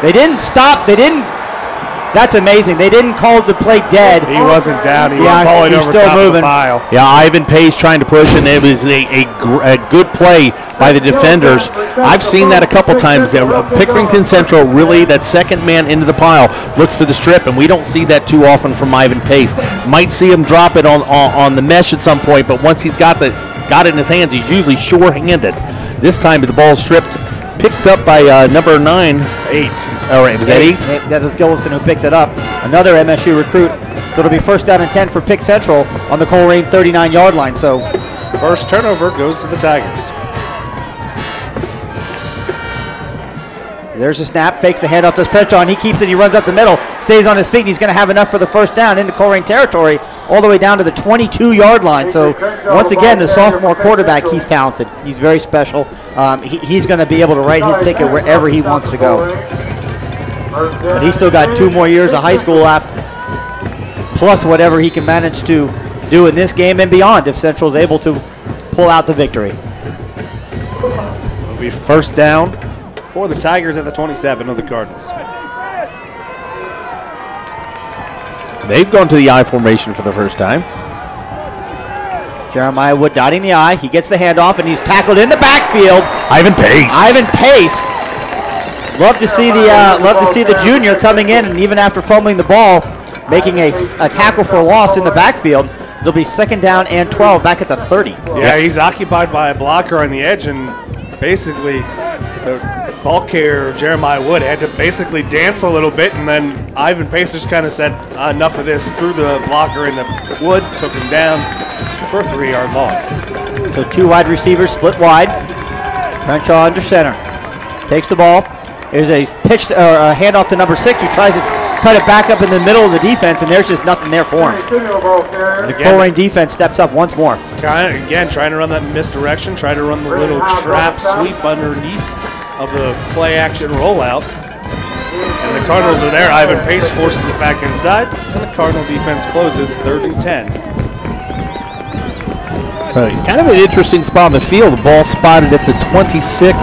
[SPEAKER 1] They didn't stop. That's amazing. They didn't call the play dead.
[SPEAKER 2] He wasn't down. He was falling over
[SPEAKER 1] still
[SPEAKER 2] top
[SPEAKER 1] moving.
[SPEAKER 2] of the pile.
[SPEAKER 3] Yeah, Ivan Pace trying to push, and it was a good play by the defenders. I've seen that a couple times. Pickerington Central really, that second man into the pile, looks for the strip, and we don't see that too often from Ivan Pace. Might see him drop it on the mesh at some point, but once he's got it in his hands, he's usually sure-handed. This time the ball stripped. Picked up by number 9. 8. All right, was that 8?
[SPEAKER 1] That was Gillison who picked it up. Another MSU recruit. So it'll be first down and 10 for Pick Central on the Colerain 39-yard line. So
[SPEAKER 2] first turnover goes to the Tigers.
[SPEAKER 1] There's a snap, fakes the handoff to Crenshaw, and he keeps it. He runs up the middle, stays on his feet, and he's going to have enough for the first down into Colerain territory, all the way down to the 22-yard line. So once again, the sophomore quarterback, he's talented. He's very special. He's going to be able to write his ticket wherever he wants to go. But he's still got 2 more years of high school left, plus whatever he can manage to do in this game and beyond if Central's able to pull out the victory.
[SPEAKER 2] So it'll be first down for the Tigers at the 27 of the Cardinals.
[SPEAKER 3] They've gone to the I formation for the first time.
[SPEAKER 1] Jeremiah Wood dotting the I. He gets the handoff, and he's tackled in the backfield.
[SPEAKER 3] Ivan Pace.
[SPEAKER 1] Love to see the junior coming in, and even after fumbling the ball, making a tackle for loss in the backfield. It'll be second down and 12 back at the 30.
[SPEAKER 2] Yeah, he's occupied by a blocker on the edge, and basically the ball carrier, Jeremiah Wood, had to basically dance a little bit, and then Ivan Pace just kind of said, enough of this, threw the blocker in the Wood, took him down for a 3-yard loss.
[SPEAKER 1] So 2 wide receivers split wide. Crenshaw under center. Takes the ball. There's a pitch or a handoff to number 6 who tries to cut it back up in the middle of the defense, and there's just nothing there for him. The Colerain defense steps up once more.
[SPEAKER 2] Trying to run that misdirection, try to run the little trap sweep underneath of the play action rollout. And the Cardinals are there. Ivan Pace forces it back inside, and the Cardinal defense closes 3rd and 10.
[SPEAKER 3] So kind of an interesting spot on the field. The ball spotted at the 26,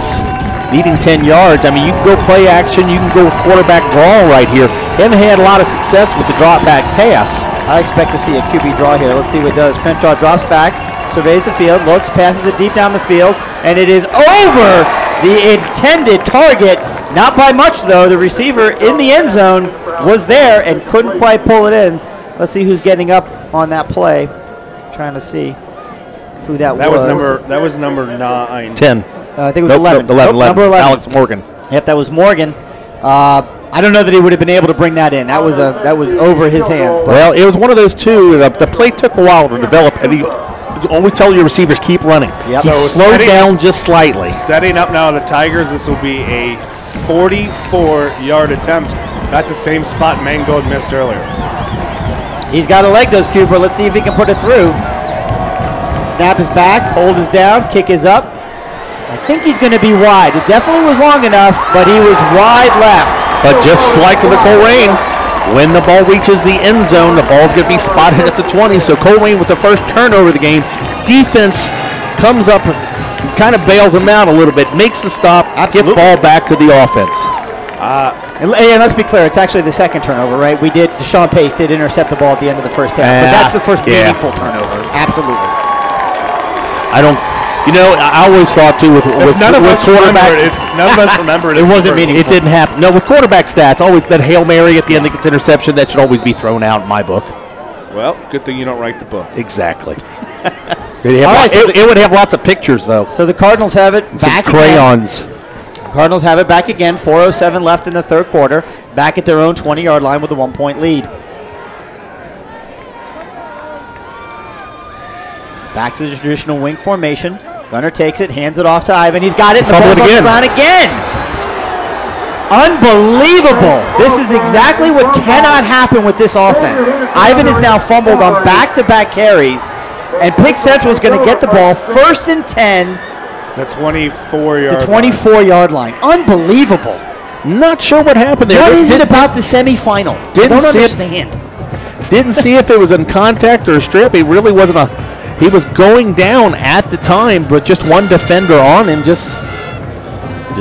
[SPEAKER 3] needing 10 yards. I mean, you can go play action, you can go quarterback draw right here. Haven't had a lot of success with the drop back pass.
[SPEAKER 1] I expect to see a QB draw here. Let's see what it does. Crenshaw drops back, surveys the field, looks, passes it deep down the field, and it is over the intended target. Not by much, though. The receiver in the end zone was there and couldn't quite pull it in. Let's see who's getting up on that play. Trying to see who that was.
[SPEAKER 2] That was number 9.
[SPEAKER 3] 10.
[SPEAKER 1] I think it was 11.
[SPEAKER 3] 11.
[SPEAKER 1] Number 11.
[SPEAKER 3] Alex Morgan.
[SPEAKER 1] Yep, that was Morgan. I don't know that he would have been able to bring that in. That was over his hands. But
[SPEAKER 3] Well, it was one of those two. The play took a while to develop, and you always tell your receivers keep running.
[SPEAKER 1] Yep.
[SPEAKER 3] So slow down just slightly.
[SPEAKER 2] Setting up now the Tigers. This will be a 44-yard attempt at the same spot Mangold missed earlier.
[SPEAKER 1] he's got a leg, does Cooper. Let's see if he can put it through. Snap is back, hold is down, kick is up. I think he's going to be wide. It definitely was long enough, but he was wide left.
[SPEAKER 3] But just like the Colerain, when the ball reaches the end zone, the ball's going to be spotted at the 20. So Colerain with the first turnover of the game. Defense comes up, kind of bails him out a little bit, makes the stop, get the ball back to the offense.
[SPEAKER 1] And let's be clear, it's actually the second turnover, right? Deshaun Pace did intercept the ball at the end of the first half, but that's the first meaningful turnover. Absolutely.
[SPEAKER 3] I always thought too with quarterbacks.
[SPEAKER 2] None of us remember it.
[SPEAKER 1] It wasn't meaningful.
[SPEAKER 3] It didn't happen. No, with quarterback stats, always that Hail Mary at the end that gets interception, that should always be thrown out in my book.
[SPEAKER 2] Well, good thing you don't write the book.
[SPEAKER 3] Exactly. It would have lots of pictures though.
[SPEAKER 1] So the Cardinals have it back.
[SPEAKER 3] Some crayons.
[SPEAKER 1] Again. Cardinals have it back again. 4:07 left in the third quarter. Back at their own 20-yard line with a 1-point lead. Back to the traditional wing formation. Gunner takes it, hands it off to Ivan. He's got it. The ball's on the ground again. Unbelievable. This is exactly what cannot happen with this offense. Ivan is now fumbled on back-to-back carries, and Pick Central is going to get the ball first and 10.
[SPEAKER 2] The 24-yard.
[SPEAKER 1] The 24-yard line. Unbelievable.
[SPEAKER 3] Not sure what happened there.
[SPEAKER 1] What is it about the semifinal? I don't understand.
[SPEAKER 3] Didn't see if it was in contact or a strip. It really wasn't He was going down at the time, but just one defender on him just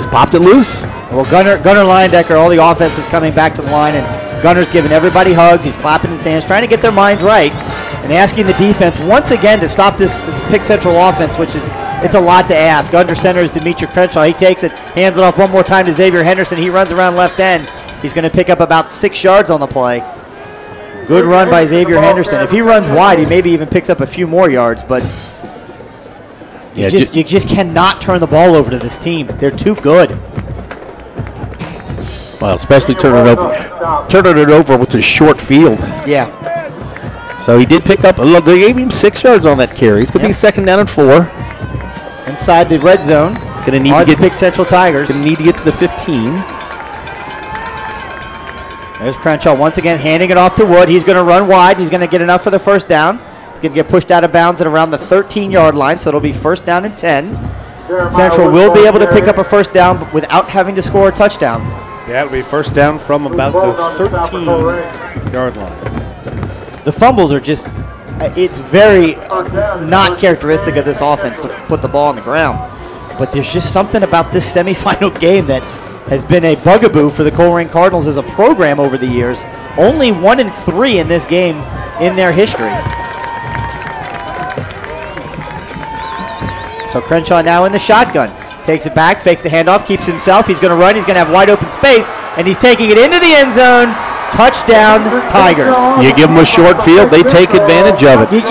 [SPEAKER 3] popped it loose.
[SPEAKER 1] Well, Gunner Leyendecker, all the offense is coming back to the line, and Gunner's giving everybody hugs. He's clapping his hands, trying to get their minds right, and asking the defense once again to stop this Pick Central offense, which is it's a lot to ask. Under center is Demetria Crenshaw. He takes it, hands it off one more time to Xavier Henderson. He runs around left end. He's going to pick up about 6 yards on the play. Good run by Xavier Henderson. If he runs wide, he maybe even picks up a few more yards, but you just cannot turn the ball over to this team. They're too good.
[SPEAKER 3] Well, especially turning it over with a short field.
[SPEAKER 1] Yeah.
[SPEAKER 3] So he did pick up. They gave him 6 yards on that carry. It's going to be second down and 4.
[SPEAKER 1] Inside the red zone.
[SPEAKER 3] Going to need to get
[SPEAKER 1] Pick Central Tigers.
[SPEAKER 3] Going to need to get to the 15.
[SPEAKER 1] There's Crenshaw once again handing it off to Wood. He's going to run wide. He's going to get enough for the first down. He's going to get pushed out of bounds at around the 13-yard line, so it'll be first down and 10. Central will be able to pick up a first down without having to score a touchdown.
[SPEAKER 2] Yeah, it'll be first down from about the 13-yard line.
[SPEAKER 1] The fumbles are just, it's very not characteristic of this offense to put the ball on the ground. But there's just something about this semifinal game that has been a bugaboo for the Colerain Cardinals as a program over the years. Only 1-3 in this game in their history. So Crenshaw now in the shotgun. Takes it back, fakes the handoff, keeps himself. He's going to run. He's going to have wide open space, and he's taking it into the end zone. Touchdown, Tigers.
[SPEAKER 3] You give them a short field, they take advantage of it.
[SPEAKER 1] You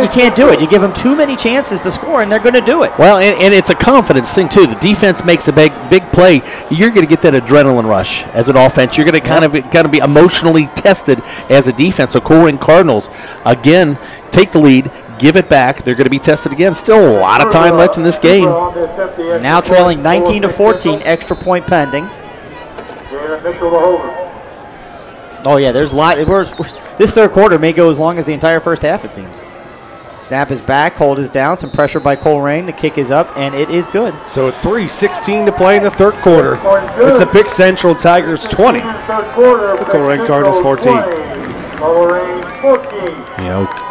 [SPEAKER 1] can't do it. You give them too many chances to score, and they're going to do it.
[SPEAKER 3] Well, and it's a confidence thing, too. The defense makes a big play. You're going to get that adrenaline rush as an offense. You're going to kind of be emotionally tested as a defense. So Colerain Cardinals, again, take the lead, give it back. They're going to be tested again. Still a lot of time left in this game.
[SPEAKER 1] Now trailing 19-14, extra point pending. Oh, yeah, there's a lot. This third quarter may go as long as the entire first half, it seems. Snap is back, hold is down, some pressure by Colerain. The kick is up, and it is good.
[SPEAKER 2] So 3:16 to play in the third quarter. It's the Pick Central Tigers 20. The Colerain Cardinals 14.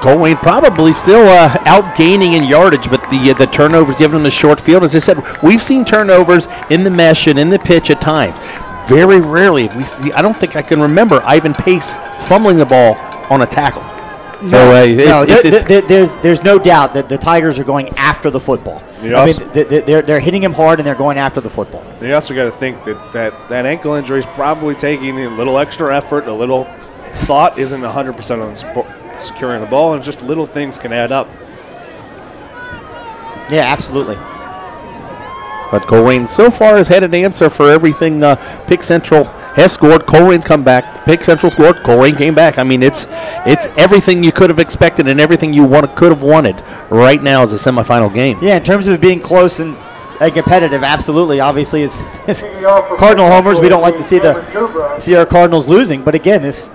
[SPEAKER 3] Colerain probably still outgaining in yardage, but the turnovers giving them the short field. As I said, we've seen turnovers in the mesh and in the pitch at times. Very rarely, I don't think I can remember Ivan Pace fumbling the ball on a tackle. So
[SPEAKER 1] there's no doubt that the Tigers are going after the football. They're hitting him hard and they're going after the football.
[SPEAKER 2] You also got to think that ankle injury is probably taking a little extra effort, a little thought, isn't 100% on securing the ball, and just little things can add up.
[SPEAKER 1] Yeah, absolutely.
[SPEAKER 3] But Colerain so far has had an answer for everything. Pick Central has scored. Colerain's come back. Pick Central scored. Colerain came back. I mean, it's everything you could have expected and everything you could have wanted right now as a semifinal game.
[SPEAKER 1] Yeah, in terms of it being close and competitive, absolutely. Obviously, as Cardinal homers, we don't like to see our Cardinals losing. But again, this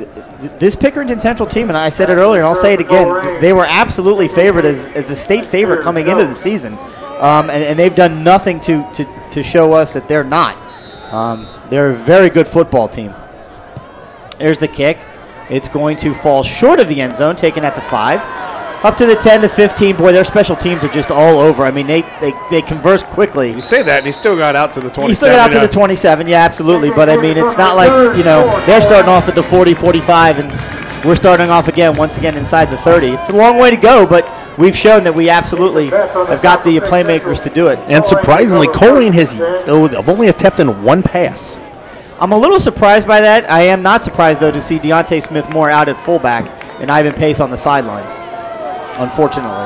[SPEAKER 1] Pickerington Central team, and I said it earlier, and I'll say it again, they were absolutely favored as a state favorite coming into the season. And they've done nothing to show us that they're not. They're a very good football team. There's the kick. It's going to fall short of the end zone, taken at the 5. Up to the 10, the 15. Boy, their special teams are just all over. I mean, they converse quickly.
[SPEAKER 2] You say that, and he still got out to the 27.
[SPEAKER 1] He still got out to the 27, yeah, absolutely. But, I mean, it's not like, they're starting off at the 40, 45, and we're starting off once again inside the 30. It's a long way to go, but we've shown that we absolutely have got the playmakers to do it.
[SPEAKER 3] And surprisingly, Colerain has only attempted one pass.
[SPEAKER 1] I'm a little surprised by that. I am not surprised, though, to see Deontay Smith-Moore out at fullback and Ivan Pace on the sidelines, unfortunately.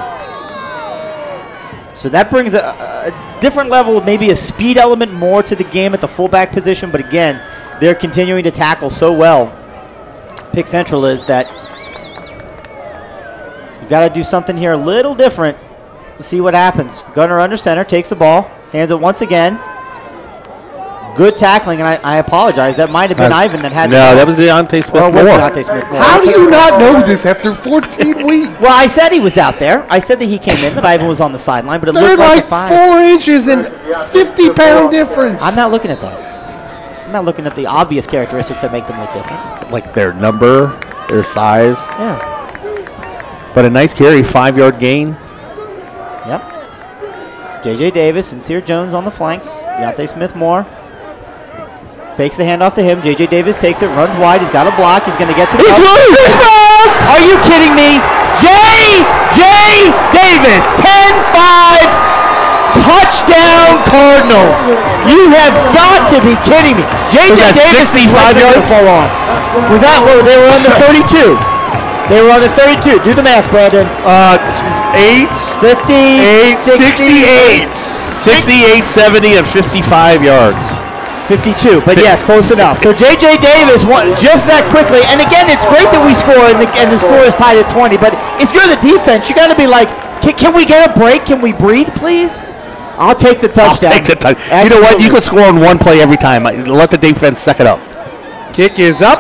[SPEAKER 1] So that brings a different level, maybe a speed element more to the game at the fullback position. But, again, they're continuing to tackle so well. Pick Central is that you've got to do something here a little different. Let's see what happens. Gunner under center, takes the ball, hands it once again. Good tackling, and I apologize. That might have been Ivan that had
[SPEAKER 3] No, that was Deontay Smith-Moore.
[SPEAKER 2] How do you not know this after 14 weeks?
[SPEAKER 1] Well, I said he was out there. I said that he came in, that Ivan was on the sideline, but it
[SPEAKER 2] They're
[SPEAKER 1] looked like
[SPEAKER 2] like
[SPEAKER 1] a 5.
[SPEAKER 2] 4 inches and 50-pound difference.
[SPEAKER 1] I'm not looking at that. I'm not looking at the obvious characteristics that make them look different.
[SPEAKER 3] Like their number, their size.
[SPEAKER 1] Yeah.
[SPEAKER 3] But a nice carry, 5-yard gain.
[SPEAKER 1] Yep. J.J. Davis, Sincere Jones on the flanks. Deontay Smith-Moore fakes the handoff to him. J.J. Davis takes it, runs wide. He's got a block. He's going to get to the...
[SPEAKER 3] He's fast!
[SPEAKER 1] Are you kidding me? J.J. Davis, 10-5. Touchdown Cardinals. You have got to be kidding me. J.J. Davis is 65 yards fall on. Was that where they were under 32? They were under 32. Do the math, Brandon.
[SPEAKER 3] 8,
[SPEAKER 1] 50,
[SPEAKER 3] 68. 68, 70, and 55 yards.
[SPEAKER 1] 52, but yes, close enough. So J.J. Davis won just that quickly. And again, it's great that we score and the score is tied at 20. But if you're the defense, you got to be like, can we get a break? Can we breathe, please? I'll take the touchdown.
[SPEAKER 3] I'll take the touchdown. You know what? You can score on one play every time. Let the defense suck it up.
[SPEAKER 2] Kick is up.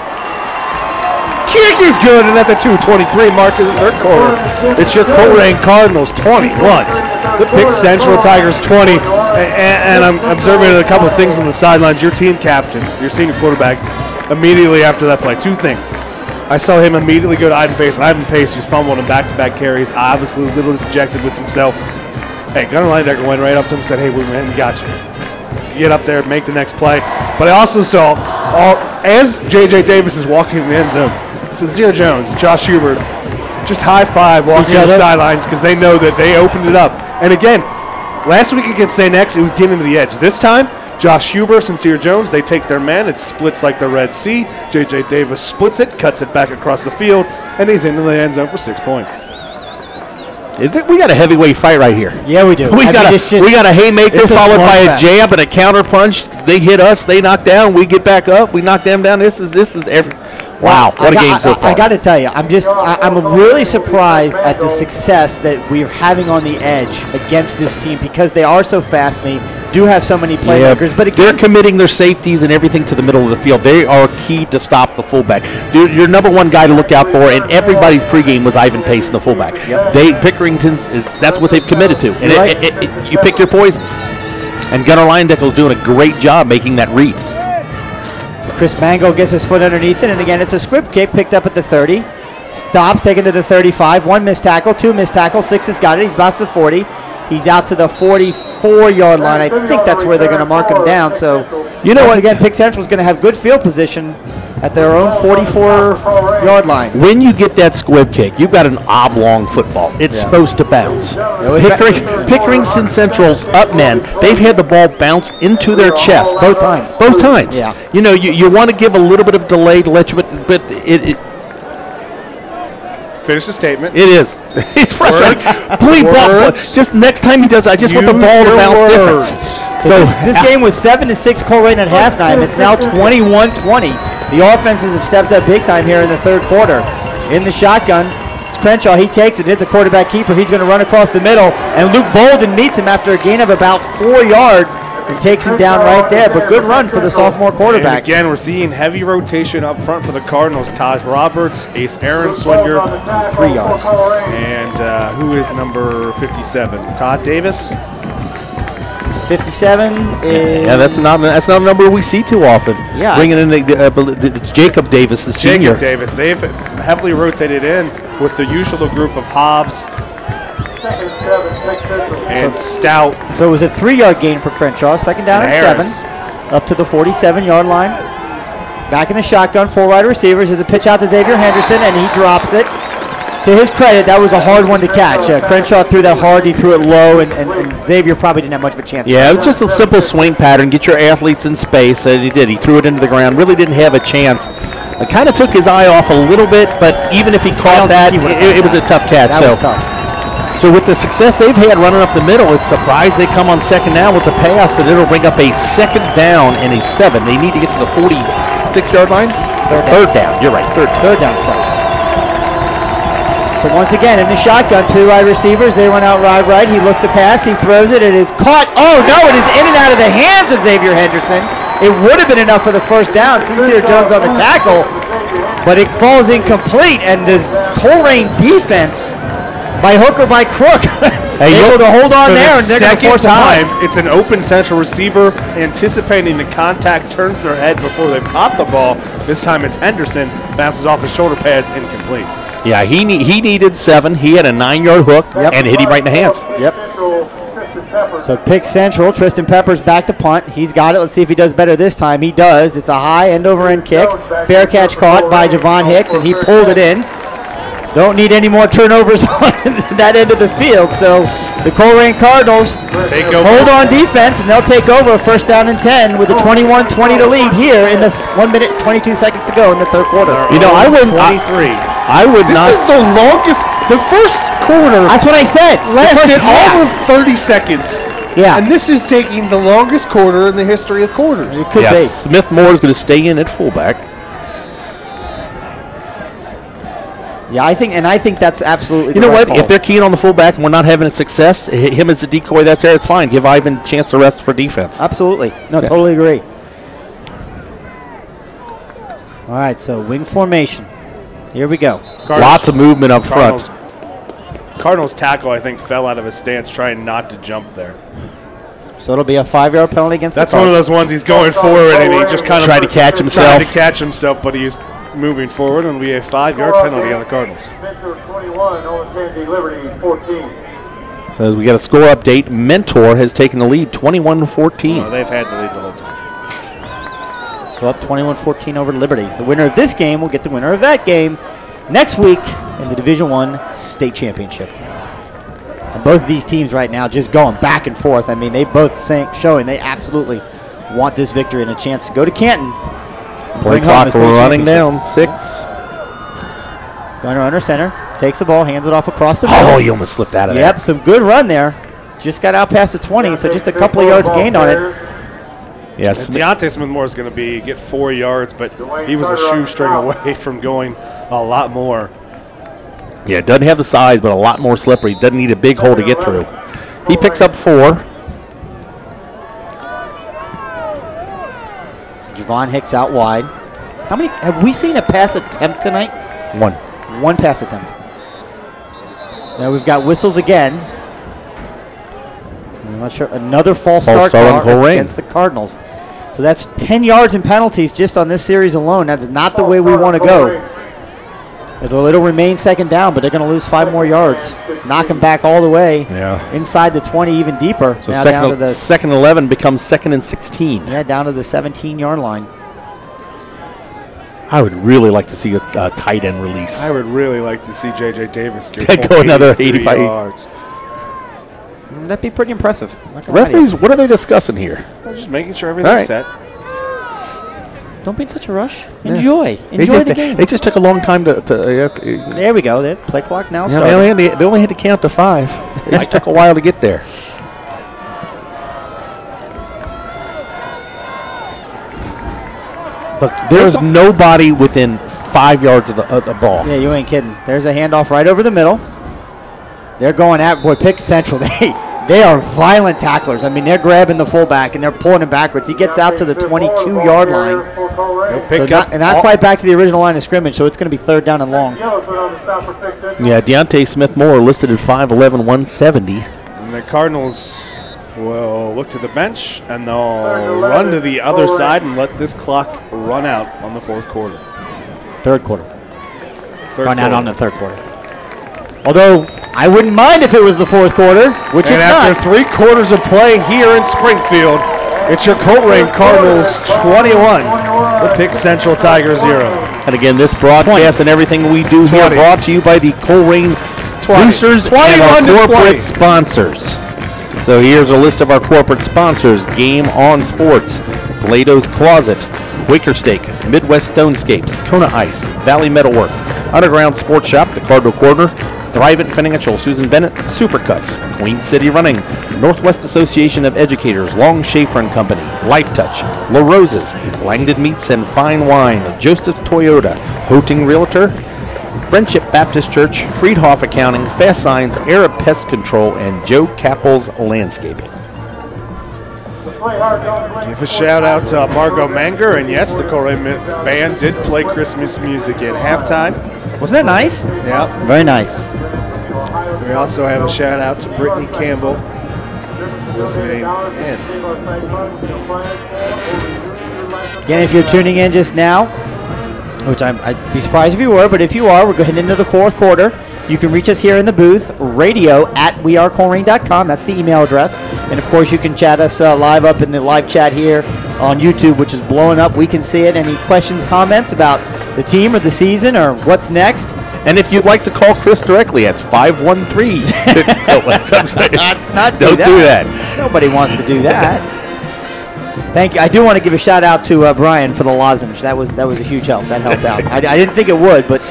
[SPEAKER 2] Kick is good, and at the 2:23 mark of the third quarter, it's your Colerain Cardinals 21. The Pick Central Tigers 20. And I'm observing a couple of things on the sidelines. Your team captain, your senior quarterback, immediately after that play, 2 things. I saw him immediately go to Ivan Pace, and Ivan Pace, who's fumbled in back-to-back carries, obviously a little dejected with himself. Hey, Gunner Linedecker went right up to him and said, hey, we got you. Get up there, make the next play. But I also saw, as J.J. Davis is walking in the end zone, Sincere Jones, Josh Hubert, just high-five walking to the sidelines because they know that they opened it up. And again, last week against St. X, it was getting to the edge. This time, Josh Huber, Sincere Jones, they take their man. It splits like the Red Sea. J.J. Davis splits it, cuts it back across the field, and he's into the end zone for 6 points.
[SPEAKER 3] We got a heavyweight fight right here.
[SPEAKER 1] Yeah, we do.
[SPEAKER 3] We got a haymaker followed by a jab and a counter punch. They hit us, they knock down, we get back up, we knock them down. This is every. Wow, what a game so far.
[SPEAKER 1] I got to tell you, I'm really surprised at the success that we're having on the edge against this team because they are so fast and they do have so many playmakers.
[SPEAKER 3] Yeah,
[SPEAKER 1] but again,
[SPEAKER 3] they're committing their safeties and everything to the middle of the field. They are key to stop the fullback. Your number one guy to look out for, and everybody's pregame was Ivan Pace in the fullback.
[SPEAKER 1] Yep.
[SPEAKER 3] Pickerington's that's what they've committed to. And you pick your poisons. And Gunnar Leindeckel's doing a great job making that read.
[SPEAKER 1] Chris Mango gets his foot underneath it, and again, it's a script kick picked up at the 30. Stops, taken to the 35. 1 missed tackle, 2 missed tackles. 6 has got it. He's about to the 40. He's out to the 44-yard line. I think that's where they're going to mark him down. So,
[SPEAKER 3] you know what?
[SPEAKER 1] Again, Pick Central's going to have good field position at their own 44-yard line.
[SPEAKER 3] When you get that squib kick, you've got an oblong football. It's supposed to bounce. Pickerington Central's up men, they've had the ball bounce into their chest.
[SPEAKER 1] Both times.
[SPEAKER 3] Both times.
[SPEAKER 1] Yeah.
[SPEAKER 3] You know, you want to give a little bit of delay to let you, but it
[SPEAKER 2] Finish the statement.
[SPEAKER 3] it is. It's frustrating. Please, ball. Just next time he does, I just want the ball to bounce different.
[SPEAKER 1] So this game was 7-6 Colerain at halftime. It's now 21-20. The offenses have stepped up big time here in the third quarter. In the shotgun, it's Crenshaw. He takes it. It's a quarterback keeper. He's going to run across the middle, and Luke Bolden meets him after a gain of about 4 yards and takes him down right there. But good run for the sophomore quarterback.
[SPEAKER 2] And again, we're seeing heavy rotation up front for the Cardinals. Taj Roberts, Ace Aaron Swinger,
[SPEAKER 1] 3 yards.
[SPEAKER 2] And who is number 57? Todd Davis?
[SPEAKER 1] 57 is...
[SPEAKER 3] Yeah, that's not a number we see too often.
[SPEAKER 1] Yeah.
[SPEAKER 3] Bringing in it's Jacob Davis, the senior.
[SPEAKER 2] Jacob Davis. They've heavily rotated in with the usual group of Hobbs and Stout.
[SPEAKER 1] So it was a 3-yard gain for Crenshaw. Second down and
[SPEAKER 2] Harris.
[SPEAKER 1] 7. Up to the 47-yard line. Back in the shotgun, 4 wide receivers. There's a pitch out to Xavier Henderson, and he drops it. To his credit, that was a hard one to catch. Crenshaw threw that hard, he threw it low, and Xavier probably didn't have much of a chance.
[SPEAKER 3] Yeah, it was just a simple swing pattern. Get your athletes in space, and he did. He threw it into the ground. Really didn't have a chance. It kind of took his eye off a little bit, but even if he caught that, it was a tough catch.
[SPEAKER 1] That was tough.
[SPEAKER 3] So with the success they've had running up the middle, it's surprised they come on second down with the pass, and it'll bring up a second down and a 7. They need to get to the 46-yard line? Third down. You're right. Third down 7. So once again, in the shotgun, 2 wide receivers. They run out right. He looks to pass. He throws it. It is caught. Oh, no, it is in and out of the hands of Xavier Henderson. It would have been enough for the first down. Sincere Jones on the tackle, but it falls incomplete, and the Colerain defense, by hook or by crook, able to hold on there, and they're going to force
[SPEAKER 2] time. It's an open central receiver anticipating the contact, turns their head before they've caught the ball. This time it's Henderson, bounces off his shoulder pads, incomplete.
[SPEAKER 3] Yeah, he needed 7. He had a 9-yard hook and hit him right in the hands.
[SPEAKER 1] Yep. So pick central. Tristan Peppers back to punt. He's got it. Let's see if he does better this time. He does. It's a high end-over-end kick. Fair catch caught by Javon Hicks, and he pulled it in. Don't need any more turnovers on that end of the field. So the Colerain Cardinals hold on defense, and they'll take over. First down and 10 with a 21-20 to lead here in the 1 minute 22 seconds to go in the third quarter.
[SPEAKER 3] You know, I wouldn't.
[SPEAKER 2] 23.
[SPEAKER 3] I would not.
[SPEAKER 2] This is the longest. The first quarter.
[SPEAKER 1] That's what I said.
[SPEAKER 2] Lasted all of 30 seconds.
[SPEAKER 1] Yeah.
[SPEAKER 2] And this is taking the longest quarter in the history of quarters.
[SPEAKER 1] It could be.
[SPEAKER 3] Smith Moore is going to stay in at fullback.
[SPEAKER 1] Yeah, I think that's absolutely.
[SPEAKER 3] You know
[SPEAKER 1] right
[SPEAKER 3] what?
[SPEAKER 1] call.
[SPEAKER 3] If they're keen on the fullback and we're not having a success, him as a decoy that's there, it's fine. Give Ivan a chance to rest for defense.
[SPEAKER 1] Absolutely. No, totally agree. All right, so wing formation. Here we go.
[SPEAKER 3] Lots of movement up front.
[SPEAKER 2] Cardinals tackle, I think, fell out of his stance trying not to jump there.
[SPEAKER 1] So it'll be a 5-yard penalty against
[SPEAKER 2] That's
[SPEAKER 1] the
[SPEAKER 2] one of those ones he's going forward and he just kind of
[SPEAKER 3] tried to catch himself.
[SPEAKER 2] But he's moving forward, and we have a 5-yard penalty on the Cardinals.
[SPEAKER 3] So as we get a score update, Mentor has taken the lead, 21-14.
[SPEAKER 2] Oh, they've had the lead the whole time.
[SPEAKER 1] So up 21-14 over Liberty. The winner of this game will get the winner of that game next week in the Division I state championship. And both of these teams right now just going back and forth. I mean, they both showing they absolutely want this victory and a chance to go to Canton.
[SPEAKER 3] Play clock running down, 6.
[SPEAKER 1] Gunner under center, takes the ball, hands it off across the middle.
[SPEAKER 3] Oh, he almost slipped out of there.
[SPEAKER 1] Yep, some good run there. Just got out past the 20, so just a couple of yards gained on it.
[SPEAKER 3] Yes.
[SPEAKER 2] Deontay Smith-Moore is going to get 4 yards, but he was a shoestring away from going a lot more.
[SPEAKER 3] Yeah, doesn't have the size, but a lot more slippery. Doesn't need a big hole to get through. He picks up 4.
[SPEAKER 1] Javon Hicks out wide. How many have we seen a pass attempt tonight?
[SPEAKER 3] 1.
[SPEAKER 1] 1 pass attempt. Now we've got whistles again. I'm not sure. Another false start against the Cardinals. So that's 10 yards in penalties just on this series alone. That's not the way we want to go. It'll remain second down, but they're going to lose 5 more yards. Knock them back all the way inside the 20, even deeper.
[SPEAKER 3] So
[SPEAKER 1] now
[SPEAKER 3] down to the second 11 becomes 2nd and 16.
[SPEAKER 1] Yeah, down to the 17-yard line.
[SPEAKER 3] I would really like to see a tight end release.
[SPEAKER 2] I would really like to see J.J. Davis
[SPEAKER 3] go another 85
[SPEAKER 2] yards.
[SPEAKER 1] That'd be pretty impressive.
[SPEAKER 3] Referees, what are they discussing here?
[SPEAKER 2] Just making sure everything's set.
[SPEAKER 1] Don't be in such a rush. Enjoy the game.
[SPEAKER 3] They just took a long time to
[SPEAKER 1] there we go. The play clock now starts.
[SPEAKER 3] They only had to count to 5. It just took a while to get there. Look, there's nobody within 5 yards of the ball.
[SPEAKER 1] Yeah, you ain't kidding. There's a handoff right over the middle. They're going at Pick Central. They are violent tacklers. I mean, they're grabbing the fullback and they're pulling him backwards. He gets out to the 22-yard line. Not quite back to the original line of scrimmage, so it's going to be 3rd down and long.
[SPEAKER 3] Yeah, Deontay Smith-Moore listed at 5'11", 170.
[SPEAKER 2] And the Cardinals will look to the bench, and they'll run to the other side and let this clock run out on the 4th quarter.
[SPEAKER 1] 3rd quarter. Run out on the 3rd quarter. Although, I wouldn't mind if it was the 4th quarter, which
[SPEAKER 2] and
[SPEAKER 1] it's
[SPEAKER 2] after
[SPEAKER 1] not.
[SPEAKER 2] 3 quarters of play here in Springfield, it's your Colerain Cardinals 21, the Pick Central Tigers 0.
[SPEAKER 3] And again, this broadcast and everything we do here brought to you by the Colerain boosters and our corporate sponsors. So here's a list of our corporate sponsors: Game On Sports, Lado's Closet, Quaker Steak, Midwest Stonescapes, Kona Ice, Valley Metalworks, Underground Sports Shop, The Cardinal Corner, Thrivent Financial, Susan Bennett, Supercuts, Queen City Running, Northwest Association of Educators, Long Schaefer and Company, Life Touch, La Rosa's, Langdon Meats and Fine Wine, Joseph's Toyota, Hoting Realtor, Friendship Baptist Church, Friedhoff Accounting, Fast Signs, Arab Pest Control, and Joe Capples Landscaping.
[SPEAKER 2] Give a shout out to Margot Manger, and yes, the Colerain band did play Christmas music at halftime.
[SPEAKER 1] Wasn't that nice?
[SPEAKER 2] Yeah.
[SPEAKER 1] Very nice.
[SPEAKER 2] We also have a shout out to Brittany Campbell listening in.
[SPEAKER 1] Again, if you're tuning in just now, which I'd be surprised if you were, but if you are, we're going into the 4th quarter. You can reach us here in the booth, radio@wearecolerain.com. That's the email address. And, of course, you can chat us live up in the live chat here on YouTube, which is blowing up. We can see it. Any questions, comments about the team or the season or what's next?
[SPEAKER 3] And if you'd like to call Chris directly, that's 513. Don't do that.
[SPEAKER 1] Nobody wants to do that. Thank you. I do want to give a shout out to Brian for the lozenge. That was a huge help. That helped out. I didn't think it would, but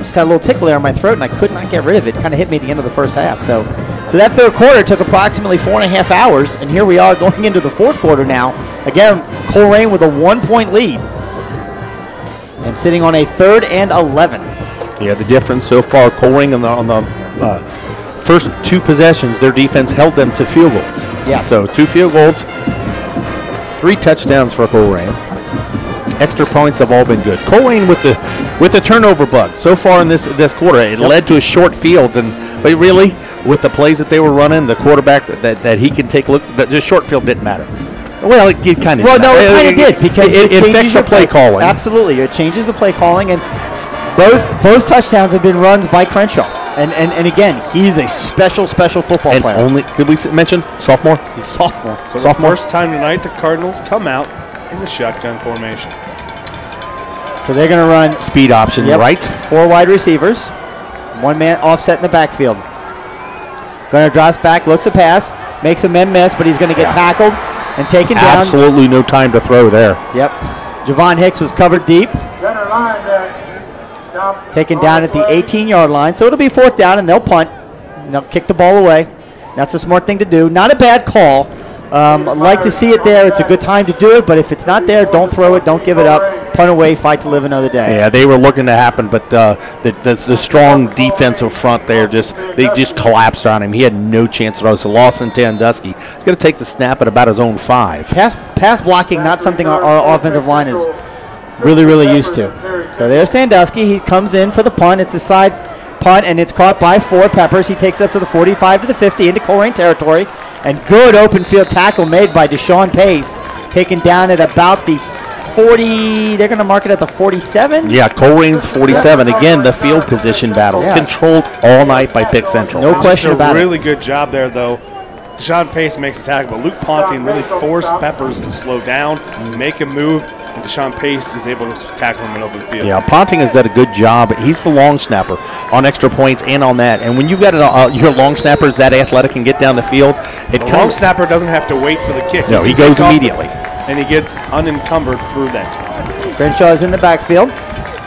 [SPEAKER 1] just had a little tickle there in my throat, and I could not get rid of it. It kind of hit me at the end of the first half. So that 3rd quarter took approximately 4.5 hours, and here we are going into the 4th quarter now. Again, Colerain with a 1-point lead and sitting on a 3rd and 11.
[SPEAKER 3] Yeah, the difference so far, Colerain on the first 2 possessions, their defense held them to field goals.
[SPEAKER 1] Yeah.
[SPEAKER 3] So 2 field goals, 3 touchdowns for Colerain. Extra points have all been good. Colerain with the turnover bug so far in this quarter. It led to a short fields, but really with the plays that they were running, the quarterback that he can take a look. The short field didn't matter. Well, it kind of.
[SPEAKER 1] Well, no, it kind of did because
[SPEAKER 3] it affects the play calling.
[SPEAKER 1] Absolutely, it changes the play calling, and both touchdowns have been runs by Crenshaw. And again, he's a special football player.
[SPEAKER 3] Only did we mention sophomore?
[SPEAKER 1] He's sophomore.
[SPEAKER 2] So the first time tonight, the Cardinals come out in the shotgun formation.
[SPEAKER 1] So they're going to run
[SPEAKER 3] speed option, right?
[SPEAKER 1] 4 wide receivers, 1 man offset in the backfield. Going to drops back, looks a pass, makes a men miss, but he's going to get tackled and taken down.
[SPEAKER 3] Absolutely no time to throw there.
[SPEAKER 1] Yep. Javon Hicks was covered deep. Taken down at the 18-yard line. So it'll be 4th down, and they'll punt. And they'll kick the ball away. That's a smart thing to do. Not a bad call. I'd like to see it there. It's a good time to do it, but if it's not there, don't throw it. Don't give it up. Punt away, fight to live another day.
[SPEAKER 3] Yeah, they were looking to happen, but the strong defensive front there, they just collapsed on him. He had no chance at all. So Lawson Tandusky, he's going to take the snap at about his own 5.
[SPEAKER 1] Pass blocking, not something our offensive line is really used to. So there's Sandusky. He comes in for the punt. It's a side punt, and it's caught by 4 Peppers. He takes it up to the 45 to the 50 into Colerain territory. And good open field tackle made by Deshaun Pace. Taken down at about the 40. They're going to mark it at the 47.
[SPEAKER 3] Yeah, Colerain's 47. Again, the field position battle controlled all night by Pick Central.
[SPEAKER 1] No question about it.
[SPEAKER 2] Really good job there, though, Deshaun Pace makes a tackle, but Luke Ponting really forced Peppers to slow down, make a move, and Deshaun Pace is able to tackle him in open field.
[SPEAKER 3] Yeah, Ponting has done a good job. He's the long snapper on extra points and on that. And when you've got your long snappers that athletic and get down the field,
[SPEAKER 2] the long snapper doesn't have to wait for the kick.
[SPEAKER 3] No, he goes immediately.
[SPEAKER 2] And he gets unencumbered through that.
[SPEAKER 1] Crenshaw is in the backfield.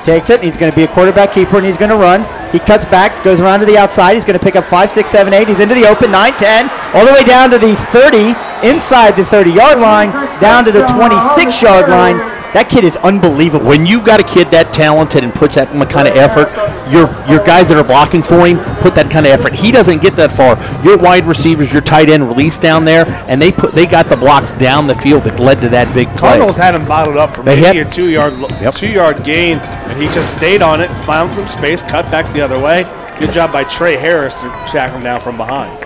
[SPEAKER 1] Takes it. He's going to be a quarterback keeper, and he's going to run. He cuts back, goes around to the outside. He's going to pick up 5, 6, 7, 8. He's into the open, 9, 10, all the way down to the 30, inside the 30-yard line, down to the 26-yard line. That kid is unbelievable.
[SPEAKER 3] When you've got a kid that talented and puts that kind of effort, your guys that are blocking for him put that kind of effort. He doesn't get that far. Your wide receivers, your tight end release down there, and they got the blocks down the field that led to that big play.
[SPEAKER 2] Cardinals had him bottled up for maybe a 2-yard gain, and he just stayed on it, found some space, cut back the other way. Good job by Trey Harris to track him down from behind.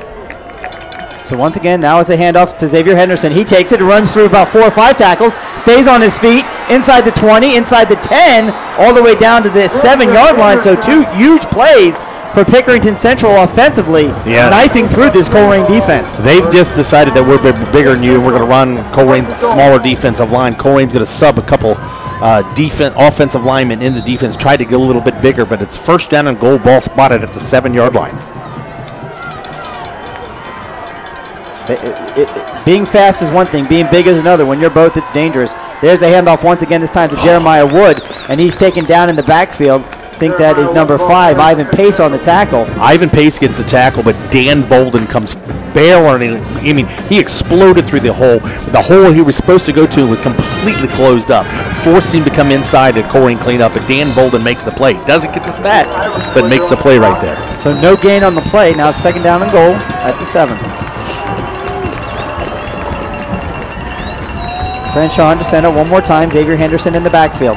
[SPEAKER 1] So once again, now it's a handoff to Xavier Henderson. He takes it, runs through about 4 or 5 tackles, stays on his feet, inside the 20, inside the 10, all the way down to the 7-yard line. So 2 huge plays for Pickerington Central offensively, knifing through this Colerain defense.
[SPEAKER 3] They've just decided that we're bigger than you, and we're going to run Colerain's smaller defensive line. Colerain's going to sub a couple offensive linemen into defense, try to get a little bit bigger, but it's first down and goal, ball spotted at the 7-yard line.
[SPEAKER 1] Being fast is one thing, being big is another. When you're both, it's dangerous. There's the handoff once again, this time to Jeremiah Wood, and he's taken down in the backfield. I think that is number 5, Ivan Pace on the tackle.
[SPEAKER 3] Ivan Pace gets the tackle, but Dan Bolden comes barreling. I mean, he exploded through the hole. The hole he was supposed to go to was completely closed up, forced him to come inside to Colerain clean up, but Dan Bolden makes the play. Doesn't get the stat, but makes the play right there.
[SPEAKER 1] So no gain on the play. Now second down and goal at the 7. Crenshaw to center one more time. Xavier Henderson in the backfield.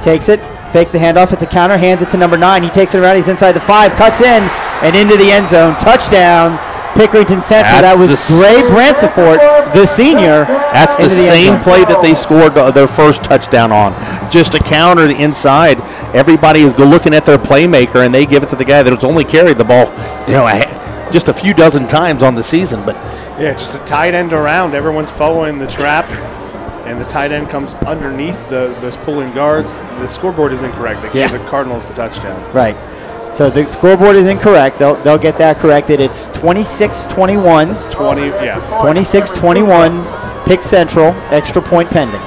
[SPEAKER 1] Takes it, fakes the handoff. It's a counter, hands it to number 9. He takes it around. He's inside the 5, cuts in, and into the end zone. Touchdown, Pickerington Central. That was Gray Bransford, the senior.
[SPEAKER 3] That's the same play that they scored their first touchdown on. Just a counter to inside. Everybody is looking at their playmaker, and they give it to the guy that has only carried the ball, just a few dozen times on the season. But
[SPEAKER 2] yeah, just a tight end around. Everyone's following the trap. And the tight end comes underneath those pulling guards. The scoreboard is incorrect. They gave the Cardinals the touchdown.
[SPEAKER 1] Right. So the scoreboard is incorrect. They'll get that corrected. It's 26-21.
[SPEAKER 2] It's
[SPEAKER 1] 26-21. Pick Central. Extra point pending.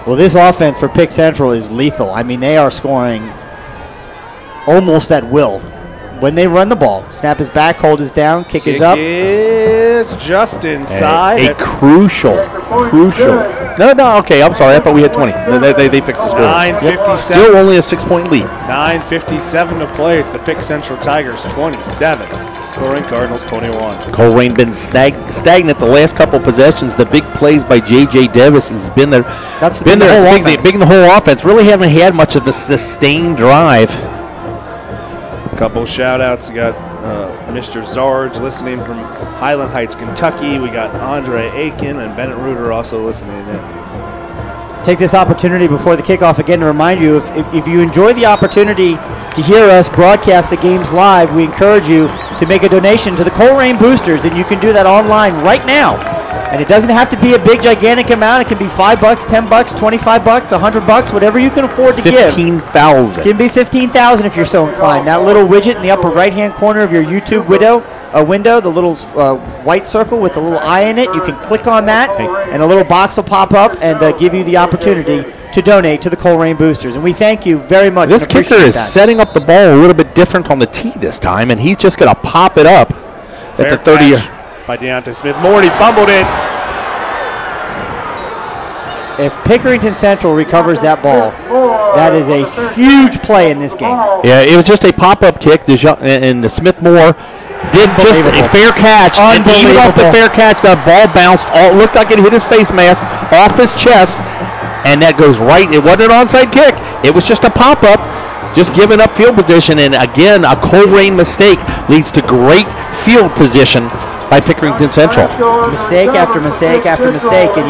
[SPEAKER 1] Well, this offense for Pick Central is lethal. I mean, they are scoring almost at will. When they run the ball, snap is back, hold is down, kick is up.
[SPEAKER 2] It's just inside.
[SPEAKER 3] A crucial. No, okay, I'm sorry. I thought we had 20. They fixed the score.
[SPEAKER 2] 9:57.
[SPEAKER 3] Still only a 6-point lead.
[SPEAKER 2] 9:57 to play. It's the Pick Central Tigers 27. Colerain Cardinals 21.
[SPEAKER 3] Colerain been stagnant the last couple possessions. The big plays by J.J. Davis has been there.
[SPEAKER 1] That's
[SPEAKER 3] been there big in the whole offense. Really haven't had much of a sustained drive.
[SPEAKER 2] Couple shout-outs. We got Mr. Zarge listening from Highland Heights, Kentucky. We got Andre Aiken and Bennett Reuter also listening in.
[SPEAKER 1] Take this opportunity before the kickoff again to remind you, if you enjoy the opportunity to hear us broadcast the games live, we encourage you to make a donation to the Colerain Boosters, and you can do that online right now. And it doesn't have to be a big, gigantic amount. It can be $5, $10, $25, $100, whatever you can afford to give.
[SPEAKER 3] 15,000.
[SPEAKER 1] It can be 15,000 if you're so inclined. That little widget in the upper right-hand corner of your YouTube window, the little white circle with the little eye in it, you can click on that, and a little box will pop up and give you the opportunity to donate to the Colerain Boosters. And we thank you very much.
[SPEAKER 3] This kicker is setting up the ball a little bit different on the tee this time, and he's just going to pop it up at the 30.
[SPEAKER 2] By Deontay Smith. Morty fumbled it.
[SPEAKER 1] If Pickerington Central recovers that ball, that is a huge play in this game.
[SPEAKER 3] Yeah, it was just a pop-up kick, and Smith-Moore did just a fair catch. And even off the fair catch, that ball bounced. It looked like it hit his face mask off his chest, and that goes right. It wasn't an onside kick. It was just a pop-up, just giving up field position. And again, a Colerain mistake leads to great field position by Pickerington Central.
[SPEAKER 1] Mistake after mistake after mistake, and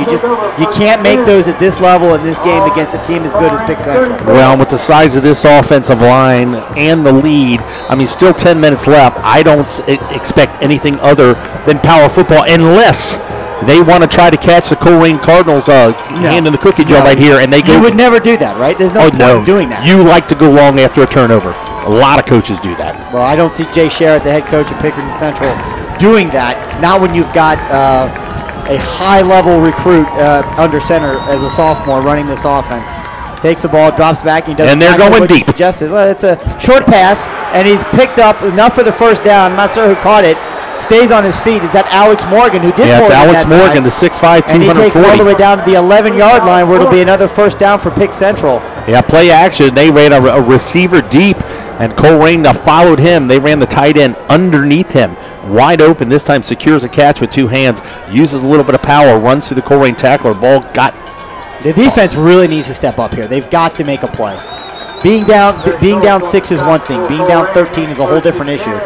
[SPEAKER 1] you can't make those at this level in this game against a team as good as Pick Central.
[SPEAKER 3] Well, with the size of this offensive line and the lead, I mean, still 10 minutes left. I don't expect anything other than power football unless they want to try to catch the Colerain Cardinals hand in the cookie jar right here, and they go.
[SPEAKER 1] You would never do that, right? There's no point in doing that.
[SPEAKER 3] You like to go long after a turnover. A lot of coaches do that.
[SPEAKER 1] Well, I don't see Jay Sherritt, the head coach of Pickerington Central, doing that. Not when you've got a high-level recruit under center as a sophomore running this offense. Takes the ball, drops back, and he doesn't.
[SPEAKER 3] And they're going deep.
[SPEAKER 1] Suggested. Well, it's a short pass, and he's picked up enough for the first down. I'm not sure who caught it. Stays on his feet. Is that Alex Morgan who did? Yeah,
[SPEAKER 3] it's Alex Morgan, the 6'5", 240.
[SPEAKER 1] And he takes it all the way down to the 11-yard line, where it'll be another first down for Pick Central.
[SPEAKER 3] Yeah, play action. They ran a receiver deep, and Colerain followed him. They ran the tight end underneath him, wide open. This time secures a catch with two hands, uses a little bit of power, runs through the Colerain tackler. Ball got.
[SPEAKER 1] The defense really needs to step up here. They've got to make a play. Being down 6 is one thing. Being down 13 is a whole different issue.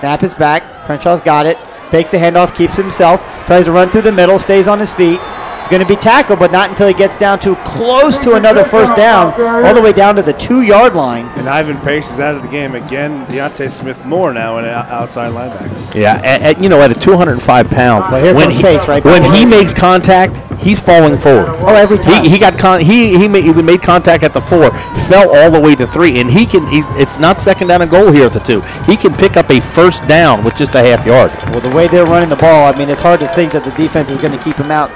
[SPEAKER 1] Snap is back. Crenshaw's got it. Fakes the handoff, keeps himself. Tries to run through the middle, stays on his feet. It's going to be tackled, but not until he gets down to close to another first down, all the way down to the 2-yard line.
[SPEAKER 2] And Ivan Pace is out of the game again. Deontay Smith-Moore now an outside linebacker.
[SPEAKER 3] Yeah, at 205 pounds.
[SPEAKER 1] Well, here comes Pace, right?
[SPEAKER 3] When he makes contact, he's falling forward.
[SPEAKER 1] Oh, every time.
[SPEAKER 3] He made contact at the 4, fell all the way to 3, and it's not second down and goal here at the 2. He can pick up a first down with just a half yard.
[SPEAKER 1] Well, the way they're running the ball, I mean, it's hard to think that the defense is going to keep him out.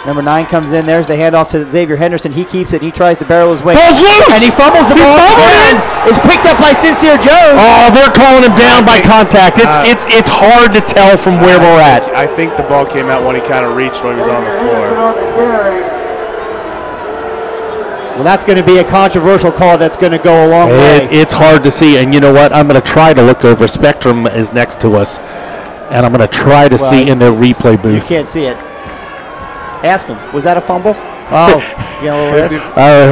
[SPEAKER 1] Number 9 comes in. There's the handoff to Xavier Henderson. He keeps it. He tries to barrel his way.
[SPEAKER 3] Ball's loose!
[SPEAKER 1] And he fumbles the ball. And it's picked up by Sincere Jones.
[SPEAKER 3] Oh, they're calling him down by contact. It's hard to tell from where we're at.
[SPEAKER 2] I think the ball came out when he kind of reached when he was on the floor.
[SPEAKER 1] Well, that's going to be a controversial call that's going to go a long way.
[SPEAKER 3] It's hard to see. And you know what? I'm going to try to look over. Spectrum is next to us. And I'm going to try to see in their replay booth.
[SPEAKER 1] You can't see it. Ask him, was that a fumble? Oh,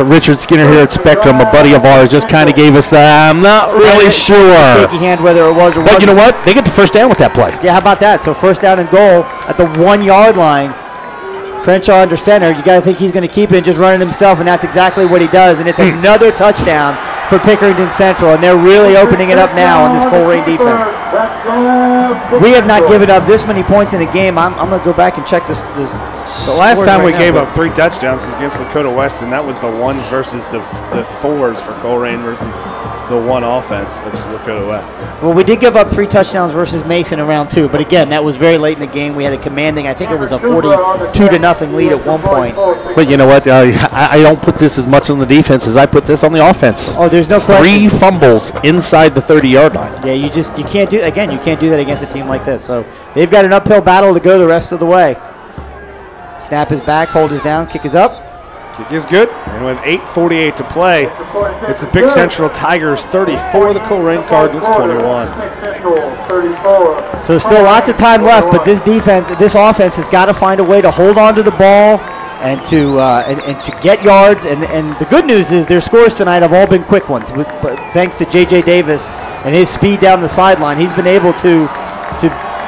[SPEAKER 3] Richard Skinner here at Spectrum, a buddy of ours, just kind of gave us that. I'm not really sure.
[SPEAKER 1] Shaky hand whether it was or wasn't.
[SPEAKER 3] But you know what? They get the first down with that play.
[SPEAKER 1] Yeah, how about that? So first down and goal at the 1-yard line. Crenshaw under center. You got to think he's going to keep it and just run it himself, and that's exactly what he does. And it's another touchdown for Pickerington Central, and they're really opening it up now on this Colerain defense. We have not given up this many points in a game. I'm going to go back and check this.
[SPEAKER 2] The last time we gave up 3 touchdowns was against Lakota West, and that was the 1s versus the 4s for Colerain versus the 1 offense of Lakota West.
[SPEAKER 1] Well, we did give up 3 touchdowns versus Mason in round 2, but again, that was very late in the game. We had a commanding, I think it was a 42-0 lead at one point.
[SPEAKER 3] But you know what? I don't put this as much on the defense as I put this on the offense.
[SPEAKER 1] Oh, there's no question.
[SPEAKER 3] 3 fumbles inside the 30-yard line.
[SPEAKER 1] Yeah, you can't do that against a team like this. So they've got an uphill battle to go the rest of the way. Snap is back, hold is down, kick is up.
[SPEAKER 2] Kick is good, and with 8:48 to play, it's the Pick Central Tigers 34, the Colerain Cardinals 21.
[SPEAKER 1] So still lots of time left, but this offense has got to find a way to hold on to the ball and to get yards. And the good news is their scores tonight have all been quick ones. Thanks to J.J. Davis and his speed down the sideline, he's been able to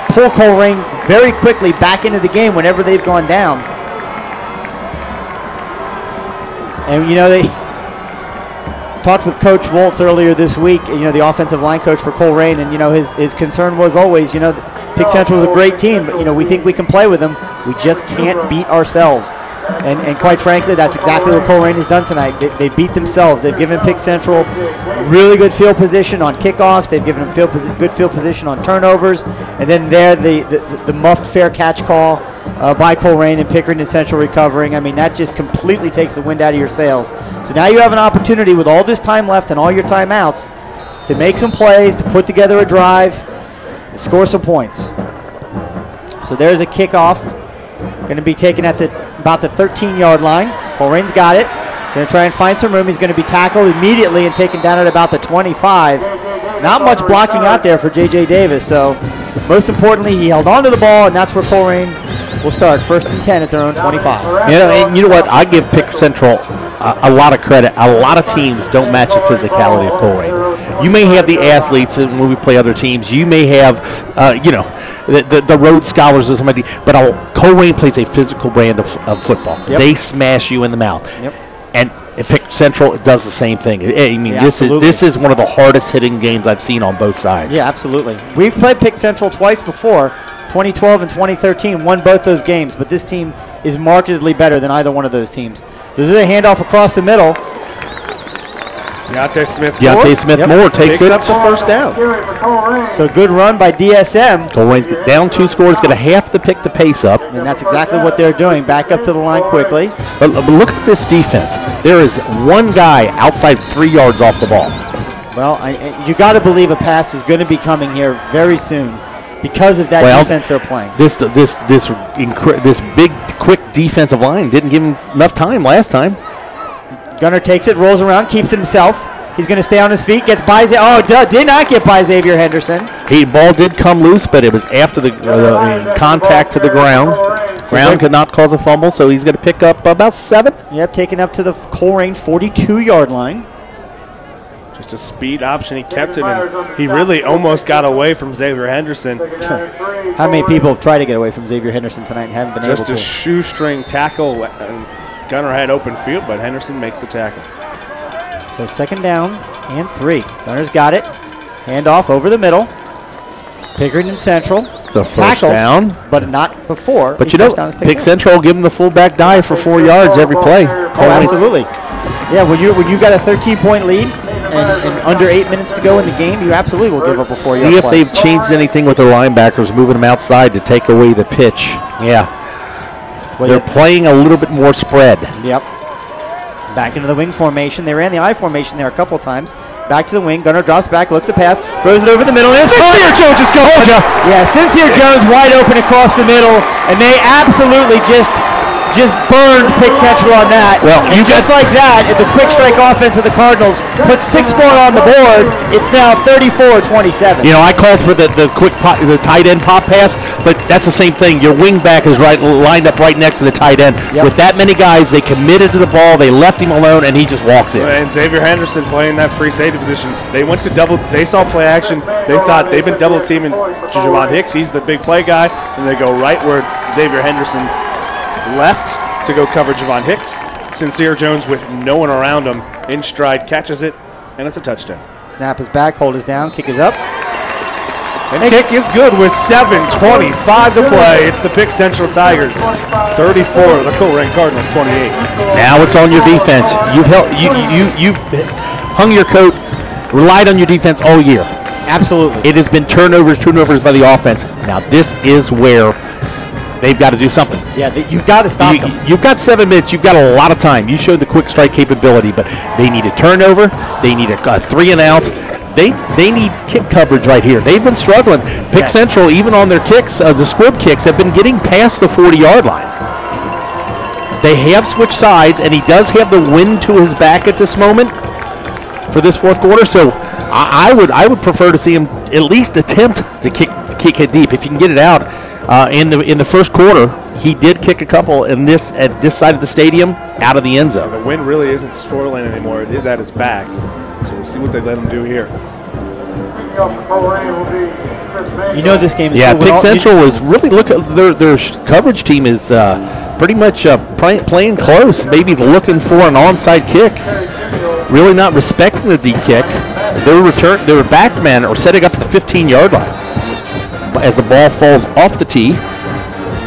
[SPEAKER 1] pull Colerain very quickly back into the game whenever they've gone down. And, they talked with Coach Woltz earlier this week, the offensive line coach for Colerain, and, his concern was always, Pick Central is a great team, but, we think we can play with them. We just can't beat ourselves. And quite frankly, that's exactly what Colerain has done tonight. They beat themselves. They've given Pick Central really good field position on kickoffs. They've given them good field position on turnovers. And then the muffed fair catch call by Colerain and Pickerington Central recovering. I mean, that just completely takes the wind out of your sails. So now you have an opportunity with all this time left and all your timeouts to make some plays, to put together a drive, to score some points. So there's a kickoff. Going to be taken at about the 13-yard line. Colerain's got it. Going to try and find some room. He's going to be tackled immediately and taken down at about the 25. Not much blocking out there for J.J. Davis. So most importantly, he held on to the ball, and that's where Colerain will start. 1st and 10 at their own 25.
[SPEAKER 3] And you know what? I give Pick Central a lot of credit. A lot of teams don't match the physicality of Colerain. You may have the athletes when we play other teams. You may have, the Rhodes Scholars or somebody, but Colerain plays a physical brand of football. Yep. They smash you in the mouth. Yep. And Pick Central does the same thing. I mean, this is one of the hardest hitting games I've seen on both sides.
[SPEAKER 1] Yeah, absolutely. We've played Pick Central twice before, 2012 and 2013, won both those games, but this team is markedly better than either one of those teams. There's a handoff across the middle.
[SPEAKER 2] Deontay
[SPEAKER 3] Smith Moore takes it
[SPEAKER 2] up the first down.
[SPEAKER 1] So good run by DSM.
[SPEAKER 3] Colerain's down 2 scores, going to have to pick the pace up.
[SPEAKER 1] And that's exactly what they're doing. Back up to the line quickly.
[SPEAKER 3] But look at this defense. There is one guy outside 3 yards off the ball.
[SPEAKER 1] Well, you got to believe a pass is going to be coming here very soon because of that defense they're playing.
[SPEAKER 3] This big, quick defensive line didn't give him enough time last time.
[SPEAKER 1] Gunner takes it, rolls around, keeps it himself. He's going to stay on his feet, gets by did not get by Xavier Henderson.
[SPEAKER 3] Ball did come loose, but it was after the contact to the ground. Ground could not cause a fumble, so he's going to pick up about 7.
[SPEAKER 1] Yep, taken up to the Colerain 42-yard line.
[SPEAKER 2] Just a speed option. He kept it, and he really almost got away from Xavier Henderson.
[SPEAKER 1] How many people have tried to get away from Xavier Henderson tonight and haven't been able to?
[SPEAKER 2] Just a shoestring tackle. Gunner had open field, but Henderson makes the tackle.
[SPEAKER 1] So 2nd down and 3. Gunner's got it. Handoff over the middle. Pickerington Central.
[SPEAKER 3] So first down.
[SPEAKER 1] But not before.
[SPEAKER 3] But Pick Central will give him the fullback dive for 4 yards every play.
[SPEAKER 1] Absolutely. Yeah, when you got a 13-point lead and under 8 minutes to go in the game, you absolutely will give up a 4-yard play.
[SPEAKER 3] See if they've changed anything with their linebackers, moving them outside to take away the pitch. Yeah. Well, they're playing a little bit more spread.
[SPEAKER 1] Yep. Back into the wing formation. They ran the I formation there a couple times. Back to the wing. Gunner drops back, looks to pass, throws it over the middle.
[SPEAKER 3] Sincere Jones is going.
[SPEAKER 1] Yeah, Sincere Jones wide open across the middle, and they absolutely just burned Pick Central on that.
[SPEAKER 3] Well,
[SPEAKER 1] just like that, the quick strike offense of the Cardinals puts 6 more on the board. It's now 34-27.
[SPEAKER 3] I called for the tight end pop pass, but that's the same thing. Your wing back is lined up right next to the tight end. Yep. With that many guys, they committed to the ball. They left him alone, and he just walks in.
[SPEAKER 2] And Xavier Henderson playing that free safety position. They went to They saw play action. They thought they've been double teaming Javon Hicks. He's the big play guy, and they go right where Xavier Henderson left to go cover Javon Hicks. Sincere Jones with no one around him in stride catches it, and it's a touchdown.
[SPEAKER 1] Snap is back, hold is down, kick is up.
[SPEAKER 2] And kick is good with 7:25 to play. It's the Pick Central Tigers 34, the Colerain Cardinals 28.
[SPEAKER 3] Now it's on your defense. You've hung your coat, relied on your defense all year.
[SPEAKER 1] Absolutely.
[SPEAKER 3] It has been turnovers by the offense. Now this is where they've got to do something.
[SPEAKER 1] Yeah, you've got to stop them.
[SPEAKER 3] You've got 7 minutes. You've got a lot of time. You showed the quick strike capability, but they need a turnover. They need a 3 and out. They need kick coverage right here. They've been struggling. Pick Central, even on their kicks, the squib kicks, have been getting past the 40-yard line. They have switched sides, and he does have the wind to his back at this moment for this 4th quarter. So I would prefer to see him at least attempt to kick it deep if you can get it out. In the first quarter, he did kick a couple at this side of the stadium out of the end zone.
[SPEAKER 2] The wind really isn't swirling anymore. It is at his back. So we'll see what they let him do here.
[SPEAKER 1] This game is
[SPEAKER 3] Pick Central is really their coverage team is pretty much playing close, maybe looking for an onside kick. Really not respecting the deep kick. Their back men are setting up at the 15-yard line as the ball falls off the tee.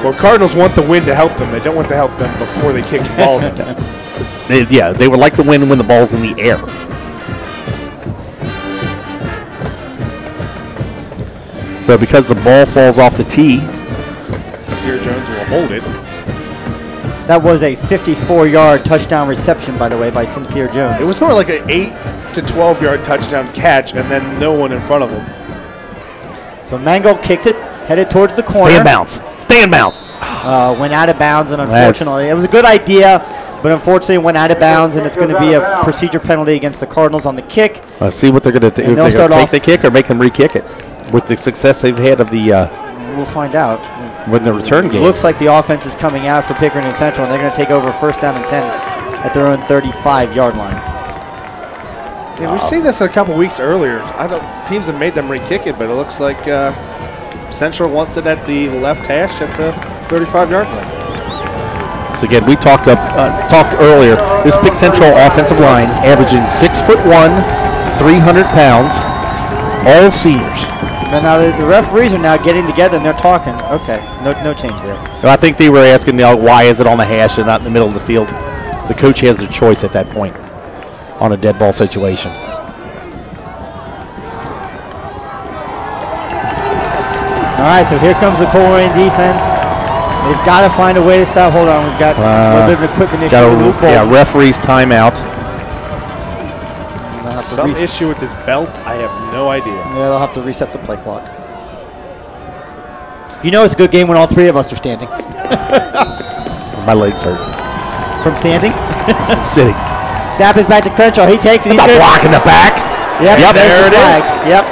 [SPEAKER 2] Well, Cardinals want the wind to help them. They don't want to help them before they kick the ball.
[SPEAKER 3] They would like the wind when the ball's in the air. So because the ball falls off the tee,
[SPEAKER 2] Sincere Jones will hold it.
[SPEAKER 1] That was a 54-yard touchdown reception, by the way, by Sincere Jones.
[SPEAKER 2] It was more like an 8 to 12-yard touchdown catch, and then no one in front of him.
[SPEAKER 1] So Mango kicks it, headed towards the corner.
[SPEAKER 3] Stay in bounds.
[SPEAKER 1] Went out of bounds, and unfortunately, it was a good idea, but unfortunately it went out of bounds, and it's going to be a procedure penalty against the Cardinals on the kick.
[SPEAKER 3] Let's see what they're going to do. If they're going to take the kick or make them re-kick it. With the success they've had of the...
[SPEAKER 1] we'll find out.
[SPEAKER 3] With the return game.
[SPEAKER 1] It looks like the offense is coming out for Pickerington Central, and they're going to take over 1st down and 10. at their own 35-yard line.
[SPEAKER 2] Yeah, we've seen this a couple weeks earlier. Teams have made them re-kick it, but it looks like Central wants it at the left hash at the 35-yard line.
[SPEAKER 3] So again, we talked earlier. This Pick Central offensive line averaging 6'1", 300 pounds, all seniors.
[SPEAKER 1] And now the referees are now getting together and they're talking. Okay, no change there.
[SPEAKER 3] So I think they were asking, why is it on the hash and not in the middle of the field? The coach has a choice at that point on a dead ball situation.
[SPEAKER 1] All right, so here comes the Colerain defense. They've got to find a way to stop. Hold on, we've got a little bit of an equipment issue.
[SPEAKER 3] Referee's timeout.
[SPEAKER 2] Some issue with this belt, I have no idea.
[SPEAKER 1] Yeah, they'll have to reset the play clock. You know it's a good game when all three of us are standing.
[SPEAKER 3] My legs hurt.
[SPEAKER 1] From standing?
[SPEAKER 3] From sitting.
[SPEAKER 1] Snap is back to Crenshaw. He takes it.
[SPEAKER 3] He's a block in the back.
[SPEAKER 1] Yep,
[SPEAKER 3] there it is.
[SPEAKER 1] Yep.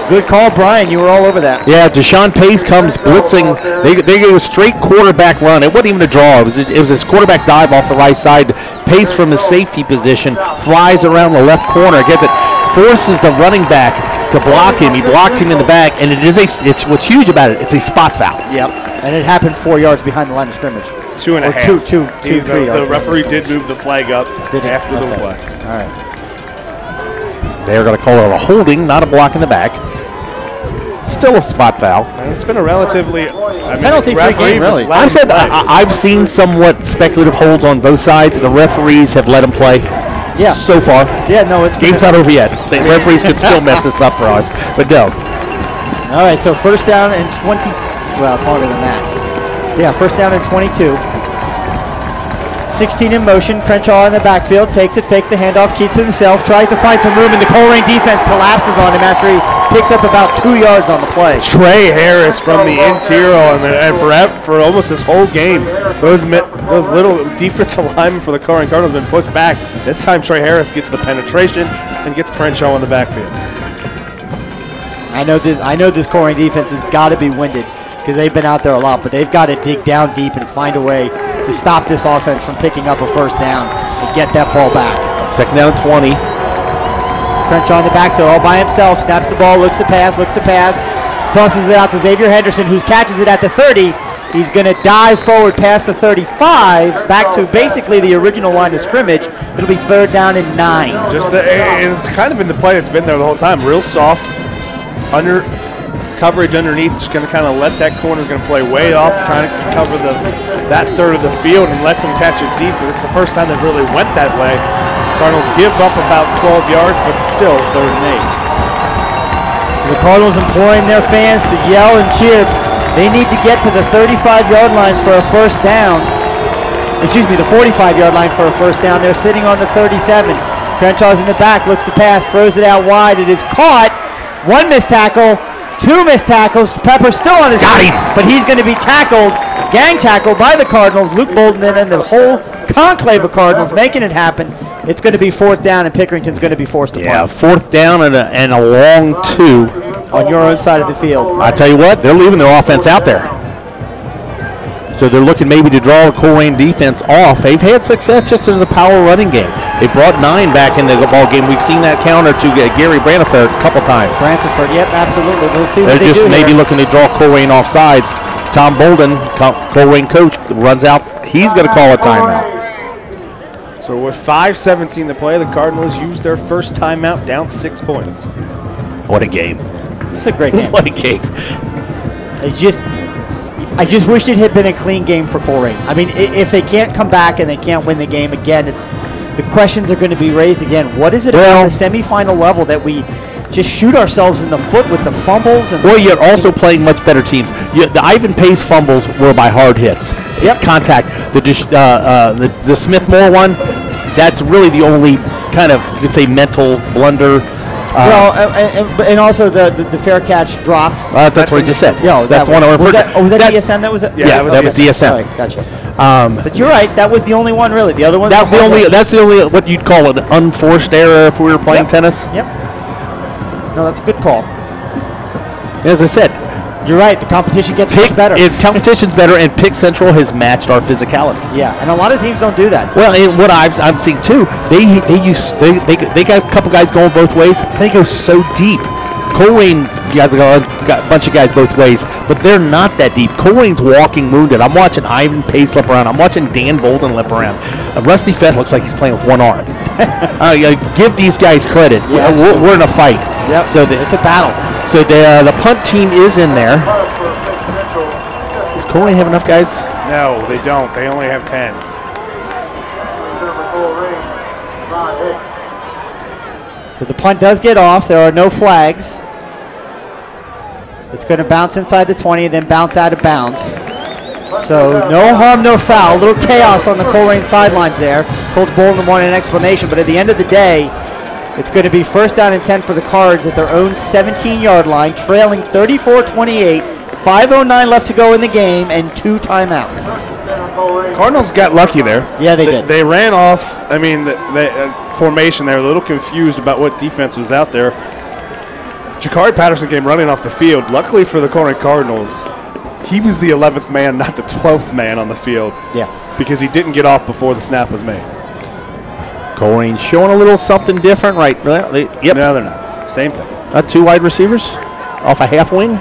[SPEAKER 1] Good call, Brian. You were all over that.
[SPEAKER 3] Yeah, Deshaun Pace comes blitzing. They go a straight quarterback run. It wasn't even a draw. It was his quarterback dive off the right side. Pace from his safety position flies around the left corner, gets it, forces the running back to block him. He blocks him in the back, and it's what's huge about it. It's a spot foul.
[SPEAKER 1] Yep, and it happened 4 yards behind the line of scrimmage.
[SPEAKER 2] 2.5.
[SPEAKER 1] 3 yards.
[SPEAKER 2] The referee did move the flag up after the play.
[SPEAKER 1] All right.
[SPEAKER 3] They're going to call it a holding, not a block in the back. Still a spot foul.
[SPEAKER 2] And it's been a relatively
[SPEAKER 1] penalty-free game, really.
[SPEAKER 3] I've seen somewhat speculative holds on both sides. The referees have let them play.
[SPEAKER 1] Yeah.
[SPEAKER 3] So far.
[SPEAKER 1] Yeah, no, it's
[SPEAKER 3] game's not over yet. The referees could still mess this up for us, but no.
[SPEAKER 1] All right, so first down and 20. Well, it's longer than that. Yeah, first down and 22. 16 in motion. Crenshaw in the backfield, takes it, fakes the handoff, keeps it himself, tries to find some room, and the Colerain defense collapses on him after he picks up about 2 yards on the play.
[SPEAKER 2] Trey Harris from the interior, and for almost this whole game, those little defensive linemen for the Colerain Cardinals have been pushed back. This time Trey Harris gets the penetration and gets Crenshaw in the backfield.
[SPEAKER 1] I know this Colerain defense has got to be winded because they've been out there a lot, but they've got to dig down deep and find a way to stop this offense from picking up a first down and get that ball back.
[SPEAKER 3] Second down and 20.
[SPEAKER 1] Crenshaw in the backfield all by himself, snaps the ball, looks to pass, tosses it out to Xavier Henderson, who catches it at the 30. He's going to dive forward past the 35, back to basically the original line of scrimmage. It'll be third down and 9.
[SPEAKER 2] It's kind of been the play that's been there the whole time. Real soft, under coverage underneath, just going to kind of let that corner's going to play way off, trying to cover that third of the field and lets him catch it deep. But it's the first time they've really went that way. Cardinals give up about 12 yards, but still third and 8.
[SPEAKER 1] The Cardinals imploring their fans to yell and cheer. They need to get to the 35-yard line for a first down. Excuse me, the 45-yard line for a first down. They're sitting on the 37. Crenshaw's in the back, looks to pass, throws it out wide. It is caught. One missed tackle, two missed tackles. Pepper's still on his feet, but he's going to be tackled, gang tackled by the Cardinals. Luke Bolden and the whole conclave of Cardinals making it happen. It's going to be fourth down, and Pickerington's going to be forced to punt.
[SPEAKER 3] Yeah, fourth down and a long 2.
[SPEAKER 1] On your own side of the field.
[SPEAKER 3] I tell you what, they're leaving their offense out there. So they're looking maybe to draw the Colerain defense off. They've had success just as a power running game. They brought 9 back into the ball game. We've seen that counter to Gary Brantford a couple times.
[SPEAKER 1] Brantford, yep, absolutely. Let's see what
[SPEAKER 3] they're
[SPEAKER 1] they
[SPEAKER 3] just
[SPEAKER 1] do
[SPEAKER 3] maybe
[SPEAKER 1] here.
[SPEAKER 3] looking to draw Colerain off sides. Tom Bolden, Colerain coach, runs out. He's going to call a timeout.
[SPEAKER 2] So with 5:17 to play, the Cardinals used their first timeout, down 6 points.
[SPEAKER 3] What a game.
[SPEAKER 1] It's a great game.
[SPEAKER 3] What a game.
[SPEAKER 1] I just wished it had been a clean game for Colerain. I mean, if they can't come back and they can't win the game again, the questions are going to be raised again. What is it about the semifinal level that we just shoot ourselves in the foot with the fumbles? And
[SPEAKER 3] you're also playing much better teams. The Ivan Pace fumbles were by hard hits.
[SPEAKER 1] Yep.
[SPEAKER 3] Contact. The Smith-Moore one, that's really the only kind of, you could say, mental blunder.
[SPEAKER 1] And also the fair catch dropped.
[SPEAKER 3] That's what I just said.
[SPEAKER 1] Yeah,
[SPEAKER 3] that's one of our first.
[SPEAKER 1] Was that DSM? That was it?
[SPEAKER 3] Yeah, that was DSM.
[SPEAKER 1] All right, gotcha. But you're right. That was the only one, really. The other one.
[SPEAKER 3] That's the only what you'd call an unforced error if we were playing tennis.
[SPEAKER 1] Yep. No, that's a good call.
[SPEAKER 3] As I said,
[SPEAKER 1] You're right. The competition gets much better.
[SPEAKER 3] Competition's better, and Pick Central has matched our physicality.
[SPEAKER 1] Yeah, and a lot of teams don't do that.
[SPEAKER 3] Well, and what I've seen too, they got a couple guys going both ways. They go so deep. Colerain guys got a bunch of guys both ways, but they're not that deep. Colerain's walking wounded. I'm watching Ivan Pace lip around. I'm watching Dan Bolden lip around. Rusty Fest looks like he's playing with one arm. Give these guys credit.
[SPEAKER 1] Yeah,
[SPEAKER 3] we're in a fight.
[SPEAKER 1] Yep. So it's a battle.
[SPEAKER 3] So the punt team is in there. Does Colerain have enough guys?
[SPEAKER 2] No, they don't. They only have 10.
[SPEAKER 1] So the punt does get off. There are no flags. It's going to bounce inside the 20 and then bounce out of bounds. So no harm, no foul. A little chaos on the Colerain sidelines there. Coach Bolden wanted an explanation, but at the end of the day, it's going to be 1st down and 10 for the Cards at their own 17-yard line, trailing 34-28. 5:09 left to go in the game and 2 timeouts.
[SPEAKER 2] Cardinals got lucky there.
[SPEAKER 1] Yeah, they did.
[SPEAKER 2] They ran off. I mean, the formation. They were a little confused about what defense was out there. Jakari Patterson came running off the field. Luckily for the Colerain Cardinals, he was the 11th man, not the 12th man on the field.
[SPEAKER 1] Yeah.
[SPEAKER 2] Because he didn't get off before the snap was made.
[SPEAKER 3] Colerain showing a little something different, right? Well, yep.
[SPEAKER 2] No, they're not. Same thing.
[SPEAKER 3] 2 wide receivers off a half wing.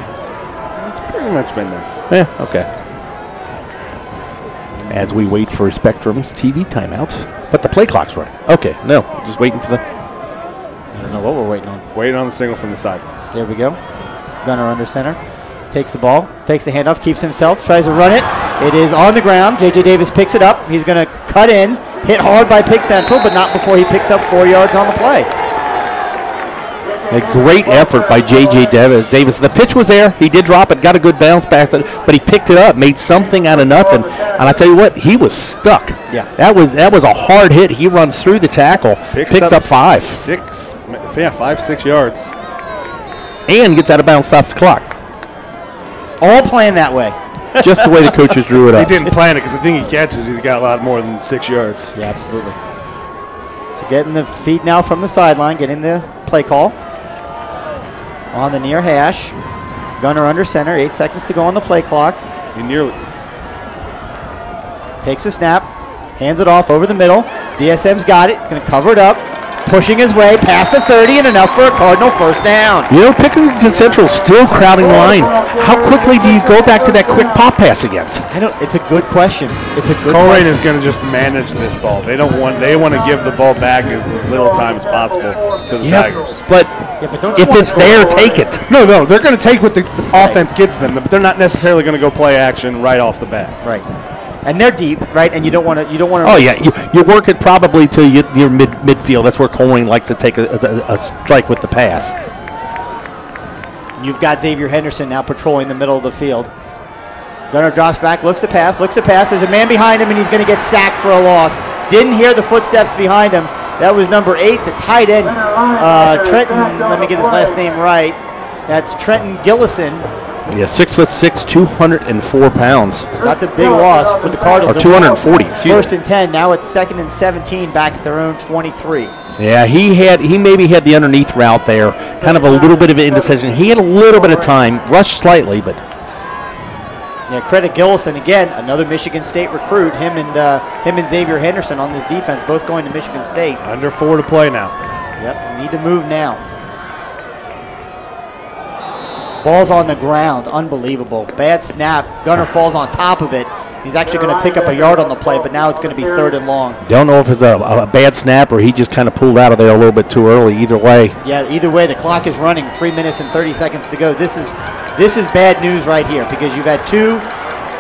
[SPEAKER 2] It's pretty much been there.
[SPEAKER 3] Yeah. Okay. As we wait for Spectrum's TV timeout, but the play clock's running. Okay. No, just waiting for the.
[SPEAKER 1] I don't know what we're waiting on.
[SPEAKER 2] Waiting on the signal from the side.
[SPEAKER 1] There we go. Gunner under center. Takes the ball, fakes the handoff, keeps himself, tries to run it. It is on the ground. J.J. Davis picks it up. He's going to cut in, hit hard by Pick Central, but not before he picks up 4 yards on the play.
[SPEAKER 3] A great effort by J.J. Davis. The pitch was there. He did drop it, got a good bounce back, but he picked it up, made something out of nothing. And I tell you what, he was stuck.
[SPEAKER 1] Yeah.
[SPEAKER 3] That was a hard hit. He runs through the tackle, picks up 5.
[SPEAKER 2] 5-6 yards.
[SPEAKER 3] And gets out of bounds, stops the clock.
[SPEAKER 1] All playing that way.
[SPEAKER 3] Just the way the coaches drew it up.
[SPEAKER 2] He didn't plan it because the thing he catches, he got a lot more than 6 yards.
[SPEAKER 1] Yeah, absolutely. So getting the feed now from the sideline, getting the play call. On the near hash. Gunner under center, 8 seconds to go on the play clock.
[SPEAKER 2] He nearly
[SPEAKER 1] takes a snap, hands it off over the middle. DSM's got it. He's going to cover it up. Pushing his way past the 30 and enough for a Cardinal 1st down.
[SPEAKER 3] You know, Pickerington Central still crowding the line. How quickly do you go back to that quick pop pass against?
[SPEAKER 1] It's a good question. It's a good
[SPEAKER 2] Colerain
[SPEAKER 1] question.
[SPEAKER 2] is going to just manage this ball. They want to give the ball back as little time as possible to the Tigers.
[SPEAKER 3] But
[SPEAKER 1] don't
[SPEAKER 3] if it's there, take it.
[SPEAKER 2] No, they're going to take what the offense gets them, but they're not necessarily going to go play action right off the bat.
[SPEAKER 1] Right. And they're deep, right? And you don't want to.
[SPEAKER 3] Oh yeah, you work it probably to your midfield. That's where Colerain likes to take a strike with the pass.
[SPEAKER 1] You've got Xavier Henderson now patrolling the middle of the field. Gunner drops back, looks to pass. There's a man behind him, and he's going to get sacked for a loss. Didn't hear the footsteps behind him. That was number 8, the tight end, Trenton. Let me get his last name right. That's Trenton Gillison.
[SPEAKER 3] Yeah, 6'6", 204 pounds.
[SPEAKER 1] That's a big loss for the Cardinals.
[SPEAKER 3] Or 240.
[SPEAKER 1] First and 10. Now it's 2nd and 17 back at their own 23.
[SPEAKER 3] Yeah, he maybe had the underneath route there, kind of a little bit of an indecision. He had a little bit of time, rushed slightly, but.
[SPEAKER 1] Yeah, credit Gillison again, another Michigan State recruit. Him and Xavier Henderson on this defense, both going to Michigan State.
[SPEAKER 2] Under 4 to play now.
[SPEAKER 1] Yep, need to move now. Ball's on the ground, unbelievable. Bad snap. Gunner falls on top of it. He's actually going to pick up a yard on the play, but now it's going to be 3rd and long.
[SPEAKER 3] Don't know if it's a bad snap or he just kind of pulled out of there a little bit too early. Either way.
[SPEAKER 1] Yeah, either way, the clock is running. 3 minutes and 30 seconds to go. This is bad news right here because you've had 2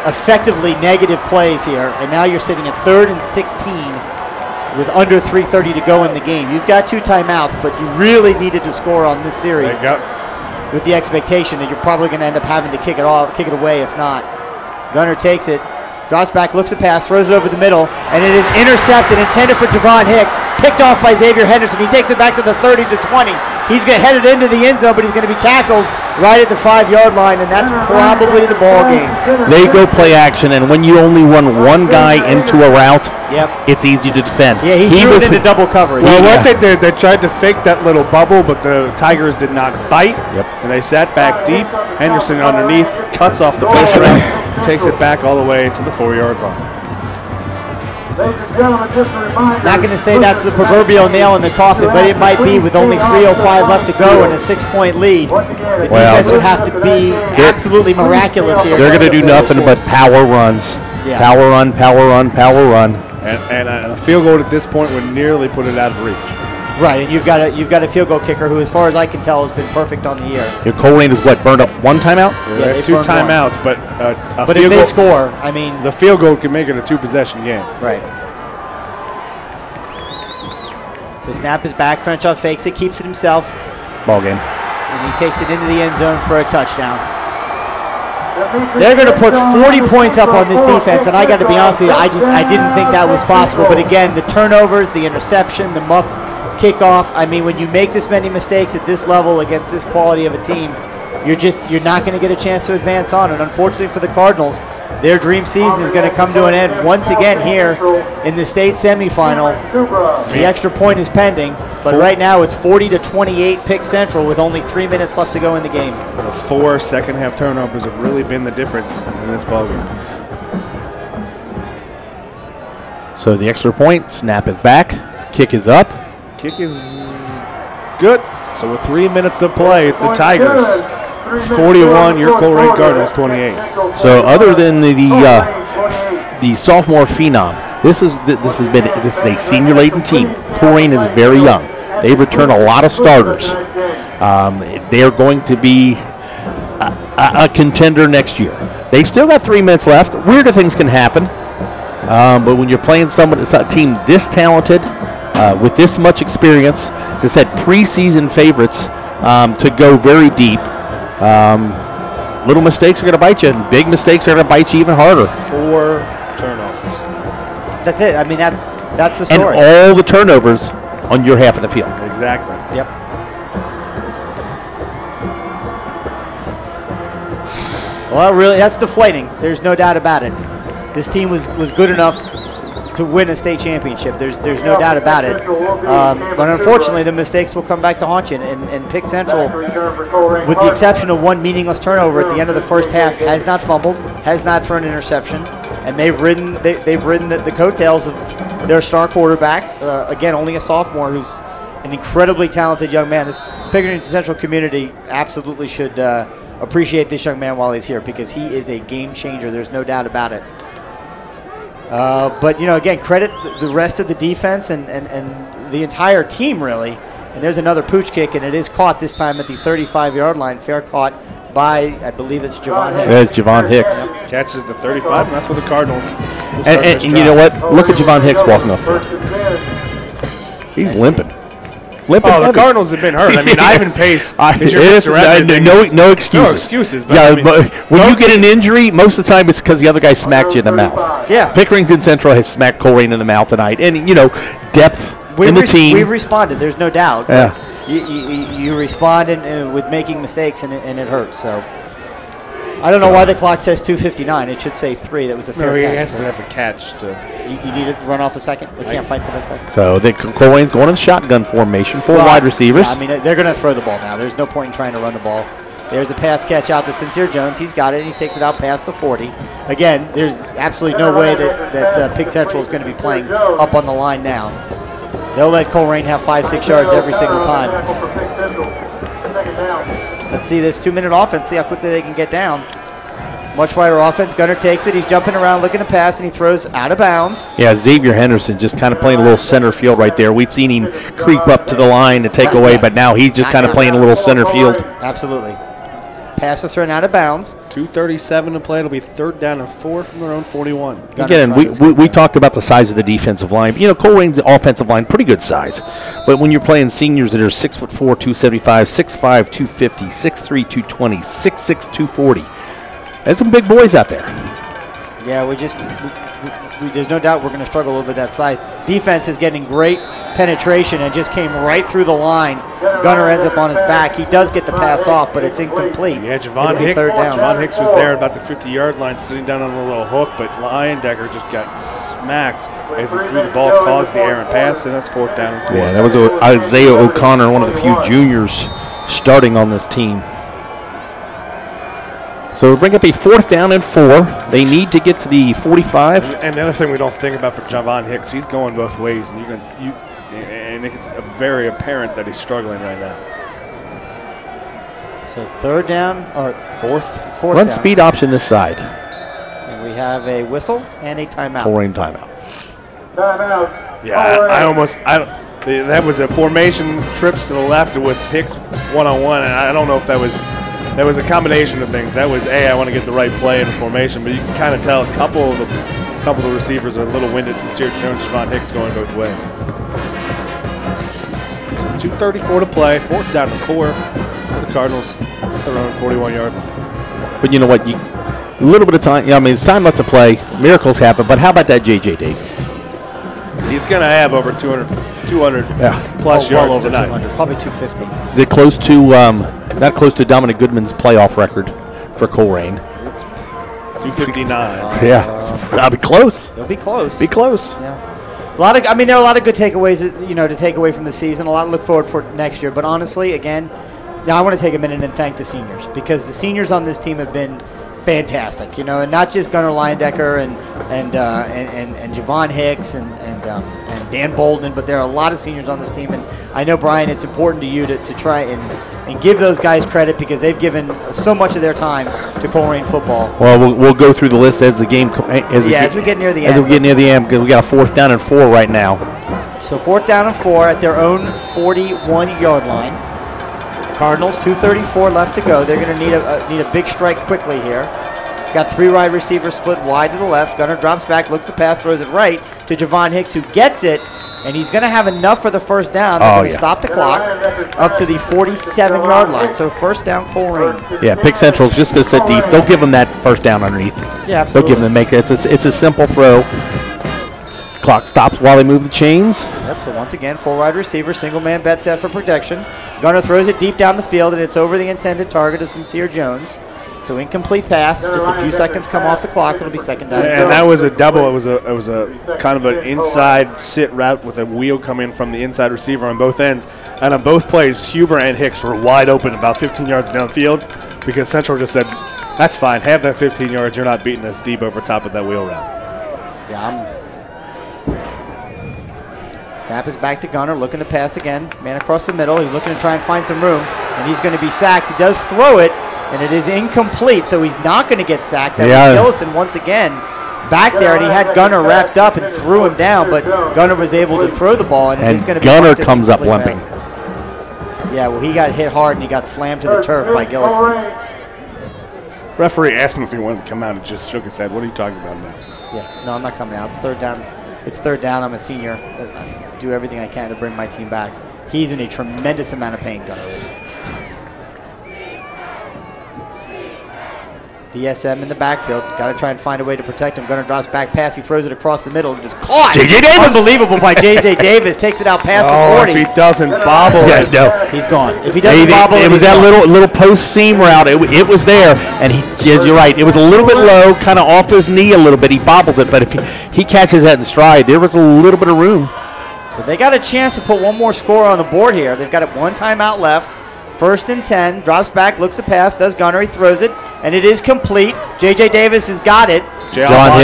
[SPEAKER 1] effectively negative plays here, and now you're sitting at 3rd and 16 with under 3:30 to go in the game. You've got 2 timeouts, but you really needed to score on this series.
[SPEAKER 2] There you go.
[SPEAKER 1] With the expectation that you're probably going to end up having to kick it away if not. Gunner takes it, drops back, looks at pass, throws it over the middle, and it is intercepted, intended for Javon Hicks, picked off by Xavier Henderson. He takes it back to the 30, the 20. He's headed into the end zone, but he's going to be tackled right at the 5-yard line, and that's probably the ball game.
[SPEAKER 3] They go play action, and when you only run one guy into a route,
[SPEAKER 1] Yep.
[SPEAKER 3] it's easy to defend.
[SPEAKER 1] Yeah, he threw it into double coverage.
[SPEAKER 2] Well, what they did, they tried to fake that little bubble, but the Tigers did not bite.
[SPEAKER 3] Yep.
[SPEAKER 2] And they sat back deep. Henderson underneath, cuts off the push route, takes it back all the way to the 4-yard line.
[SPEAKER 1] Not going to say that's the proverbial nail in the coffin, but it might be with only 3:05 left to go and a 6-point lead. The defense would have to be absolutely miraculous here.
[SPEAKER 3] They're going to do nothing but power runs.
[SPEAKER 1] Yeah.
[SPEAKER 3] Power run, power run, power run.
[SPEAKER 2] And a field goal at this point would nearly put it out of reach.
[SPEAKER 1] Right, and you've got a field goal kicker who, as far as I can tell, has been perfect on the year.
[SPEAKER 3] Your Colerain is what, burned up one timeout?
[SPEAKER 2] Yeah,
[SPEAKER 1] they
[SPEAKER 2] 2
[SPEAKER 1] burned
[SPEAKER 2] timeouts,
[SPEAKER 1] one.
[SPEAKER 2] but
[SPEAKER 1] if they score, I mean,
[SPEAKER 2] the field goal can make it a 2-possession game.
[SPEAKER 1] right. So snap is back. Crenshaw fakes it, keeps it himself,
[SPEAKER 3] Ball game.
[SPEAKER 1] and he takes it into the end zone for a touchdown. They're going to put 40 points up on this defense, and I got to be honest with you, I didn't think that was possible. But again, the turnovers, the interception, the muffed kickoff. I mean, when you make this many mistakes at this level against this quality of a team, you're not going to get a chance to advance on. And unfortunately for the Cardinals, their dream season is going to come to an end once again here in the state semifinal. The extra point is pending, but right now it's 40-28 Pick Central with only 3 minutes left to go in the game.
[SPEAKER 2] The 4 second-half turnovers have really been the difference in this ballgame.
[SPEAKER 3] So the extra point, snap is back, kick is up.
[SPEAKER 2] Kick is good. So with 3 minutes to play, it's the Tigers 41, your Colerain Cardinals 28.
[SPEAKER 3] So other than the sophomore phenom, this is a senior-laden team. Colerain is very young. They return a lot of starters. They are going to be a contender next year. They still got 3 minutes left. Weirder things can happen, but when you're playing a team this talented with this much experience, as I said, preseason favorites to go very deep. Little mistakes are going to bite you, and big mistakes are going to bite you even harder.
[SPEAKER 2] 4 turnovers.
[SPEAKER 1] That's it. I mean, that's the story.
[SPEAKER 3] And all the turnovers on your half of the field.
[SPEAKER 2] Exactly.
[SPEAKER 1] Yep. Well, really, that's deflating. There's no doubt about it. This team was good enough to win a state championship. There's no doubt about it. But unfortunately, the mistakes will come back to haunt you. And Pick Central, with the exception of one meaningless turnover at the end of the first half, has not fumbled, has not thrown an interception, and they've ridden the coattails of their star quarterback. Again, only a sophomore who's an incredibly talented young man. This Pickerington Central community absolutely should appreciate this young man while he's here, because he is a game changer. There's no doubt about it. But, again, credit the rest of the defense and the entire team, really. And there's another pooch kick, and it is caught this time at the 35-yard line. Fair caught by, I believe it's Javon Hicks.
[SPEAKER 3] There's Javon Hicks.
[SPEAKER 2] Catches at the 35, and that's where the Cardinals.
[SPEAKER 3] And you know what? Look at Javon Hicks walking off field. He's limping.
[SPEAKER 2] Oh, the Cardinals have been hurt. I mean, Ivan Pace is your Mr. Everything.
[SPEAKER 3] No excuses.
[SPEAKER 2] No excuses. But
[SPEAKER 3] Yeah, but when you get an injury, most of the time it's because the other guy smacked you in the mouth.
[SPEAKER 1] Yeah.
[SPEAKER 3] Pickerington Central has smacked Colerain in the mouth tonight. And, depth in the team.
[SPEAKER 1] We've responded. There's no doubt.
[SPEAKER 3] Yeah.
[SPEAKER 1] You respond with making mistakes, and it hurts. So I don't know why the clock says 2:59. It should say 3. That was a fair
[SPEAKER 2] he
[SPEAKER 1] catch.
[SPEAKER 2] has to have a catch to.
[SPEAKER 1] You need to run off a second. We can't fight for that second.
[SPEAKER 3] So Colerain's going in shotgun formation, 4 wide receivers.
[SPEAKER 1] Yeah, I mean, they're going to throw the ball now. There's no point in trying to run the ball. There's a pass catch out to Sincere Jones. He's got it, and he takes it out past the 40. Again, there's absolutely no way that Pick Central is going to be playing up on the line now. They'll let Colerain have 5-6 yards every single time. Let's see this 2-minute offense, see how quickly they can get down. Much wider offense. Gunner takes it. He's jumping around looking to pass, and he throws out of bounds.
[SPEAKER 3] Yeah, Xavier Henderson just kind of playing a little center field right there. We've seen him creep up to the line to take away, but now he's just kind of playing a little center field.
[SPEAKER 1] Absolutely. Pass is thrown out of bounds.
[SPEAKER 2] 2:37 to play. It'll be 3rd down and 4 from their own 41.
[SPEAKER 3] Again, we talked about the size of the defensive line. Colerain's offensive line, pretty good size. But when you're playing seniors that are 6'4", 275, 6'5", 250, 6'3", 220, 6'6", 240, there's some big boys out there.
[SPEAKER 1] Yeah, there's no doubt we're going to struggle over that size. Defense is getting great penetration and just came right through the line. Gunner ends up on his back. He does get the pass off, but it's incomplete.
[SPEAKER 2] Yeah, Javon Hicks was there about the 50-yard line, sitting down on a little hook, but Leyendecker just got smacked as he threw the ball, caused the errant pass, and that's 4th down and 4.
[SPEAKER 3] Yeah, that was Isaiah O'Connor, one of the few juniors starting on this team. So we bring up a 4th down and 4. They need to get to the 45.
[SPEAKER 2] And the other thing we don't think about for Javon Hicks, he's going both ways, and it's very apparent that he's struggling right now.
[SPEAKER 1] So 3rd down, or 4th? It's 4th
[SPEAKER 3] Run
[SPEAKER 1] down.
[SPEAKER 3] speed option this side.
[SPEAKER 1] And we have a whistle and a timeout.
[SPEAKER 3] Colerain timeout.
[SPEAKER 2] Yeah, that was a formation trips to the left with Hicks one-on-one, and I don't know if that was a combination of things. That was, I want to get the right play in the formation, but you can kind of tell a couple of the receivers are a little winded. Sincere Jones, Javon Hicks going both ways. 2:34 to play, 4th down and 4 for the Cardinals, their own 41-yard.
[SPEAKER 3] But you know what? A little bit of time. Yeah, I mean, it's time left to play. Miracles happen. But how about that J.J. Davis?
[SPEAKER 2] He's going to have over 200 plus
[SPEAKER 1] well
[SPEAKER 2] yards
[SPEAKER 1] over
[SPEAKER 2] tonight.
[SPEAKER 1] 200, probably 250.
[SPEAKER 3] Is it close to, not close to Dominic Goodman's playoff record for Colerain?
[SPEAKER 1] It's
[SPEAKER 2] 259.
[SPEAKER 3] Yeah, that'll be close.
[SPEAKER 1] They'll be close.
[SPEAKER 3] Be close.
[SPEAKER 1] Yeah. There are a lot of good takeaways, to take away from the season. A lot to look forward for next year. But honestly, again, now I want to take a minute and thank the seniors, because the seniors on this team have been fantastic, and not just Gunnar Leyendecker and Javon Hicks and Dan Bolden, but there are a lot of seniors on this team, and I know, Brian, it's important to you to try and give those guys credit, because they've given so much of their time to Colerain football.
[SPEAKER 3] Well, we'll go through the list as the game
[SPEAKER 1] as we get near the end.
[SPEAKER 3] As we get near the end, because we got a 4th down and 4 right now.
[SPEAKER 1] So 4th down and 4 at their own 41-yard line. Cardinals, 2:34 left to go. They're going to need a big strike quickly here. Got 3 wide receivers split wide to the left. Gunner drops back, looks to pass, throws it right to Javon Hicks, who gets it, and he's going to have enough for the 1st down. They're going to stop the clock up to the 47-yard line. So 1st down, Colerain.
[SPEAKER 3] Yeah, Pick Central's just going to sit deep. They'll give them that 1st down underneath.
[SPEAKER 1] Yeah, absolutely.
[SPEAKER 3] They'll give them it's a simple throw. Clock stops while they move the chains.
[SPEAKER 1] Yep, so once again, 4 wide receivers, single man bet set for protection. Gunner throws it deep down the field, and it's over the intended target of Sincere Jones. So incomplete pass, just a few seconds come off the clock, it'll be 2nd down.
[SPEAKER 2] And that was a double. It was a kind of an inside sit route with a wheel coming from the inside receiver on both ends. And on both plays, Huber and Hicks were wide open about 15 yards downfield, because Central just said, that's fine, have that 15 yards, you're not beating us deep over top of that wheel route.
[SPEAKER 1] Yeah, Snap is back to Gunner, looking to pass again. Man across the middle. He's looking to try and find some room, and he's going to be sacked. He does throw it, and it is incomplete, so he's not going to get sacked. That was Gillison once again back there, and he had Gunner wrapped up and threw him down, but Gunner was able to throw the ball, and it is going to be
[SPEAKER 3] Gunner comes up limping.
[SPEAKER 1] Yeah, well, he got hit hard, and he got slammed to the turf by Gillison.
[SPEAKER 2] Referee asked him if he wanted to come out and just shook his head. What are you talking about now?
[SPEAKER 1] Yeah, no, I'm not coming out. It's 3rd down. It's 3rd down. I'm a senior. I do everything I can to bring my team back. He's in a tremendous amount of pain, Gunner is. DSM in the backfield. Got to try and find a way to protect him. Gunner drops back pass. He throws it across the middle. It is caught.
[SPEAKER 3] J.J. Davis.
[SPEAKER 1] Unbelievable by J.J. Davis. Takes it out past the 40.
[SPEAKER 2] If he doesn't bobble it.
[SPEAKER 3] No.
[SPEAKER 1] He's gone. If he doesn't bobble it,
[SPEAKER 3] it was that little post seam route. It was there, and you're right. It was a little bit low, kind of off his knee a little bit. He bobbles it, but if he catches that in stride, there was a little bit of room.
[SPEAKER 1] So they got a chance to put one more score on the board here. They've got 1 timeout left. 1st and 10. Drops back, looks to pass, does Gunner. He throws it, and it is complete. J.J. Davis has got it.
[SPEAKER 3] Javon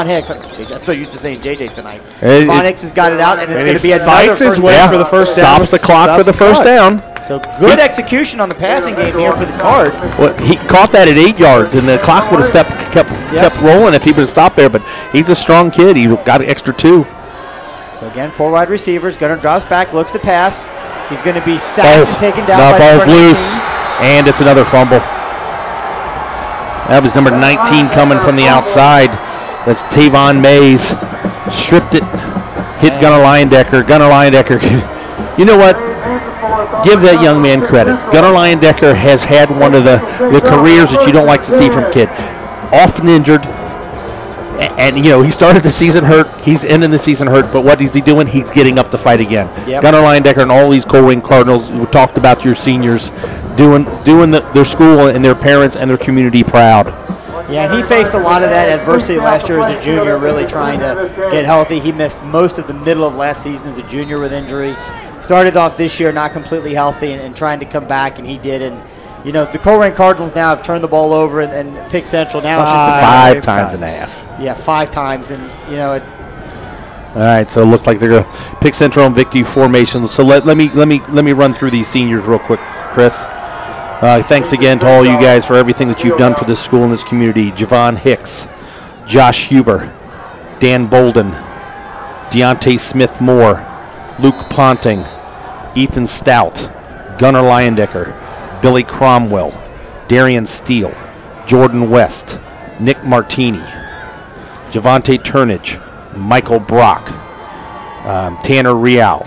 [SPEAKER 1] Hicks. I'm so used to saying J.J. tonight. Javon Hicks has got it out, and it's going to be another
[SPEAKER 2] fights his way for the first down.
[SPEAKER 3] Stops the clock for the 1st down.
[SPEAKER 1] So good execution on the passing game here for the Cards.
[SPEAKER 3] Well, he caught that at 8 yards, and the clock would have kept rolling if he would have stopped there. But he's a strong kid. He got an extra 2.
[SPEAKER 1] So again, 4 wide receivers. Gunner drops back, looks to pass. He's going to be sacked and taken down by
[SPEAKER 3] ball's loose, and it's another fumble. That was number 19 coming from the outside. That's Tavon Mays. Stripped it, hit Gunnar Leyendecker. Gunnar Leyendecker, you know what? Give that young man credit. Gunnar Leyendecker has had one of the careers that you don't like to see from kid. Often injured, And he started the season hurt. He's ending the season hurt. But what is he doing? He's getting up to fight again.
[SPEAKER 1] Yep.
[SPEAKER 3] Gunnar Leyendecker and all these Colerain Cardinals. We talked about your seniors doing their school and their parents and their community proud.
[SPEAKER 1] Yeah, and he faced a lot of that adversity last year as a junior, really trying to get healthy. He missed most of the middle of last season as a junior with injury. Started off this year not completely healthy and trying to come back, and he did. And the Colerain Cardinals now have turned the ball over and Pick Central now it's just
[SPEAKER 3] five times and a half.
[SPEAKER 1] Yeah, 5 times, and
[SPEAKER 3] All right, so it looks like they're going to Pick Central in victory formation. So let me run through these seniors real quick, Chris. Thanks again to all you guys for everything that you've done for this school and this community. Javon Hicks, Josh Huber, Dan Bolden, Deontay Smith-Moore, Luke Ponting, Ethan Stout, Gunnar Leyendecker, Billy Cromwell, Darian Steele, Jordan West, Nick Martini, Javante Turnage, Michael Brock, Tanner Real,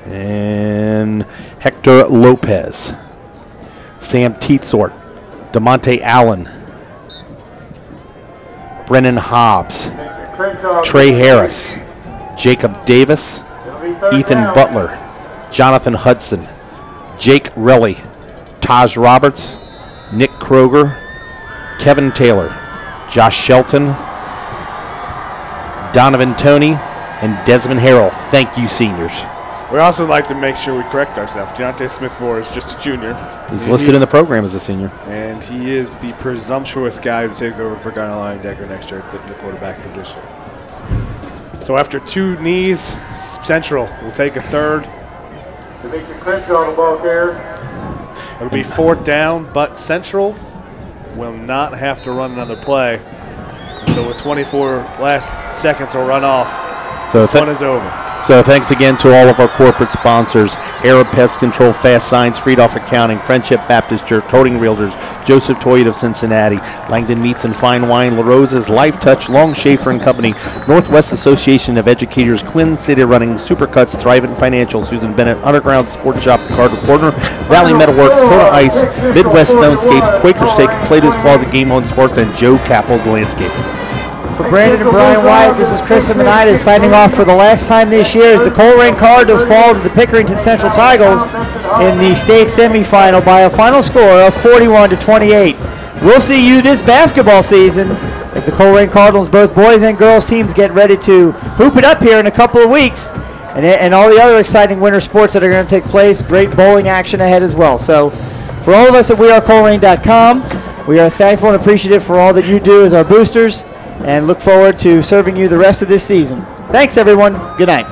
[SPEAKER 3] and Hector Lopez, Sam Teetsort, DeMonte Allen, Brennan Hobbs, Trey Harris, Jacob Davis, Ethan Butler, Jonathan Hudson, Jake Relly, Taj Roberts, Nick Kroger, Kevin Taylor, Josh Shelton, Donovan Toney, and Desmond Harrell. Thank you, seniors.
[SPEAKER 2] We also like to make sure we correct ourselves. Deontay Smith-Moore is just a junior.
[SPEAKER 3] He's listed in the program as a senior.
[SPEAKER 2] And he is the presumptuous guy to take over for Gunnar Leyendecker next year at the quarterback position. So after 2 knees, Central will take a third.
[SPEAKER 4] Demetria Crenshaw, the ball carrier.
[SPEAKER 2] It'll be 4th down, but Central will not have to run another play. So with 24 last seconds will run off.
[SPEAKER 3] So
[SPEAKER 2] this one is over.
[SPEAKER 3] So thanks again to all of our corporate sponsors: Arab Pest Control, Fast Signs, Friedoff Accounting, Friendship Baptist Church, Toting Realtors, Joseph Toyota of Cincinnati, Langdon Meats and Fine Wine, La Rosa's, Life Touch, Long Schaefer and Company, Northwest Association of Educators, Quinn City Running, Supercuts, Thrivent Financial, Susan Bennett, Underground Sports Shop, Cardinal Corner, Valley Metalworks, Kona Ice, Midwest Stonescapes, Quaker Steak, Plato's Closet, Game On Sports, and Joe Capples Landscaping.
[SPEAKER 1] For Brandon and Brian Wyatt, this is Chris Amenitis signing off for the last time this year as the Colerain Cardinals fall to the Pickerington Central Tigers in the state semifinal by a final score of 41-28. We'll see you this basketball season as the Colerain Cardinals, both boys and girls teams, get ready to hoop it up here in a couple of weeks, and all the other exciting winter sports that are going to take place. Great bowling action ahead as well. So for all of us at wearecolerain.com, we are thankful and appreciative for all that you do as our boosters, and look forward to serving you the rest of this season. Thanks, everyone. Good night.